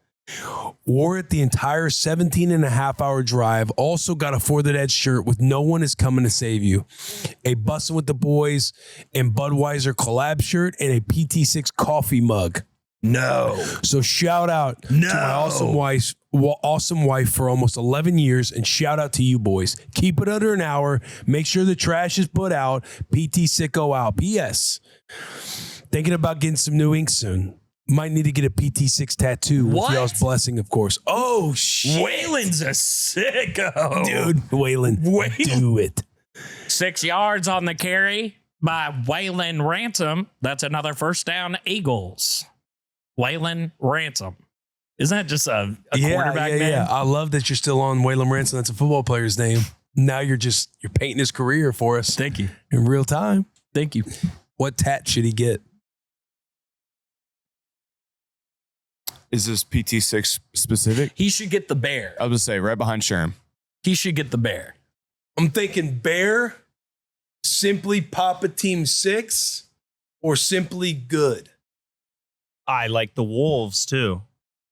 Speaker 1: Wore it the entire 17 and a half hour drive. Also got a For the Dead shirt with No One Is Coming to Save You. A Bussin' with the Boys and Budweiser collab shirt and a PT6 coffee mug.
Speaker 2: No.
Speaker 1: So shout out to my awesome wife for almost 11 years, and shout out to you boys. Keep it under an hour. Make sure the trash is put out. PT Sicko out. P.S. Thinking about getting some new ink soon. Might need to get a PT6 tattoo with
Speaker 2: What?
Speaker 1: y'all's blessing, of course. Oh, shit.
Speaker 2: Wayland's a sicko.
Speaker 1: Dude, Waylon, do it.
Speaker 2: 6 yards on the carry by Waylon Ransom. That's another first down, Eagles. Waylon Ransom. Isn't that just a quarterback name?
Speaker 1: Yeah. I love that you're still on Waylon Ransom. That's a football player's name. Now you're painting his career for us.
Speaker 2: Thank you.
Speaker 1: In real time.
Speaker 2: Thank you.
Speaker 1: What tat should he get?
Speaker 4: Is this PT6 specific?
Speaker 2: He should get the bear.
Speaker 4: I was going to say right behind Sherm.
Speaker 2: He should get the bear.
Speaker 1: I'm thinking Bear, Simply Papa Team 6, or Simply Good.
Speaker 3: I like the wolves too.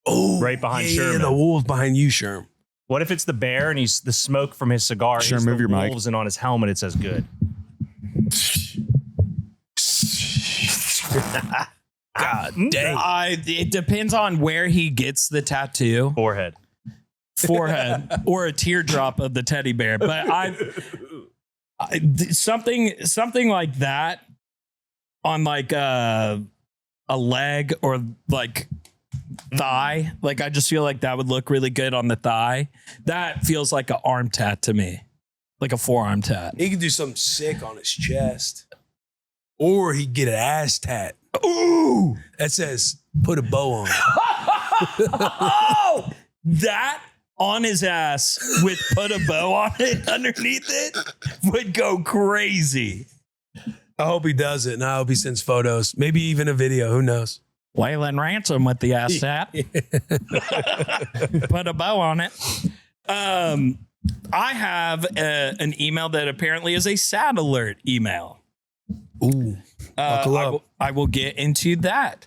Speaker 1: Oh,
Speaker 3: Right behind
Speaker 1: yeah,
Speaker 3: Sherman.
Speaker 1: the wolves behind you, Sherm.
Speaker 3: What if it's the bear and he's the smoke from his cigar?
Speaker 4: Sure,
Speaker 3: is
Speaker 4: move
Speaker 3: the
Speaker 4: your mic.
Speaker 3: wolves, and on his helmet it says good.
Speaker 1: God dang.
Speaker 2: It depends on where he gets the tattoo.
Speaker 3: Forehead.
Speaker 2: Or a teardrop of the teddy bear. But something like that on like a leg or like thigh. Like I just feel like that would look really good on the thigh. That feels like an arm tat to me, like a forearm tat.
Speaker 1: He could do something sick on his chest. Or he'd get an ass tat.
Speaker 2: Ooh,
Speaker 1: That says, put a bow on.
Speaker 2: oh, that on his ass with put a bow on it underneath it would go crazy.
Speaker 1: I hope he does it, and I hope he sends photos. Maybe even a video. Who knows?
Speaker 2: Waylon Ransom with the ass tat. Put a bow on it. I have an email that apparently is a sad alert email.
Speaker 1: Ooh. Buckle up.
Speaker 2: I will get into that.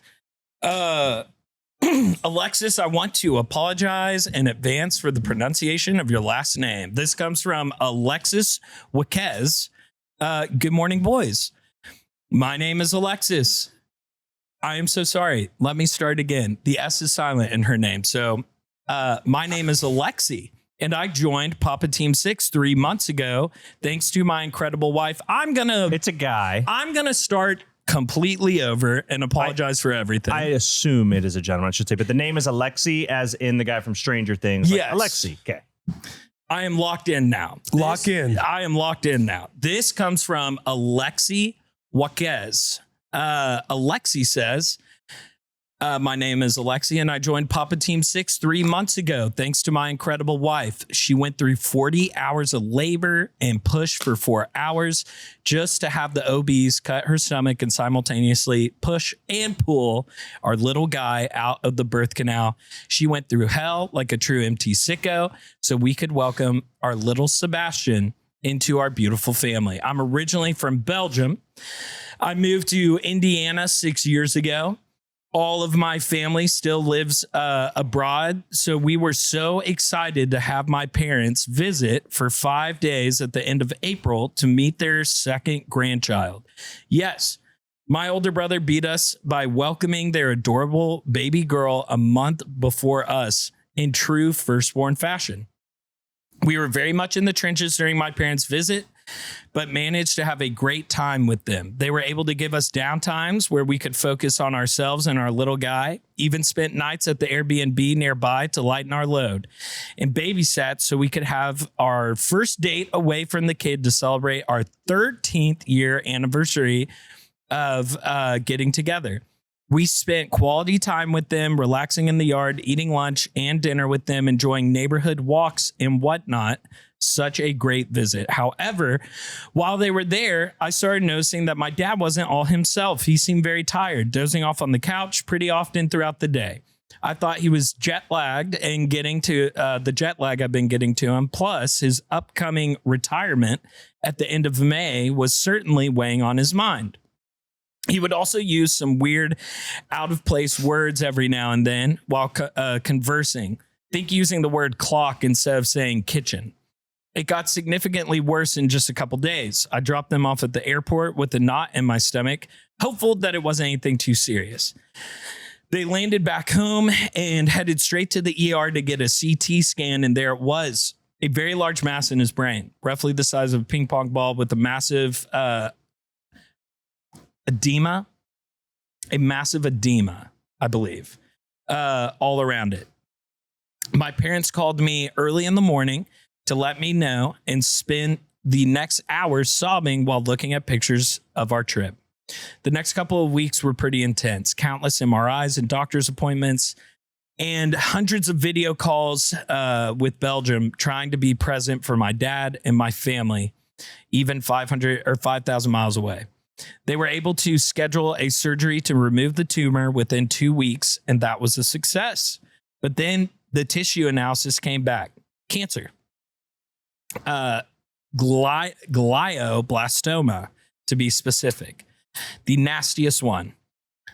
Speaker 2: Alexis, I want to apologize in advance for the pronunciation of your last name. This comes from Alexis Waquez. Good morning, boys. My name is Alexis. I am so sorry. Let me start again. The S is silent in her name. So my name is Alexi, and I joined Papa Team 6 3 months ago, thanks to my incredible wife.
Speaker 3: It's a guy.
Speaker 2: I'm going to start completely over and apologize for everything.
Speaker 3: I assume it is a gentleman, I should say, but the name is Alexi, as in the guy from Stranger Things. Like,
Speaker 2: Yes.
Speaker 3: Alexi. Okay.
Speaker 2: I am locked in now.
Speaker 1: Lock in.
Speaker 2: I am locked in now. This comes from Alexi Waquez. Alexi says, my name is Alexi, and I joined Papa Team 6 3 months ago, thanks to my incredible wife. She went through 40 hours of labor and push for 4 hours just to have the OBs cut her stomach and simultaneously push and pull our little guy out of the birth canal. She went through hell like a true MT sicko so we could welcome our little Sebastian into our beautiful family. I'm originally from Belgium. I moved to Indiana 6 years ago. All of my family still lives abroad. So we were so excited to have my parents visit for 5 days at the end of April to meet their second grandchild. Yes, my older brother beat us by welcoming their adorable baby girl a month before us in true firstborn fashion. We were very much in the trenches during my parents' visit, but managed to have a great time with them. They were able to give us downtimes where we could focus on ourselves and our little guy, even spent nights at the Airbnb nearby to lighten our load, and babysat so we could have our first date away from the kid to celebrate our 13th year anniversary of getting together. We spent quality time with them, relaxing in the yard, eating lunch and dinner with them, enjoying neighborhood walks and whatnot. Such a great visit. However, while they were there, I started noticing that my dad wasn't all himself. He seemed very tired, dozing off on the couch pretty often throughout the day. I thought he was jet lagged and getting to the jet lag I've been getting to him. Plus, his upcoming retirement at the end of May was certainly weighing on his mind. He would also use some weird, out of place words every now and then while conversing. Think using the word clock instead of saying kitchen. It got significantly worse in just a couple days. I dropped them off at the airport with a knot in my stomach, hopeful that it wasn't anything too serious. They landed back home and headed straight to the ER to get a CT scan, and there it was, a very large mass in his brain, roughly the size of a ping pong ball with a massive edema, I believe, all around it. My parents called me early in the morning to let me know and spent the next hours sobbing while looking at pictures of our trip. The next couple of weeks were pretty intense, countless MRIs and doctor's appointments, and hundreds of video calls with Belgium trying to be present for my dad and my family, even 500 or 5,000 miles away. They were able to schedule a surgery to remove the tumor within 2 weeks, and that was a success. But then the tissue analysis came back. Cancer. Glioblastoma, to be specific. The nastiest one.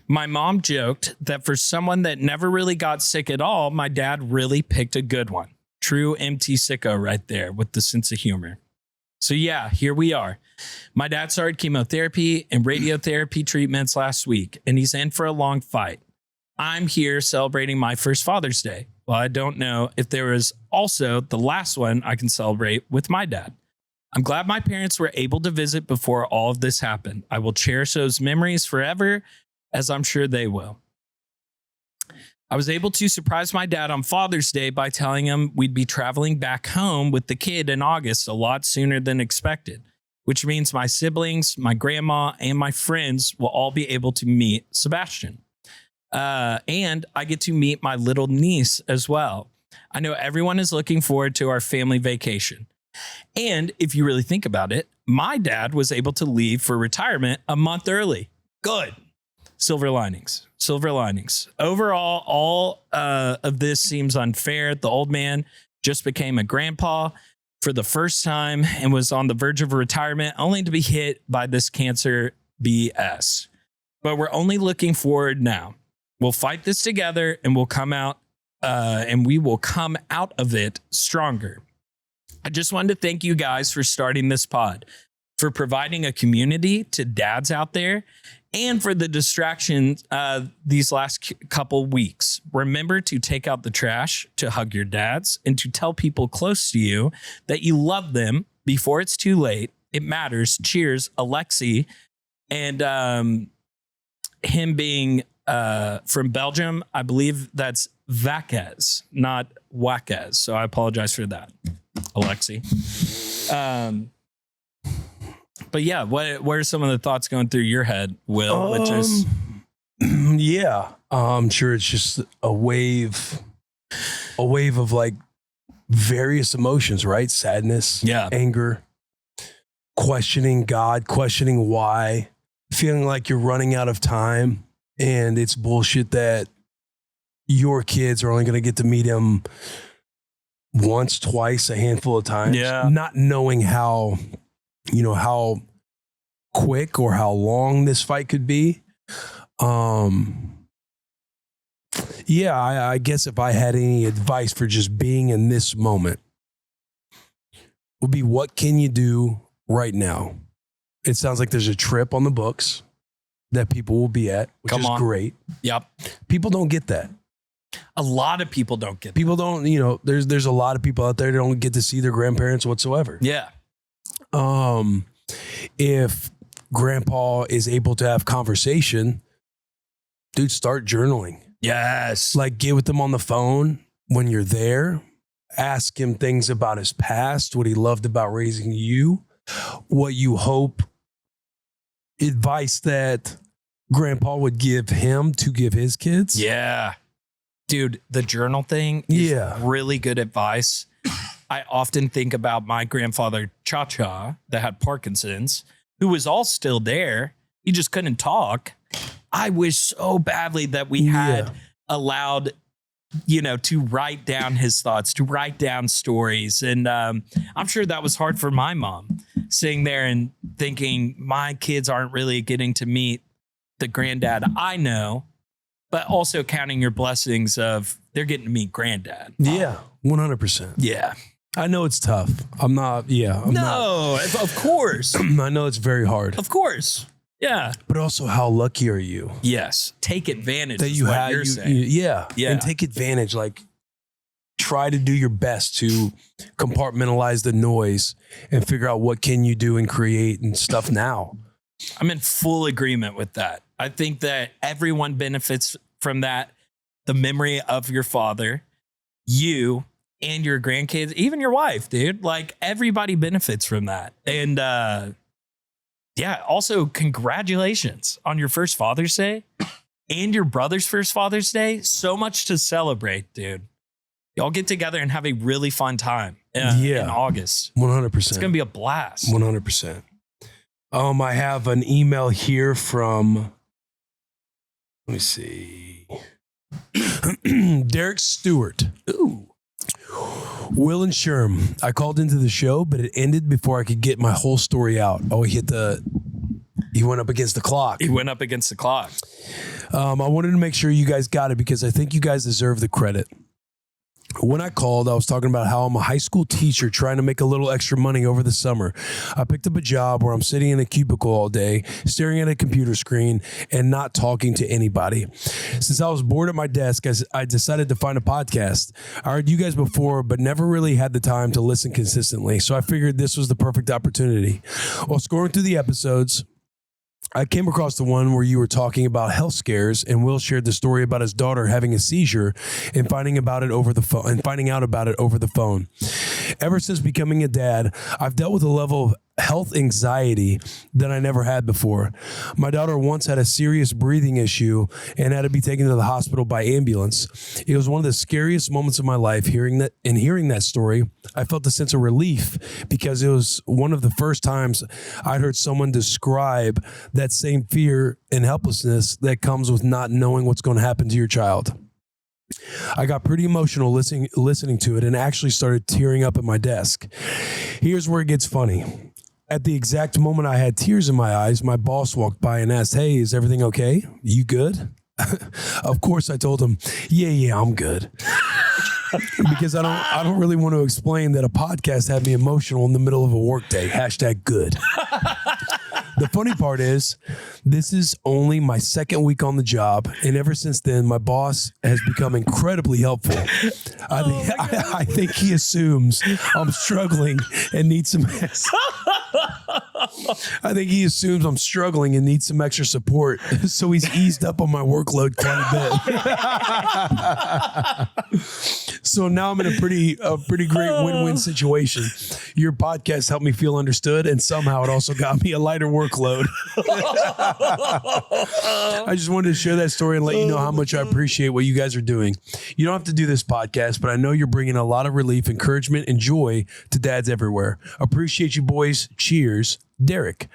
Speaker 2: My mom joked that for someone that never really got sick at all, my dad really picked a good one. True MT sicko right there with the sense of humor. So yeah, here we are. My dad started chemotherapy and radiotherapy treatments last week, and he's in for a long fight. I'm here celebrating my first Father's Day. Well, I don't know if there is also the last one I can celebrate with my dad. I'm glad my parents were able to visit before all of this happened. I will cherish those memories forever, as I'm sure they will. I was able to surprise my dad on Father's Day by telling him we'd be traveling back home with the kid in August a lot sooner than expected, which means my siblings, my grandma, and my friends will all be able to meet Sebastian. And I get to meet my little niece as well. I know everyone is looking forward to our family vacation. And if you really think about it, my dad was able to leave for retirement a month early. Good. Silver linings. Silver linings. Overall, all of this seems unfair. The old man just became a grandpa for the first time and was on the verge of retirement, only to be hit by this cancer BS. But we're only looking forward now. We'll fight this together, and we'll come out, and we will come out of it stronger. I just wanted to thank you guys for starting this pod, for providing a community to dads out there, and for the distraction these last couple weeks. Remember to take out the trash, to hug your dads, and to tell people close to you that you love them before it's too late. It matters. Cheers, Alexi. And him being from Belgium, I believe that's Vaquez, not Waquez. So I apologize for that, Alexi. But yeah, what are some of the thoughts going through your head, Will?
Speaker 1: Yeah, I'm sure it's just a wave of like various emotions, right? Sadness, anger, questioning God, questioning why, feeling like you're running out of time, and it's bullshit that your kids are only going to get to meet him once, twice, a handful of times.
Speaker 2: Yeah,
Speaker 1: not knowing how quick or how long this fight could be. I guess if I had any advice for just being in this moment, would be, what can you do right now? It sounds like there's a trip on the books that people will be at, which is great.
Speaker 2: Yep.
Speaker 1: People don't get that.
Speaker 2: A lot of people don't get that.
Speaker 1: People don't, there's a lot of people out there that don't get to see their grandparents whatsoever.
Speaker 2: Yeah.
Speaker 1: If grandpa is able to have conversation, dude, start journaling.
Speaker 2: Yes.
Speaker 1: Like, get with him on the phone when you're there. Ask him things about his past, what he loved about raising you, what you hope, advice that grandpa would give him to give his kids.
Speaker 2: Yeah. Dude, the journal thing is really good advice. I often think about my grandfather, Cha-Cha, that had Parkinson's, who was all still there. He just couldn't talk. I wish so badly that we had allowed, to write down his thoughts, to write down stories. And I'm sure that was hard for my mom, sitting there and thinking my kids aren't really getting to meet the granddad I know, but also counting your blessings of they're getting to meet granddad.
Speaker 1: Yeah, 100%.
Speaker 2: Yeah.
Speaker 1: I know it's tough. I'm not.
Speaker 2: Of course.
Speaker 1: I know it's very hard.
Speaker 2: Of course. Yeah.
Speaker 1: But also, how lucky are you
Speaker 2: Yes. Take advantage
Speaker 1: that you
Speaker 2: is what
Speaker 1: have?
Speaker 2: you're saying.
Speaker 1: Yeah. And take advantage. Like, try to do your best to compartmentalize the noise and figure out what can you do and create and stuff now.
Speaker 2: I'm in full agreement with that. I think that everyone benefits from that. The memory of your father, you and your grandkids, even your wife, dude. Like, everybody benefits from that. And yeah, also congratulations on your first Father's Day and your brother's first Father's Day. So much to celebrate, dude. Y'all get together and have a really fun time in August.
Speaker 1: 100%.
Speaker 2: It's going to be a blast.
Speaker 1: 100%. I have an email here from, let me see, Derek Stewart.
Speaker 2: Ooh.
Speaker 1: Will and Sherm. I called into the show, but it ended before I could get my whole story out. Oh, he went up against the clock.
Speaker 2: He went up against the clock.
Speaker 1: I wanted to make sure you guys got it because I think you guys deserve the credit. When I called, I was talking about how I'm a high school teacher trying to make a little extra money over the summer. I picked up a job where I'm sitting in a cubicle all day, staring at a computer screen and not talking to anybody. Since I was bored at my desk, I decided to find a podcast. I heard you guys before, but never really had the time to listen consistently. So I figured this was the perfect opportunity. While scrolling through the episodes, I came across the one where you were talking about health scares, and Will shared the story about his daughter having a seizure and finding out about it over the phone. Ever since becoming a dad, I've dealt with a level of health anxiety that I never had before. My daughter once had a serious breathing issue and had to be taken to the hospital by ambulance. It was one of the scariest moments of my life hearing that story. I felt a sense of relief because it was one of the first times I'd heard someone describe that same fear and helplessness that comes with not knowing what's going to happen to your child. I got pretty emotional listening to it and actually started tearing up at my desk. Here's where it gets funny. At the exact moment I had tears in my eyes, my boss walked by and asked, "Hey, is everything okay? You good?" Of course, I told him, yeah, I'm good. Because I don't really want to explain that a podcast had me emotional in the middle of a workday. #good. The funny part is, this is only my second week on the job, and ever since then, my boss has become incredibly helpful. I think he assumes I'm struggling and need some. I think he assumes I'm struggling and need some extra support, so he's eased up on my workload quite a bit. So now I'm in a pretty great win-win situation. Your podcast helped me feel understood, and somehow it also got me a lighter workload. I just wanted to share that story and let you know how much I appreciate what you guys are doing. You don't have to do this podcast, but I know you're bringing a lot of relief, encouragement, and joy to dads everywhere. Appreciate you, boys. Cheers, Derek.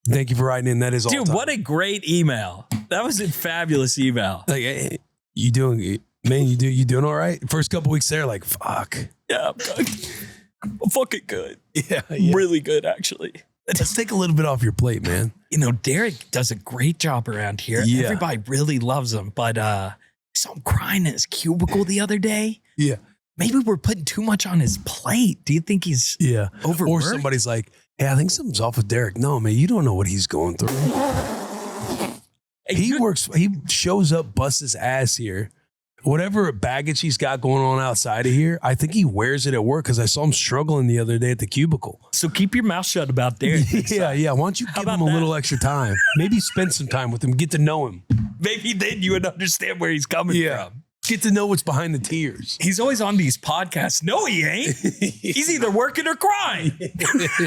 Speaker 1: Thank you for writing in. That is all.
Speaker 2: Dude, what a great email. That was a fabulous email.
Speaker 1: Like, hey, you doing, man, you doing all right? First couple weeks there, like, fuck.
Speaker 2: Yeah, I'm fucking good.
Speaker 1: Yeah.
Speaker 2: Really good, actually.
Speaker 1: Let's take a little bit off your plate, man.
Speaker 2: You know, Derek does a great job around here.
Speaker 1: Yeah.
Speaker 2: Everybody really loves him, but I saw him crying in his cubicle the other day.
Speaker 1: Yeah.
Speaker 2: Maybe we're putting too much on his plate. Do you think he's overworked?
Speaker 1: Or somebody's like, hey, I think something's off with Derek. No, man, you don't know what he's going through. He shows up, busts his ass here. Whatever baggage he's got going on outside of here, I think he wears it at work because I saw him struggling the other day at the cubicle.
Speaker 2: So keep your mouth shut about Derek.
Speaker 1: Yeah. Why don't you give him a little extra time? Maybe spend some time with him, get to know him.
Speaker 2: Maybe then you would understand where he's coming from.
Speaker 1: Get to know what's behind the tears.
Speaker 2: He's always on these podcasts. No, he ain't. He's either working or crying.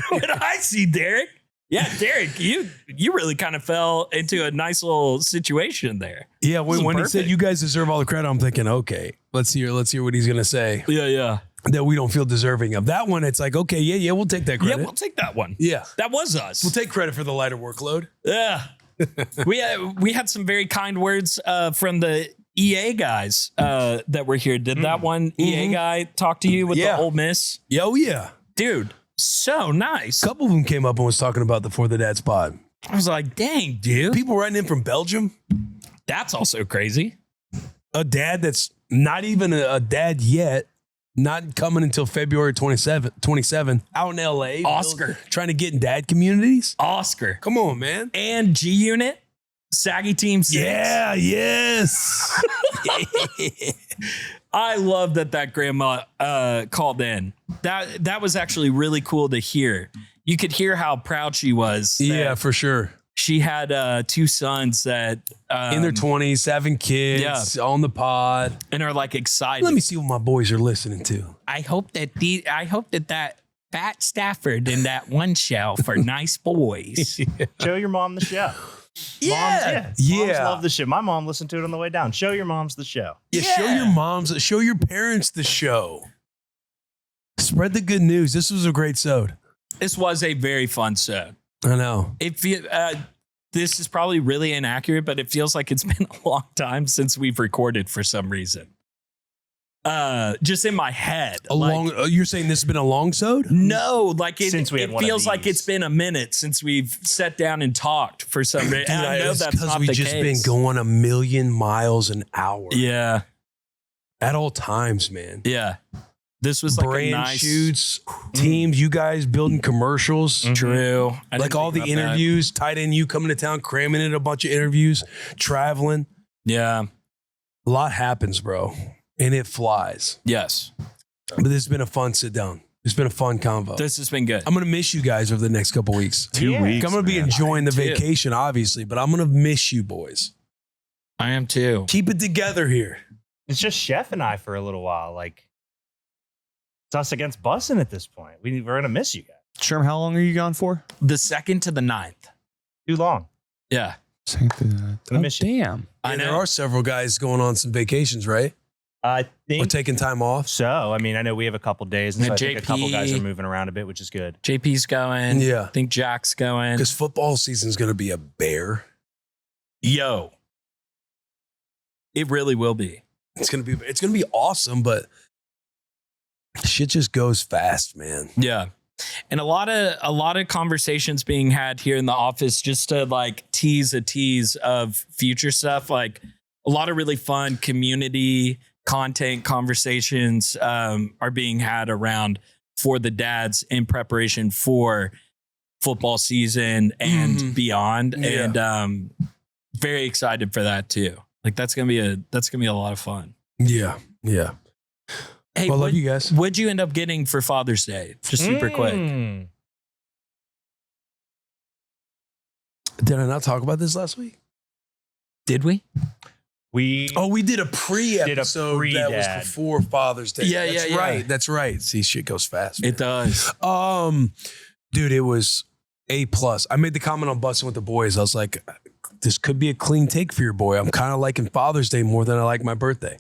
Speaker 2: When I see Derek. Yeah, Derek, you really kind of fell into a nice little situation there.
Speaker 1: Yeah, when he said you guys deserve all the credit, I'm thinking, okay, let's hear what he's gonna say.
Speaker 2: Yeah.
Speaker 1: That we don't feel deserving of. That one, it's like, okay, yeah, we'll take that credit.
Speaker 2: Yeah, we'll take that one.
Speaker 1: Yeah.
Speaker 2: That was us.
Speaker 1: We'll take credit for the lighter workload.
Speaker 2: Yeah. we had some very kind words from the EA guys that were here. Did that one EA guy talk to you with the Ole Miss?
Speaker 1: Oh, yeah.
Speaker 2: Dude, so nice.
Speaker 1: A couple of them came up and was talking about the For the Dads pod.
Speaker 2: I was like, dang, dude.
Speaker 1: People writing in from Belgium.
Speaker 2: That's also crazy.
Speaker 1: A dad that's not even a dad yet, not coming until February 27, out in LA.
Speaker 2: Oscar.
Speaker 1: Trying to get in dad communities.
Speaker 2: Oscar.
Speaker 1: Come on, man.
Speaker 2: And G Unit. Saggy Team 6.
Speaker 1: Yeah, yes.
Speaker 2: I love that grandma called in. That was actually really cool to hear. You could hear how proud she was.
Speaker 1: Yeah, for sure.
Speaker 2: She had 2 sons that
Speaker 1: In their 20s, having kids, on the pod.
Speaker 2: and are like excited.
Speaker 1: Let me see what my boys are listening to.
Speaker 2: I hope that Fat Stafford and that one shelf are nice boys.
Speaker 3: Show your mom the show. Moms love the show. My mom listened to it on the way down. Show your moms the show.
Speaker 1: Show your parents the show. Spread the good news. This was a great sode.
Speaker 2: This was a very fun set.
Speaker 1: I know.
Speaker 2: This is probably really inaccurate, but it feels like it's been a long time since we've recorded for some reason. Just in my head.
Speaker 1: You're saying this has been a long sode?
Speaker 2: No, like it
Speaker 3: feels
Speaker 2: like it's been a minute since we've sat down and talked for some reason. And I know that's not the case.
Speaker 1: We've just been going a million miles an hour.
Speaker 2: Yeah.
Speaker 1: At all times, man.
Speaker 2: Yeah. This was like
Speaker 1: brand
Speaker 2: a nice
Speaker 1: shoots, teams, you guys building commercials.
Speaker 2: True.
Speaker 1: Like all the interviews, tight end, you coming to town, cramming in a bunch of interviews, traveling.
Speaker 2: Yeah.
Speaker 1: A lot happens, bro. And it flies.
Speaker 2: Yes.
Speaker 1: But this has been a fun sit down. It's been a fun convo.
Speaker 2: This has been good.
Speaker 1: I'm going to miss you guys over the next couple weeks.
Speaker 4: 2 weeks.
Speaker 1: I'm going to be enjoying the vacation, obviously, but I'm going to miss you boys.
Speaker 2: I am too.
Speaker 1: Keep it together here.
Speaker 3: It's just Chef and I for a little while. Like, it's us against Bussin' at this point. We're going to miss you guys.
Speaker 4: Sherm, how long are you gone for?
Speaker 2: The 2nd to the 9th.
Speaker 3: Too long.
Speaker 2: Yeah.
Speaker 3: Gonna miss you.
Speaker 4: Damn.
Speaker 1: I know. There are several guys going on some vacations, right?
Speaker 3: I
Speaker 1: Or
Speaker 3: think
Speaker 1: taking time off.
Speaker 3: so. I mean, I know we have a couple days, and so I think a couple
Speaker 2: JP
Speaker 3: guys are moving around a bit, which is good.
Speaker 2: JP's going.
Speaker 1: Yeah.
Speaker 2: I think Jack's going.
Speaker 1: Because football season is going to be a bear.
Speaker 2: Yo. It really will be.
Speaker 1: It's going to be awesome, but shit just goes fast, man.
Speaker 2: Yeah. And a lot of conversations being had here in the office just to like tease of future stuff. Like a lot of really fun community content conversations are being had around for the dads in preparation for football season and beyond.
Speaker 1: Yeah.
Speaker 2: And very excited for that too. Like that's gonna be a lot of fun.
Speaker 1: Yeah. Yeah.
Speaker 2: Hey,
Speaker 1: well, I love you guys.
Speaker 2: What'd you end up getting for Father's Day? Just super quick.
Speaker 1: Did I not talk about this last week?
Speaker 2: Did we?
Speaker 3: We
Speaker 1: did a pre-episode that was before Father's Day.
Speaker 2: Yeah,
Speaker 1: That's
Speaker 2: yeah.
Speaker 1: right. That's right. See, shit goes fast. Man.
Speaker 2: It does.
Speaker 1: Dude, it was A+. I made the comment on Bussin' with the Boys. I was like, this could be a clean take for your boy. I'm kind of liking Father's Day more than I like my birthday.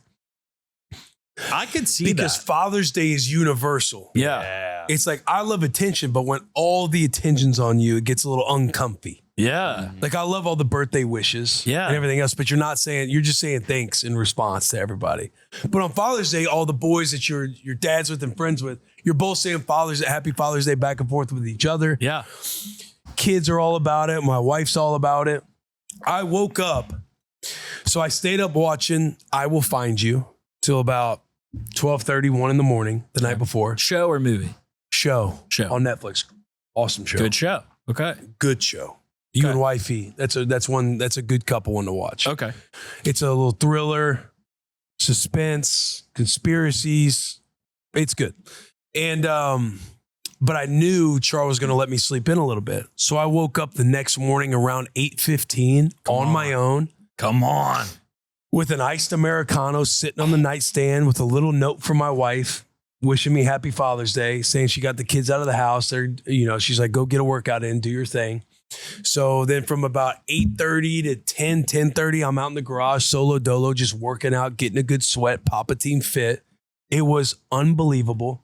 Speaker 2: I could see
Speaker 1: because Father's Day is universal.
Speaker 2: Yeah.
Speaker 1: It's like, I love attention, but when all the attention's on you, it gets a little uncomfy.
Speaker 2: Yeah.
Speaker 1: Like I love all the birthday wishes
Speaker 2: and
Speaker 1: everything else, but you're just saying thanks in response to everybody. But on Father's Day, all the boys that your dad's with and friends with, you're both saying Happy Father's Day back and forth with each other.
Speaker 2: Yeah.
Speaker 1: Kids are all about it. My wife's all about it. I woke up. So I stayed up watching I Will Find You till about 12:30, 1 in the morning the night before.
Speaker 2: Show or movie?
Speaker 1: Show on Netflix. Awesome show.
Speaker 2: Good show. Okay.
Speaker 1: Good show. You and wifey. That's a good couple one to watch.
Speaker 2: Okay.
Speaker 1: It's a little thriller, suspense, conspiracies. It's good. And but I knew Charo was going to let me sleep in a little bit. So I woke up the next morning around 8:15 on my own.
Speaker 2: Come on.
Speaker 1: With an iced Americano sitting on the nightstand with a little note from my wife wishing me happy Father's Day, saying she got the kids out of the house. She's like, go get a workout in, do your thing. So then from about 8:30 to 10:30, I'm out in the garage, solo dolo, just working out, getting a good sweat, Papa Team fit. It was unbelievable.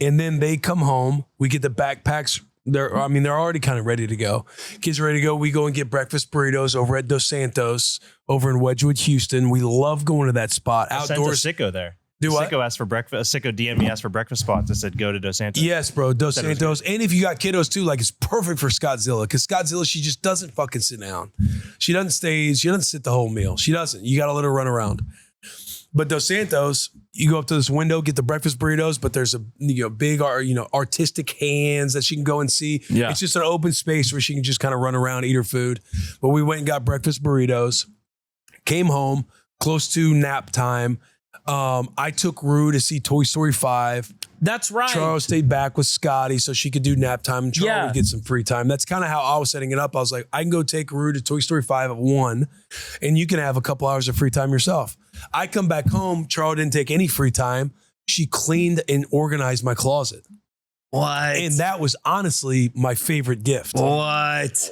Speaker 1: And then they come home. We get the backpacks. They're already kind of ready to go. Kids are ready to go. We go and get breakfast burritos over at Dos Santos over in Wedgwood, Houston. We love going to that spot. Outdoors.
Speaker 3: Sicko there.
Speaker 1: Do what?
Speaker 3: Sicko asked for breakfast. Sicko DM'd me, asked for breakfast spots. I said, go to Dos Santos.
Speaker 1: Yes, bro. Dos
Speaker 3: Said it was
Speaker 1: Santos. And if you got kiddos too, like it's perfect for Scottzilla because Scottzilla, she just doesn't fucking sit down. She doesn't stay. She doesn't sit the whole meal. She doesn't. You got to let her run around. But Dos Santos, you go up to this window, get the breakfast burritos, but there's a big artistic hands that she can go and see.
Speaker 2: Yeah.
Speaker 1: It's just an open space where she can just kind of run around, eat her food. But we went and got breakfast burritos, came home close to nap time. I took Rue to see Toy Story 5.
Speaker 2: That's right.
Speaker 1: Charo stayed back with Scotty so she could do nap time and Charo
Speaker 2: Yeah.
Speaker 1: would get some free time. That's kind of how I was setting it up. I was like, I can go take Rue to Toy Story 5 at 1 and you can have a couple hours of free time yourself. I come back home. Charo didn't take any free time. She cleaned and organized my closet.
Speaker 2: What?
Speaker 1: And that was honestly my favorite gift.
Speaker 2: What?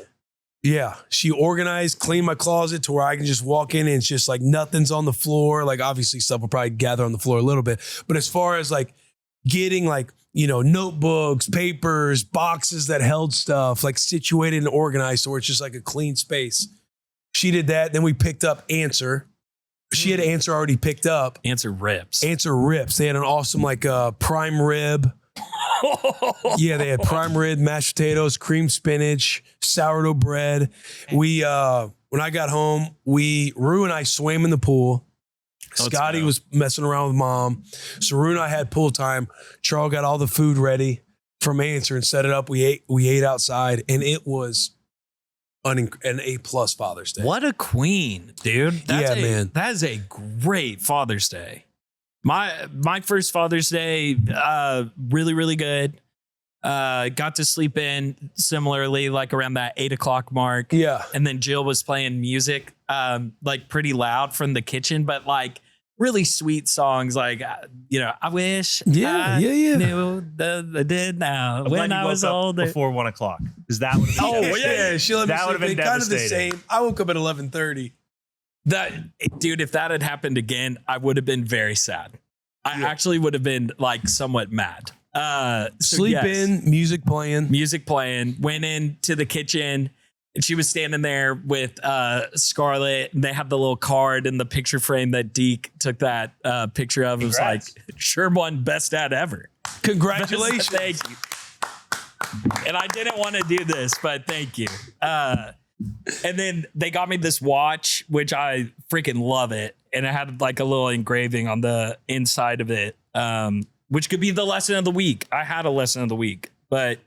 Speaker 1: Yeah. She organized, cleaned my closet to where I can just walk in and it's just like nothing's on the floor. Like obviously stuff will probably gather on the floor a little bit. But as far as like getting like, notebooks, papers, boxes that held stuff, like situated and organized so it's just like a clean space. She did that. Then we picked up Answer. She had Answer already picked up.
Speaker 2: Answer rips.
Speaker 1: Answer rips. They had an awesome like prime rib. Yeah, they had prime rib, mashed potatoes, cream spinach, sourdough bread. We when I got home, Rue and I swam in the pool. Scotty was messing around with mom. So Rue and I had pool time. Charles got all the food ready from Answer and set it up. We ate outside and it was an A+ Father's Day.
Speaker 2: What a queen, dude.
Speaker 1: Man.
Speaker 2: That is a great Father's Day. My first Father's Day, really, really good. Got to sleep in similarly, like around that 8 o'clock mark.
Speaker 1: Yeah.
Speaker 2: And then Jill was playing music, like pretty loud from the kitchen, but like really sweet songs. Like, I wish I knew that I did now
Speaker 3: I'm
Speaker 2: when
Speaker 3: glad you
Speaker 2: I
Speaker 3: woke
Speaker 2: was
Speaker 3: up
Speaker 2: older.
Speaker 3: before 1 o'clock. Because that would have been
Speaker 1: She let me
Speaker 3: That would've
Speaker 1: sleep
Speaker 3: been
Speaker 1: in. Kind of the
Speaker 3: devastating.
Speaker 1: same. I woke up at 11:30.
Speaker 2: Dude, if that had happened again, I would have been very sad. I actually would have been like somewhat mad.
Speaker 1: Sleep in, music playing.
Speaker 2: Went into the kitchen and she was standing there with Scarlett and they have the little card in the picture frame that Deke took that picture of. It was like, Sherm won best dad ever.
Speaker 1: Congratulations.
Speaker 2: Thank you. And I didn't want to do this, but thank you. And then they got me this watch, which I freaking love it. And it had like a little engraving on the inside of it, which could be the lesson of the week. I had a lesson of the week, but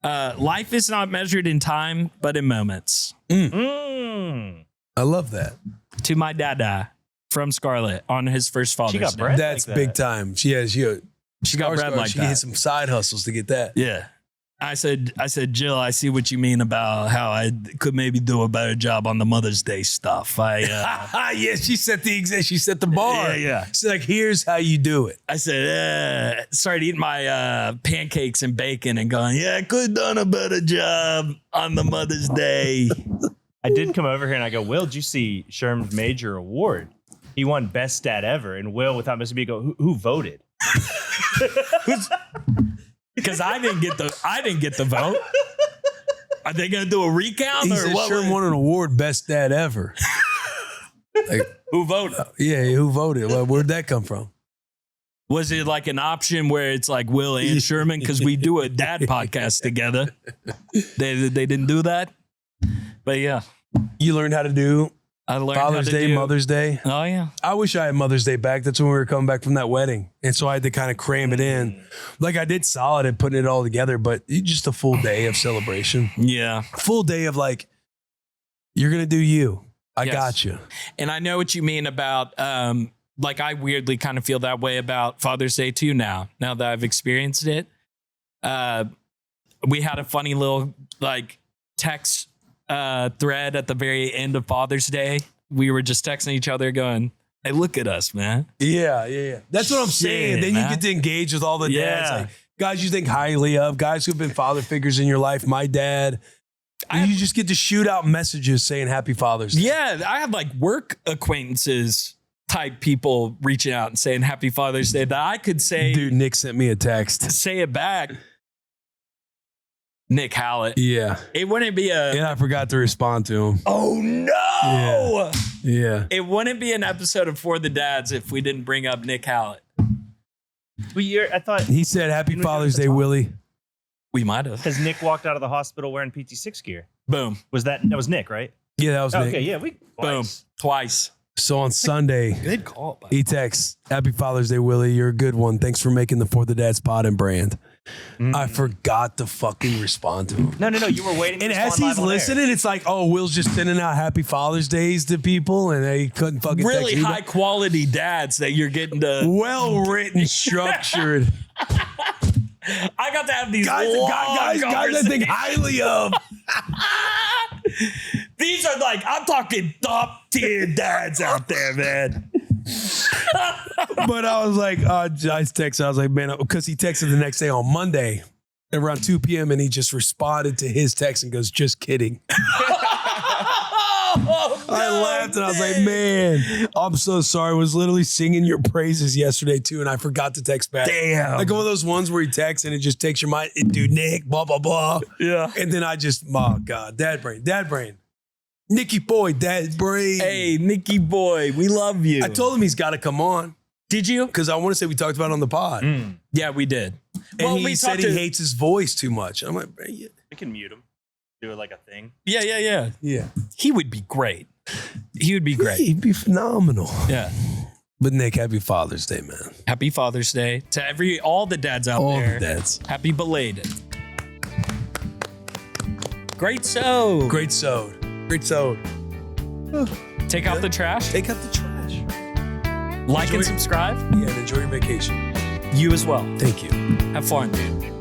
Speaker 2: life is not measured in time, but in moments.
Speaker 1: I love that.
Speaker 2: To my dada from Scarlett on his first Father's
Speaker 3: She got
Speaker 2: Day.
Speaker 3: bread
Speaker 1: That's
Speaker 3: like
Speaker 1: big
Speaker 3: that.
Speaker 1: time. She
Speaker 2: got bread like
Speaker 1: she
Speaker 2: that.
Speaker 1: hit some side hustles to get that.
Speaker 2: Yeah. I said, Jill, I see what you mean about how I could maybe do a better job on the Mother's Day stuff.
Speaker 1: Yeah, she set the bar.
Speaker 2: Yeah.
Speaker 1: She's like, here's how you do it.
Speaker 2: I said, started eating my pancakes and bacon and going, I could have done a better job on the Mother's Day.
Speaker 3: I did come over here and I go, Will, did you see Sherm's major award? He won best dad ever. And Will, without missing a beat, go, who voted?
Speaker 2: Because I didn't get the vote. Are they gonna do a recount
Speaker 1: He
Speaker 2: or
Speaker 1: said
Speaker 2: what?
Speaker 1: Sherm won an award, best dad ever. Like,
Speaker 2: Who voted?
Speaker 1: who voted? Well, where'd that come from?
Speaker 2: Was it like an option where it's like Will and Sherman? Because we do a dad podcast together. They didn't do that. But yeah,
Speaker 1: You learned how to do
Speaker 2: I learned
Speaker 1: Father's
Speaker 2: how to
Speaker 1: Day,
Speaker 2: do,
Speaker 1: Mother's Day.
Speaker 2: Oh yeah.
Speaker 1: I wish I had Mother's Day back. That's when we were coming back from that wedding. And so I had to kind of cram it in. Like I did solid at putting it all together, but just a full day of celebration.
Speaker 2: Yeah.
Speaker 1: Full day of like, you're going to do you. I
Speaker 2: Yes.
Speaker 1: got you.
Speaker 2: And I know what you mean about, like I weirdly kind of feel that way about Father's Day too now that I've experienced it. We had a funny little like text thread at the very end of Father's Day. We were just texting each other going, hey, look at us, man.
Speaker 1: Yeah. That's what I'm saying.
Speaker 2: Shit,
Speaker 1: Then
Speaker 2: man.
Speaker 1: you get to engage with all the dads.
Speaker 2: Yeah.
Speaker 1: Like, guys you think highly of, guys who've been father figures in your life, my dad. And you just get to shoot out messages saying Happy Father's Day.
Speaker 2: Yeah, I have like work acquaintances type people reaching out and saying Happy Father's Day that I could say,
Speaker 1: Dude, Nick sent me a text.
Speaker 2: say it back. Nick Hallett.
Speaker 1: Yeah.
Speaker 2: It wouldn't be a,
Speaker 1: And I forgot to respond to him.
Speaker 2: oh no.
Speaker 1: Yeah.
Speaker 2: It wouldn't be an episode of For the Dads if we didn't bring up Nick Hallett.
Speaker 3: I thought
Speaker 1: He said, "Happy
Speaker 3: Didn't we do it
Speaker 1: Father's
Speaker 3: at the
Speaker 1: Day,
Speaker 3: top?
Speaker 1: Willie."
Speaker 2: We might have.
Speaker 3: because Nick walked out of the hospital wearing PT6 gear.
Speaker 2: Boom.
Speaker 3: That was Nick, right?
Speaker 1: Yeah, that was
Speaker 3: Okay,
Speaker 1: Nick.
Speaker 3: yeah, we
Speaker 2: Boom. Twice.
Speaker 1: So on Sunday,
Speaker 2: Good call.
Speaker 1: he texts, "Happy Father's Day, Willie. You're a good one. Thanks for making the For the Dads pod and brand." I forgot to fucking respond to him.
Speaker 3: No, you were waiting.
Speaker 1: And
Speaker 3: to
Speaker 1: as
Speaker 3: respond
Speaker 1: he's
Speaker 3: live on air.
Speaker 1: listening, it's like, oh, Will's just sending out Happy Father's Days to people, and he couldn't fucking
Speaker 2: Really
Speaker 1: text
Speaker 2: high quality dads that you're getting to.
Speaker 1: well written, structured
Speaker 2: I got to have these
Speaker 1: guys
Speaker 2: long
Speaker 1: I think
Speaker 2: conversations.
Speaker 1: highly of.
Speaker 2: These are like, I'm talking top tier dads out there, man.
Speaker 1: But I was like, I texted. I was like, man, because he texted the next day on Monday around 2 p.m. and he just responded to his text and goes, "Just kidding." I laughed and I was like, man, I'm so sorry. I was literally singing your praises yesterday too, and I forgot to text back.
Speaker 2: Damn.
Speaker 1: Like one of those ones where he texts and it just takes your mind, dude, Nick, blah, blah, blah.
Speaker 2: Yeah.
Speaker 1: And then I just, oh God, dad brain. Nicky boy, dad brain.
Speaker 2: Hey, Nicky boy, we love you.
Speaker 1: I told him he's got to come on
Speaker 2: Did you?
Speaker 1: because I want to say we talked about it on the pod.
Speaker 2: Yeah, we did.
Speaker 1: And he said he hates his voice too much. I'm like, yeah.
Speaker 3: we can mute him. Do it like a thing.
Speaker 2: Yeah.
Speaker 1: Yeah.
Speaker 2: He would be great. He would be great.
Speaker 1: He'd be phenomenal.
Speaker 2: Yeah.
Speaker 1: But Nick, happy Father's Day, man.
Speaker 2: Happy Father's Day to all the dads out
Speaker 1: All
Speaker 2: there.
Speaker 1: the dads.
Speaker 2: Happy belated. Great so.
Speaker 1: Great sewed. Great sewed.
Speaker 2: Take out the trash.
Speaker 1: Take out the trash.
Speaker 2: Like
Speaker 1: Enjoy-
Speaker 2: and subscribe.
Speaker 1: Yeah, and enjoy your vacation.
Speaker 2: You as well.
Speaker 1: Thank you.
Speaker 2: Have fun, dude.